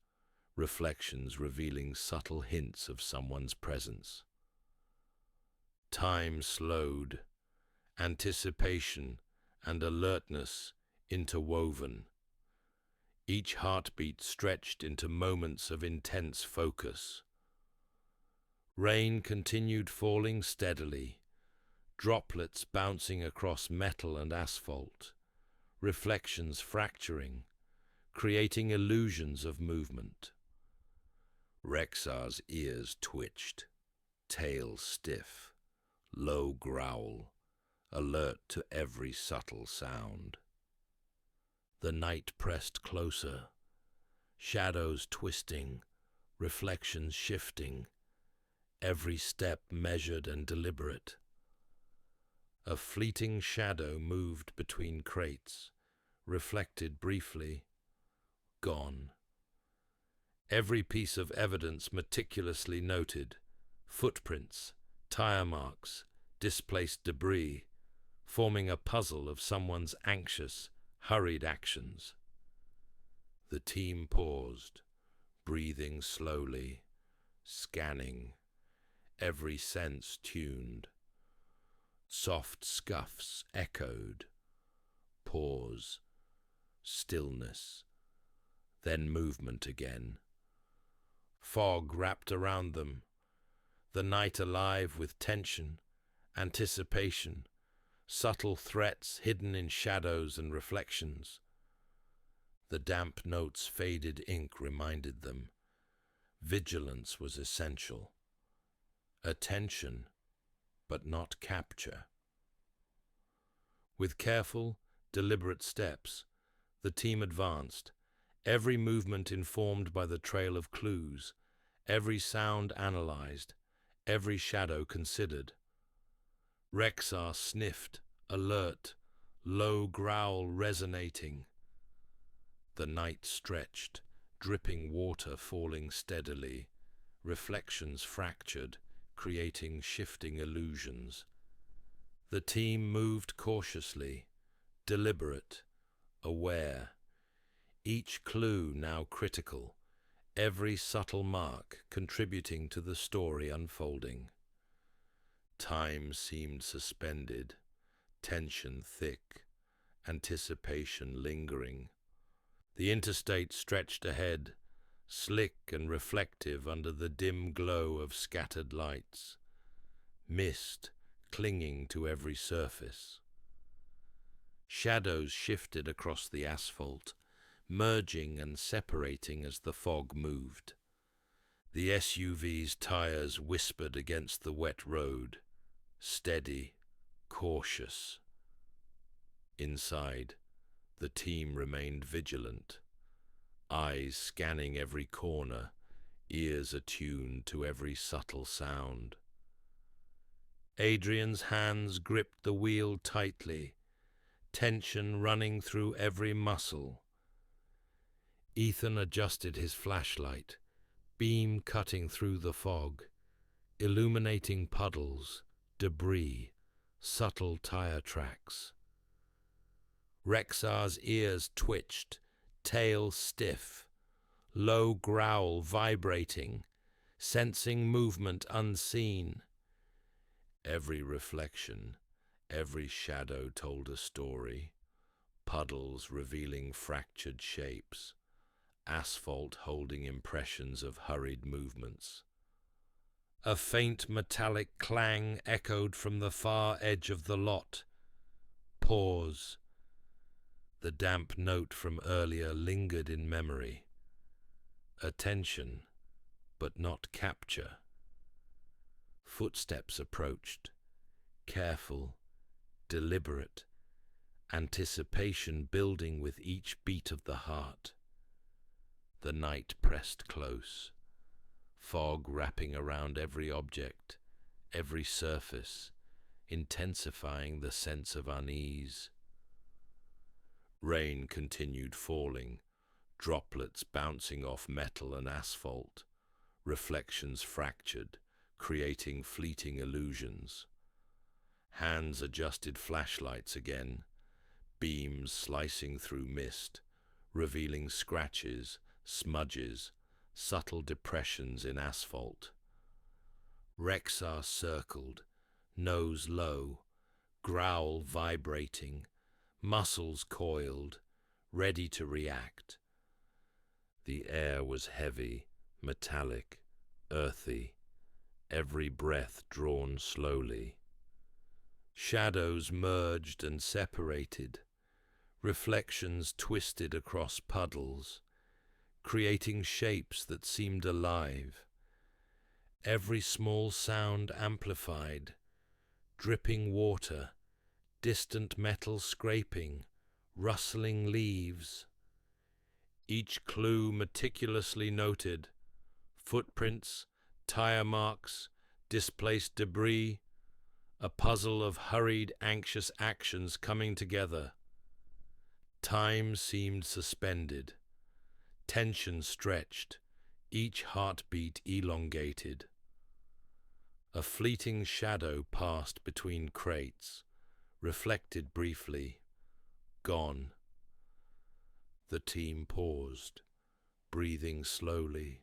reflections revealing subtle hints of someone's presence. Time slowed, anticipation and alertness interwoven. Each heartbeat stretched into moments of intense focus. Rain continued falling steadily, droplets bouncing across metal and asphalt, reflections fracturing, creating illusions of movement. Rexar's ears twitched, tail stiff, low growl, alert to every subtle sound. The night pressed closer, shadows twisting, reflections shifting, every step measured and deliberate. A fleeting shadow moved between crates, reflected briefly, gone. Every piece of evidence meticulously noted: footprints, tire marks, displaced debris, forming a puzzle of someone's anxious, hurried actions. The team paused, breathing slowly, scanning, every sense tuned. Soft scuffs echoed. Pause. Stillness. Then movement again. Fog wrapped around them, the night alive with tension, anticipation, subtle threats hidden in shadows and reflections. The damp notes' faded ink reminded them vigilance was essential. Attention, but not capture. With careful, deliberate steps, the team advanced, every movement informed by the trail of clues, every sound analyzed, every shadow considered. Rexar sniffed, alert, low growl resonating. The night stretched, dripping water falling steadily, reflections fractured, creating shifting illusions. The team moved cautiously, deliberate, aware, each clue now critical, every subtle mark contributing to the story unfolding. Time seemed suspended, tension thick, anticipation lingering. The interstate stretched ahead, slick and reflective under the dim glow of scattered lights, mist clinging to every surface. Shadows shifted across the asphalt, merging and separating as the fog moved. The SUV's tires whispered against the wet road, steady, cautious. Inside, the team remained vigilant, eyes scanning every corner, ears attuned to every subtle sound. Adrian's hands gripped the wheel tightly, tension running through every muscle. Ethan adjusted his flashlight, beam cutting through the fog, illuminating puddles, debris, subtle tire tracks. Rexar's ears twitched, tail stiff, low growl vibrating, sensing movement unseen. Every reflection, every shadow told a story, puddles revealing fractured shapes, asphalt holding impressions of hurried movements. A faint metallic clang echoed from the far edge of the lot. Pause. The damp note from earlier lingered in memory. Attention, but not capture. Footsteps approached, careful, deliberate, anticipation building with each beat of the heart. The night pressed close, fog wrapping around every object, every surface, intensifying the sense of unease. Rain continued falling, droplets bouncing off metal and asphalt, reflections fractured, creating fleeting illusions. Hands adjusted flashlights again, beams slicing through mist, revealing scratches, smudges, subtle depressions in asphalt. Rexar circled, nose low, growl vibrating, muscles coiled, ready to react. The air was heavy, metallic, earthy, every breath drawn slowly. Shadows merged and separated, reflections twisted across puddles, creating shapes that seemed alive. Every small sound amplified, dripping water, distant metal scraping, rustling leaves. Each clue meticulously noted: footprints, tire marks, displaced debris, a puzzle of hurried, anxious actions coming together. Time seemed suspended, tension stretched, each heartbeat elongated. A fleeting shadow passed between crates, reflected briefly, gone. The team paused, breathing slowly,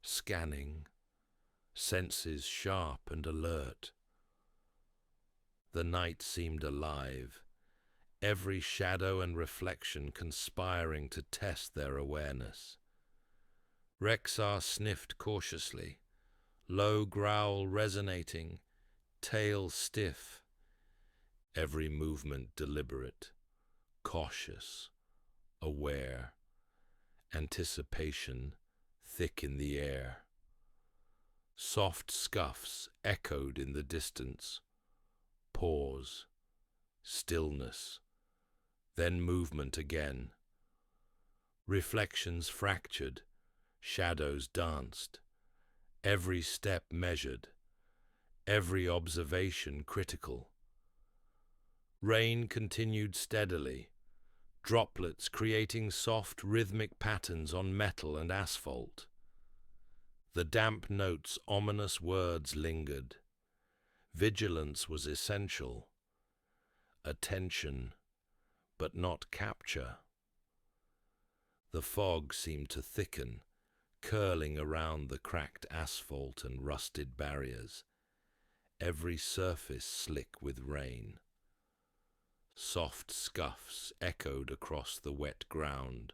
scanning, senses sharp and alert. The night seemed alive, every shadow and reflection conspiring to test their awareness. Rexar sniffed cautiously, low growl resonating, tail stiff, every movement deliberate, cautious, aware, anticipation thick in the air. Soft scuffs echoed in the distance. Pause, stillness, then movement again. Reflections fractured, shadows danced, every step measured, every observation critical. Rain continued steadily, droplets creating soft rhythmic patterns on metal and asphalt. The damp notes' ominous words lingered. Vigilance was essential. Attention, but not capture. The fog seemed to thicken, curling around the cracked asphalt and rusted barriers, every surface slick with rain. Soft scuffs echoed across the wet ground,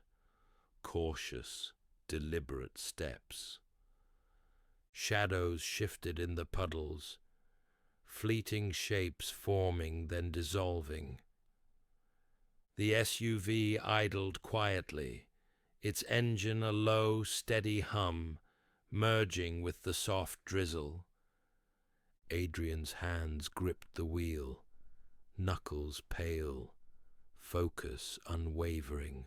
cautious, deliberate steps. Shadows shifted in the puddles, fleeting shapes forming then dissolving. The SUV idled quietly, its engine a low, steady hum, merging with the soft drizzle. Adrian's hands gripped the wheel, knuckles pale, focus unwavering.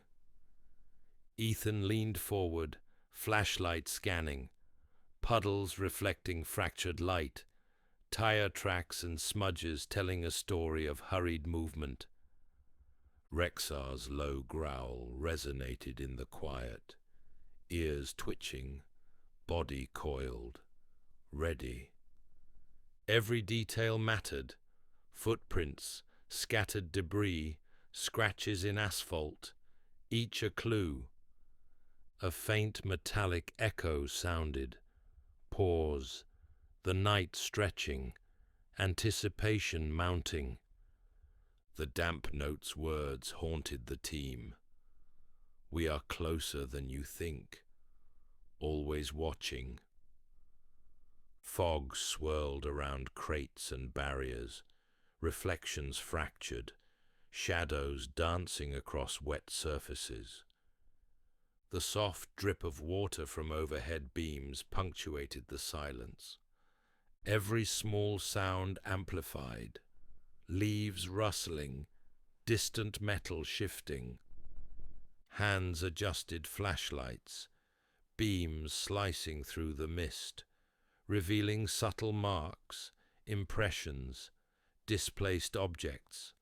Ethan leaned forward, flashlight scanning, puddles reflecting fractured light, tire tracks and smudges telling a story of hurried movement. Rexar's low growl resonated in the quiet, ears twitching, body coiled, ready. Every detail mattered, footprints, scattered debris, scratches in asphalt, each a clue. A faint metallic echo sounded. Pause, the night stretching, anticipation mounting. The damp notes' words haunted the team. We are closer than you think, always watching. Fog swirled around crates and barriers, reflections fractured, shadows dancing across wet surfaces. The soft drip of water from overhead beams punctuated the silence. Every small sound amplified, leaves rustling, distant metal shifting. Hands adjusted flashlights, beams slicing through the mist, revealing subtle marks, impressions, displaced objects.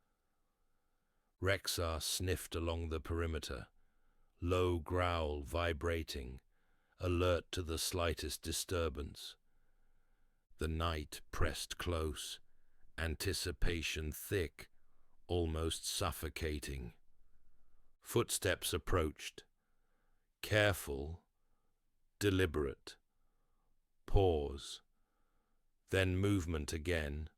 Rexar sniffed along the perimeter, low growl vibrating, alert to the slightest disturbance. The night pressed close, anticipation thick, almost suffocating. Footsteps approached, careful, deliberate. Pause, then movement again.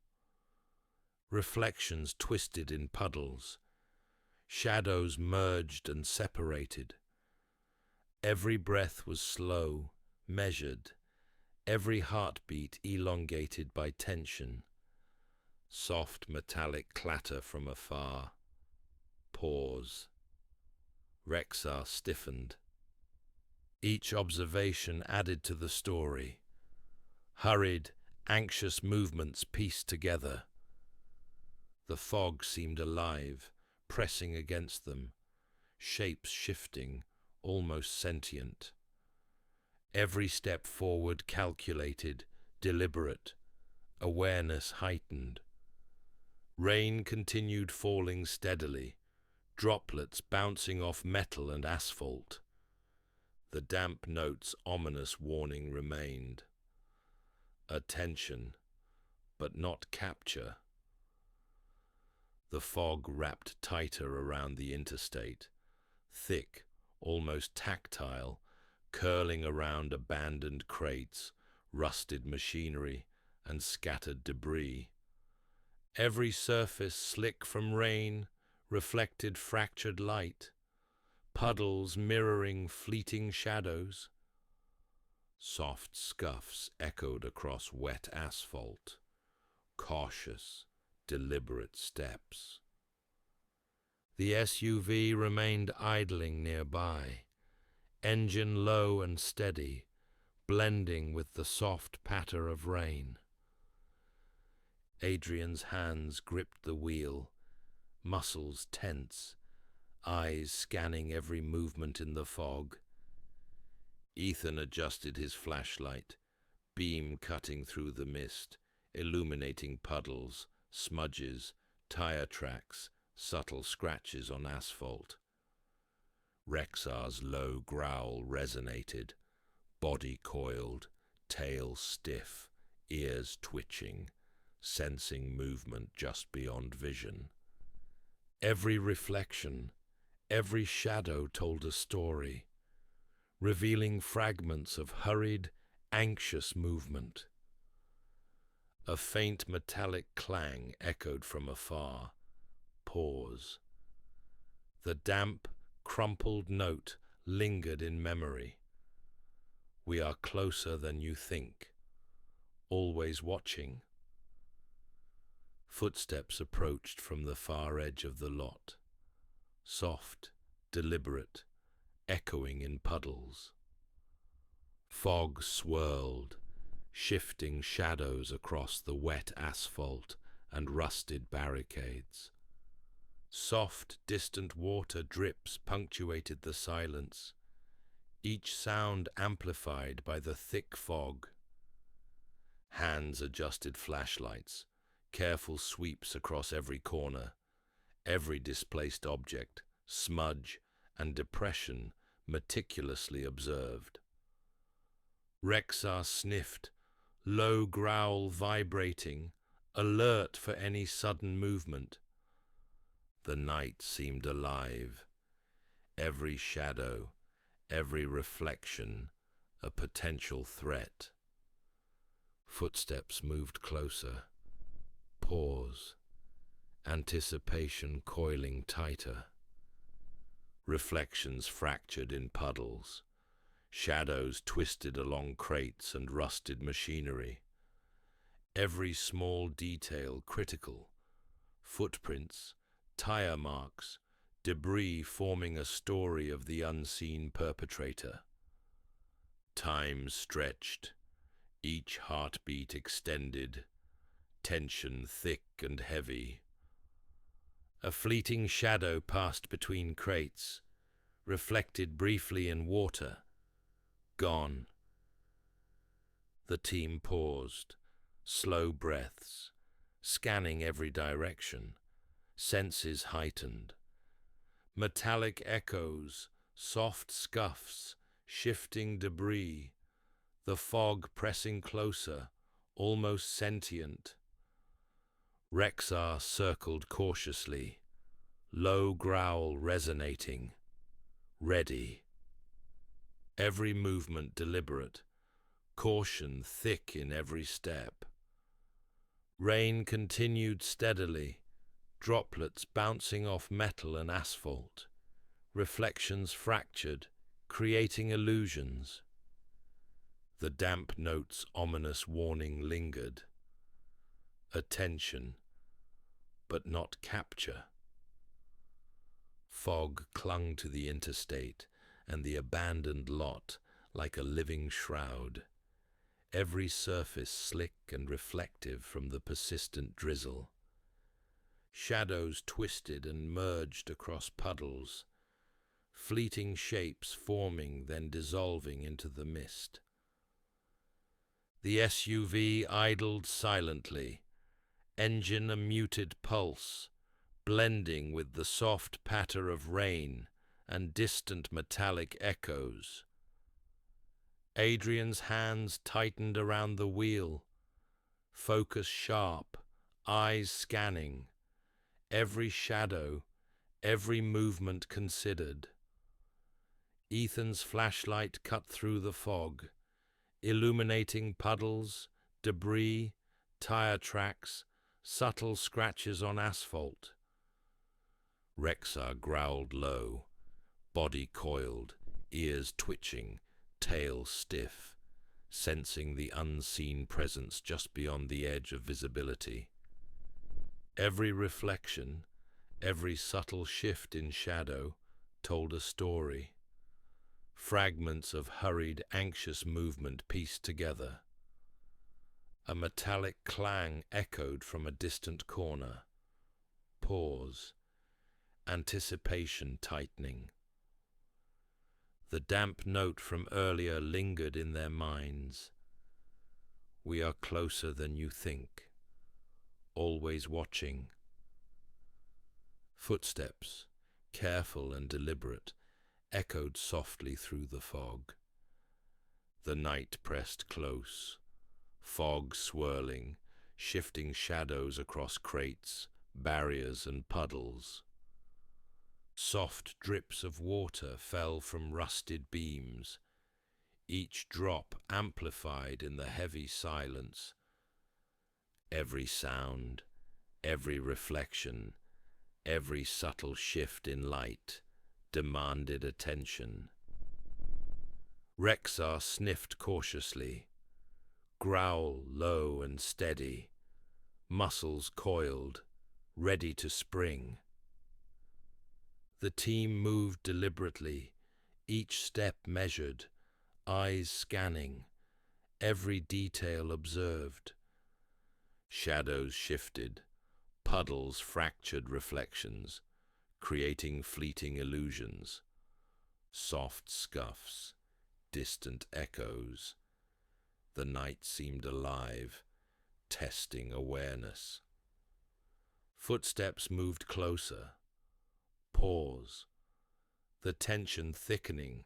Reflections twisted in puddles. Shadows merged and separated. Every breath was slow, measured, every heartbeat elongated by tension. Soft metallic clatter from afar. Pause. Rexar stiffened. Each observation added to the story. Hurried, anxious movements pieced together. The fog seemed alive, pressing against them, shapes shifting, almost sentient. Every step forward calculated, deliberate, awareness heightened. Rain continued falling steadily, droplets bouncing off metal and asphalt. The damp note's ominous warning remained. Attention, but not capture. The fog wrapped tighter around the interstate, thick, almost tactile, curling around abandoned crates, rusted machinery, and scattered debris. Every surface slick from rain reflected fractured light, puddles mirroring fleeting shadows. Soft scuffs echoed across wet asphalt, cautious, deliberate steps. The SUV remained idling nearby, engine low and steady, blending with the soft patter of rain. Adrian's hands gripped the wheel, muscles tense, eyes scanning every movement in the fog. Ethan adjusted his flashlight, beam cutting through the mist, illuminating puddles, smudges, tire tracks, subtle scratches on asphalt. Rexar's low growl resonated, body coiled, tail stiff, ears twitching, sensing movement just beyond vision. Every reflection, every shadow told a story, revealing fragments of hurried, anxious movement. A faint metallic clang echoed from afar. Pause. The damp, crumpled note lingered in memory. We are closer than you think, always watching. Footsteps approached from the far edge of the lot, soft, deliberate, echoing in puddles. Fog swirled, shifting shadows across the wet asphalt and rusted barricades. Soft, distant water drips punctuated the silence, each sound amplified by the thick fog. Hands adjusted flashlights, careful sweeps across every corner, every displaced object, smudge, and depression meticulously observed. Rexar sniffed, low growl vibrating, alert for any sudden movement. The night seemed alive, every shadow, every reflection, a potential threat. Footsteps moved closer. Pause. Anticipation coiling tighter. Reflections fractured in puddles. Shadows twisted along crates and rusted machinery. Every small detail critical. Footprints, tire marks, debris forming a story of the unseen perpetrator. Time stretched, each heartbeat extended, tension thick and heavy. A fleeting shadow passed between crates, reflected briefly in water. Gone. The team paused, slow breaths, scanning every direction, senses heightened. Metallic echoes, soft scuffs, shifting debris, the fog pressing closer, almost sentient. Rexar circled cautiously, low growl resonating. Ready. Every movement deliberate, caution thick in every step. Rain continued steadily, droplets bouncing off metal and asphalt, reflections fractured, creating illusions. The damp note's ominous warning lingered. Attention, but not capture. Fog clung to the interstate and the abandoned lot like a living shroud, every surface slick and reflective from the persistent drizzle. Shadows twisted and merged across puddles, fleeting shapes forming then dissolving into the mist. The SUV idled silently, engine a muted pulse, blending with the soft patter of rain and distant metallic echoes. Adrian's hands tightened around the wheel, focus sharp, eyes scanning, every shadow, every movement considered. Ethan's flashlight cut through the fog, illuminating puddles, debris, tire tracks, subtle scratches on asphalt. Rexar growled low, body coiled, ears twitching, tail stiff, sensing the unseen presence just beyond the edge of visibility. Every reflection, every subtle shift in shadow, told a story. Fragments of hurried, anxious movement pieced together. A metallic clang echoed from a distant corner. Pause. Anticipation tightening. The damp note from earlier lingered in their minds. We are closer than you think. Always watching. Footsteps, careful and deliberate, echoed softly through the fog. The night pressed close, fog swirling, shifting shadows across crates, barriers and puddles. Soft drips of water fell from rusted beams, each drop amplified in the heavy silence. Every sound, every reflection, every subtle shift in light demanded attention. Rexar sniffed cautiously, growl low and steady, muscles coiled, ready to spring. The team moved deliberately, each step measured, eyes scanning, every detail observed. Shadows shifted, puddles fractured reflections, creating fleeting illusions. Soft scuffs, distant echoes. The night seemed alive, testing awareness. Footsteps moved closer. Pause. The tension thickening,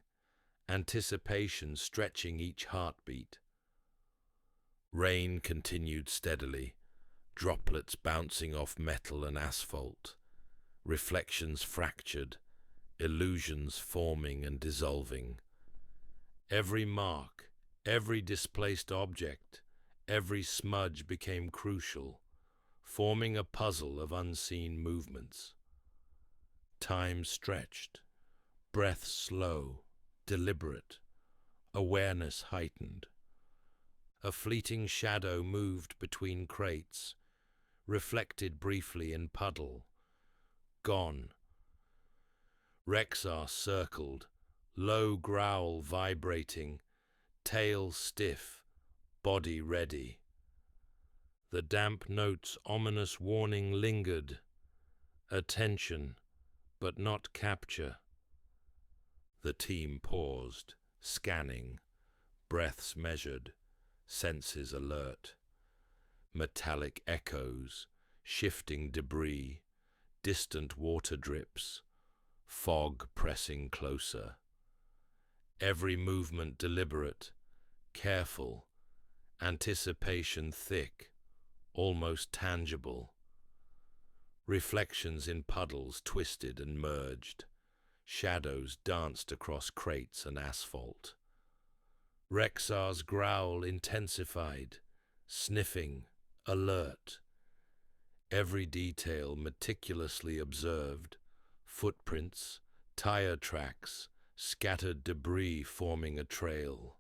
anticipation stretching each heartbeat. Rain continued steadily, droplets bouncing off metal and asphalt, reflections fractured, illusions forming and dissolving. Every mark, every displaced object, every smudge became crucial, forming a puzzle of unseen movements. Time stretched, breath slow, deliberate, awareness heightened. A fleeting shadow moved between crates, reflected briefly in puddle. Gone. Rexar circled, low growl vibrating, tail stiff, body ready. The damp note's ominous warning lingered. Attention, but not capture. The team paused, scanning, breaths measured, senses alert. Metallic echoes, shifting debris, distant water drips, fog pressing closer. Every movement deliberate, careful, anticipation thick, almost tangible. Reflections in puddles twisted and merged. Shadows danced across crates and asphalt. Rexar's growl intensified, sniffing, alert. Every detail meticulously observed, footprints, tire tracks, scattered debris forming a trail.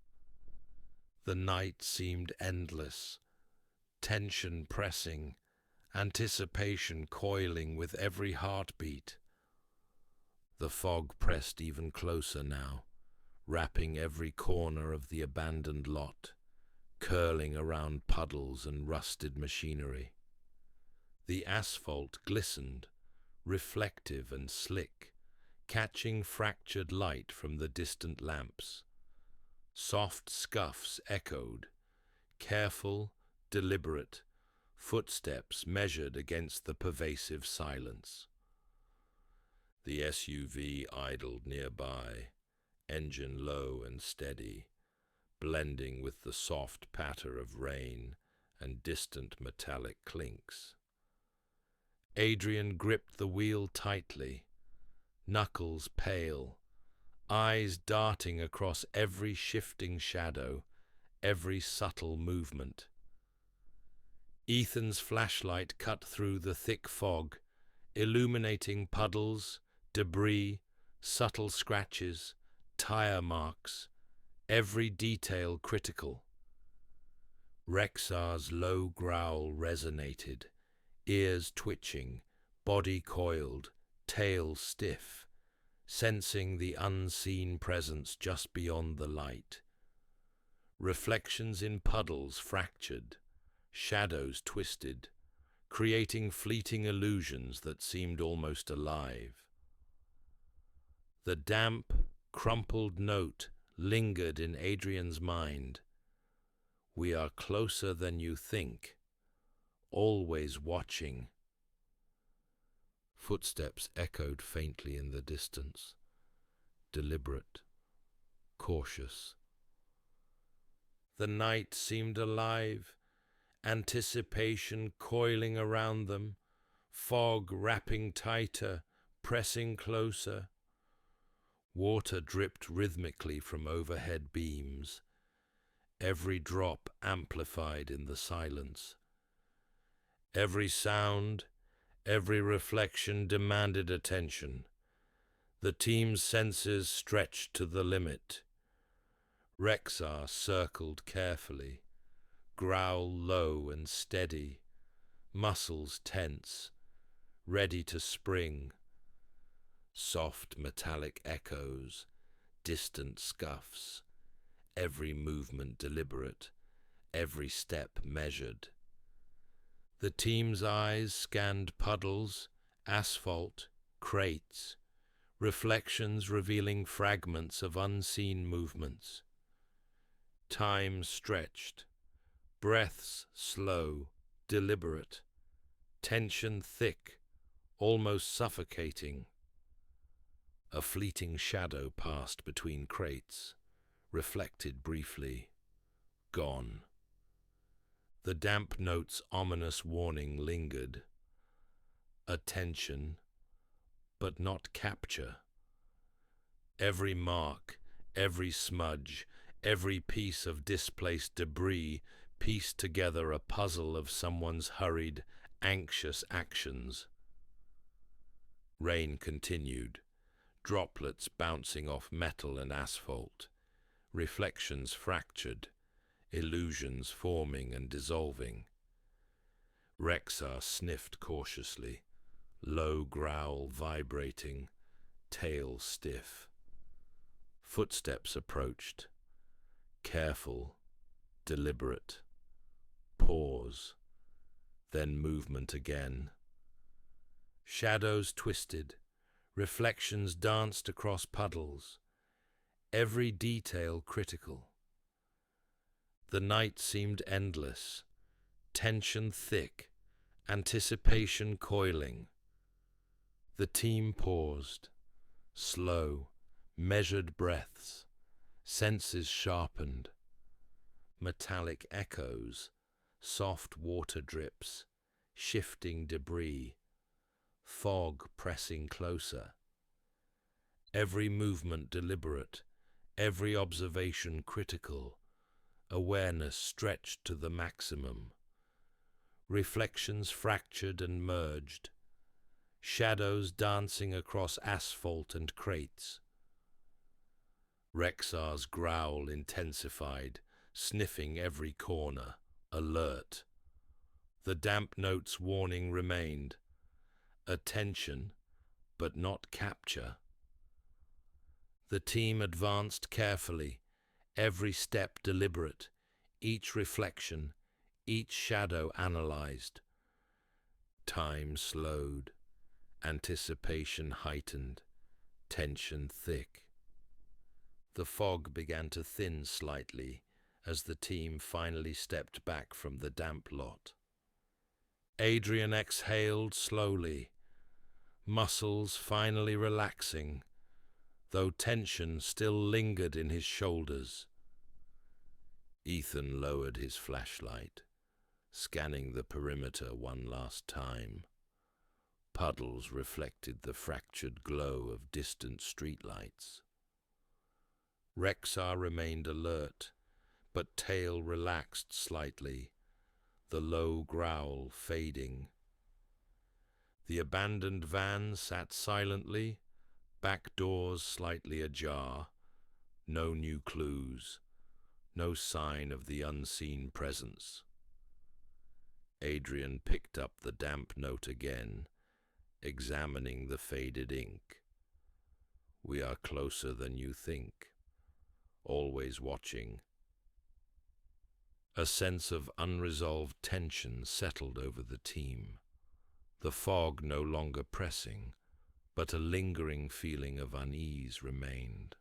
The night seemed endless, tension pressing, anticipation coiling with every heartbeat. The fog pressed even closer now, wrapping every corner of the abandoned lot, curling around puddles and rusted machinery. The asphalt glistened, reflective and slick, catching fractured light from the distant lamps. Soft scuffs echoed, Careful, deliberate, footsteps measured against the pervasive silence. The SUV idled nearby, engine low and steady, blending with the soft patter of rain and distant metallic clinks. Adrian gripped the wheel tightly, knuckles pale, eyes darting across every shifting shadow, every subtle movement. Ethan's flashlight cut through the thick fog, illuminating puddles, debris, subtle scratches, tire marks, every detail critical. Rexar's low growl resonated, ears twitching, body coiled, tail stiff, sensing the unseen presence just beyond the light. Reflections in puddles fractured, shadows twisted, creating fleeting illusions that seemed almost alive. The damp, crumpled note lingered in Adrian's mind. We are closer than you think, always watching. Footsteps echoed faintly in the distance, deliberate, cautious. The night seemed alive, anticipation coiling around them, fog wrapping tighter, pressing closer. Water dripped rhythmically from overhead beams, every drop amplified in the silence. Every sound, every reflection demanded attention. The team's senses stretched to the limit. Rexar circled carefully, growl low and steady, muscles tense, ready to spring. Soft metallic echoes, distant scuffs, every movement deliberate, every step measured. The team's eyes scanned puddles, asphalt, crates, reflections revealing fragments of unseen movements. Time stretched, breaths slow, deliberate, tension thick, almost suffocating. A fleeting shadow passed between crates, reflected briefly, gone. The damp note's ominous warning lingered. Attention, but not capture. Every mark, every smudge, every piece of displaced debris pieced together a puzzle of someone's hurried, anxious actions. Rain continued, droplets bouncing off metal and asphalt, reflections fractured, illusions forming and dissolving. Rexar sniffed cautiously, low growl vibrating, tail stiff. Footsteps approached, careful, deliberate. Pause, then movement again. Shadows twisted, reflections danced across puddles, every detail critical. The night seemed endless, tension thick, anticipation coiling. The team paused, slow, measured breaths, senses sharpened. Metallic echoes, soft water drips, shifting debris, fog pressing closer. Every movement deliberate, every observation critical, awareness stretched to the maximum. Reflections fractured and merged, shadows dancing across asphalt and crates. Rexar's growl intensified, sniffing every corner, alert. The damp note's warning remained. Attention, but not capture. The team advanced carefully, every step deliberate, each reflection, each shadow analyzed. Time slowed, anticipation heightened, tension thick. The fog began to thin slightly as the team finally stepped back from the damp lot. Adrian exhaled slowly, muscles finally relaxing, though tension still lingered in his shoulders. Ethan lowered his flashlight, scanning the perimeter one last time. Puddles reflected the fractured glow of distant streetlights. Rexar remained alert, but tail relaxed slightly, the low growl fading. The abandoned van sat silently, back doors slightly ajar, no new clues, no sign of the unseen presence. Adrian picked up the damp note again, examining the faded ink. We are closer than you think, always watching. A sense of unresolved tension settled over the team, the fog no longer pressing, but a lingering feeling of unease remained.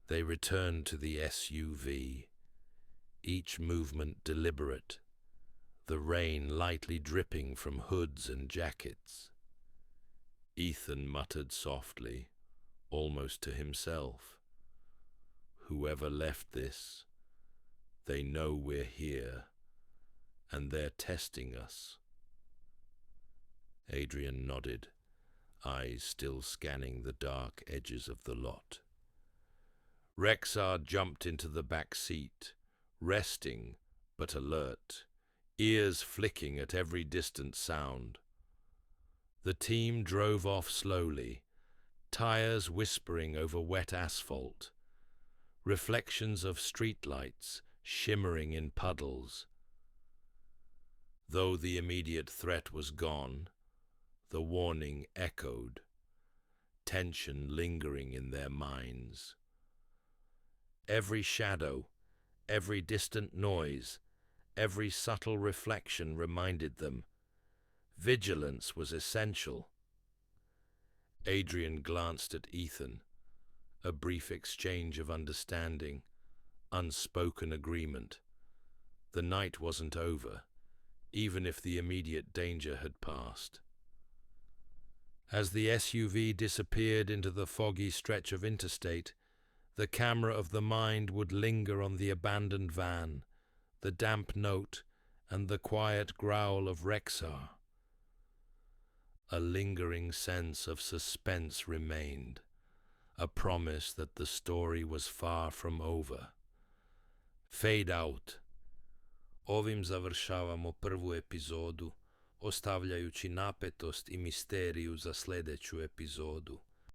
They returned to the SUV, each movement deliberate, the rain lightly dripping from hoods and jackets. Ethan muttered softly, almost to himself, "Whoever left this, they know we're here, and they're testing us." Adrian nodded, eyes still scanning the dark edges of the lot. Rexar jumped into the back seat, resting but alert, ears flicking at every distant sound. The team drove off slowly, tires whispering over wet asphalt, reflections of streetlights shimmering in puddles. Though the immediate threat was gone, the warning echoed, tension lingering in their minds. Every shadow, every distant noise, every subtle reflection reminded them vigilance was essential. Adrian glanced at Ethan, a brief exchange of understanding, unspoken agreement. The night wasn't over, even if the immediate danger had passed. As the SUV disappeared into the foggy stretch of interstate, the camera of the mind would linger on the abandoned van, the damp note, and the quiet growl of Rexar. A lingering sense of suspense remained, a promise that the story was far from over. Fade out. Ovim završavamo prvu epizodu, ostavljajući napetost i misteriju za sljedeću epizodu.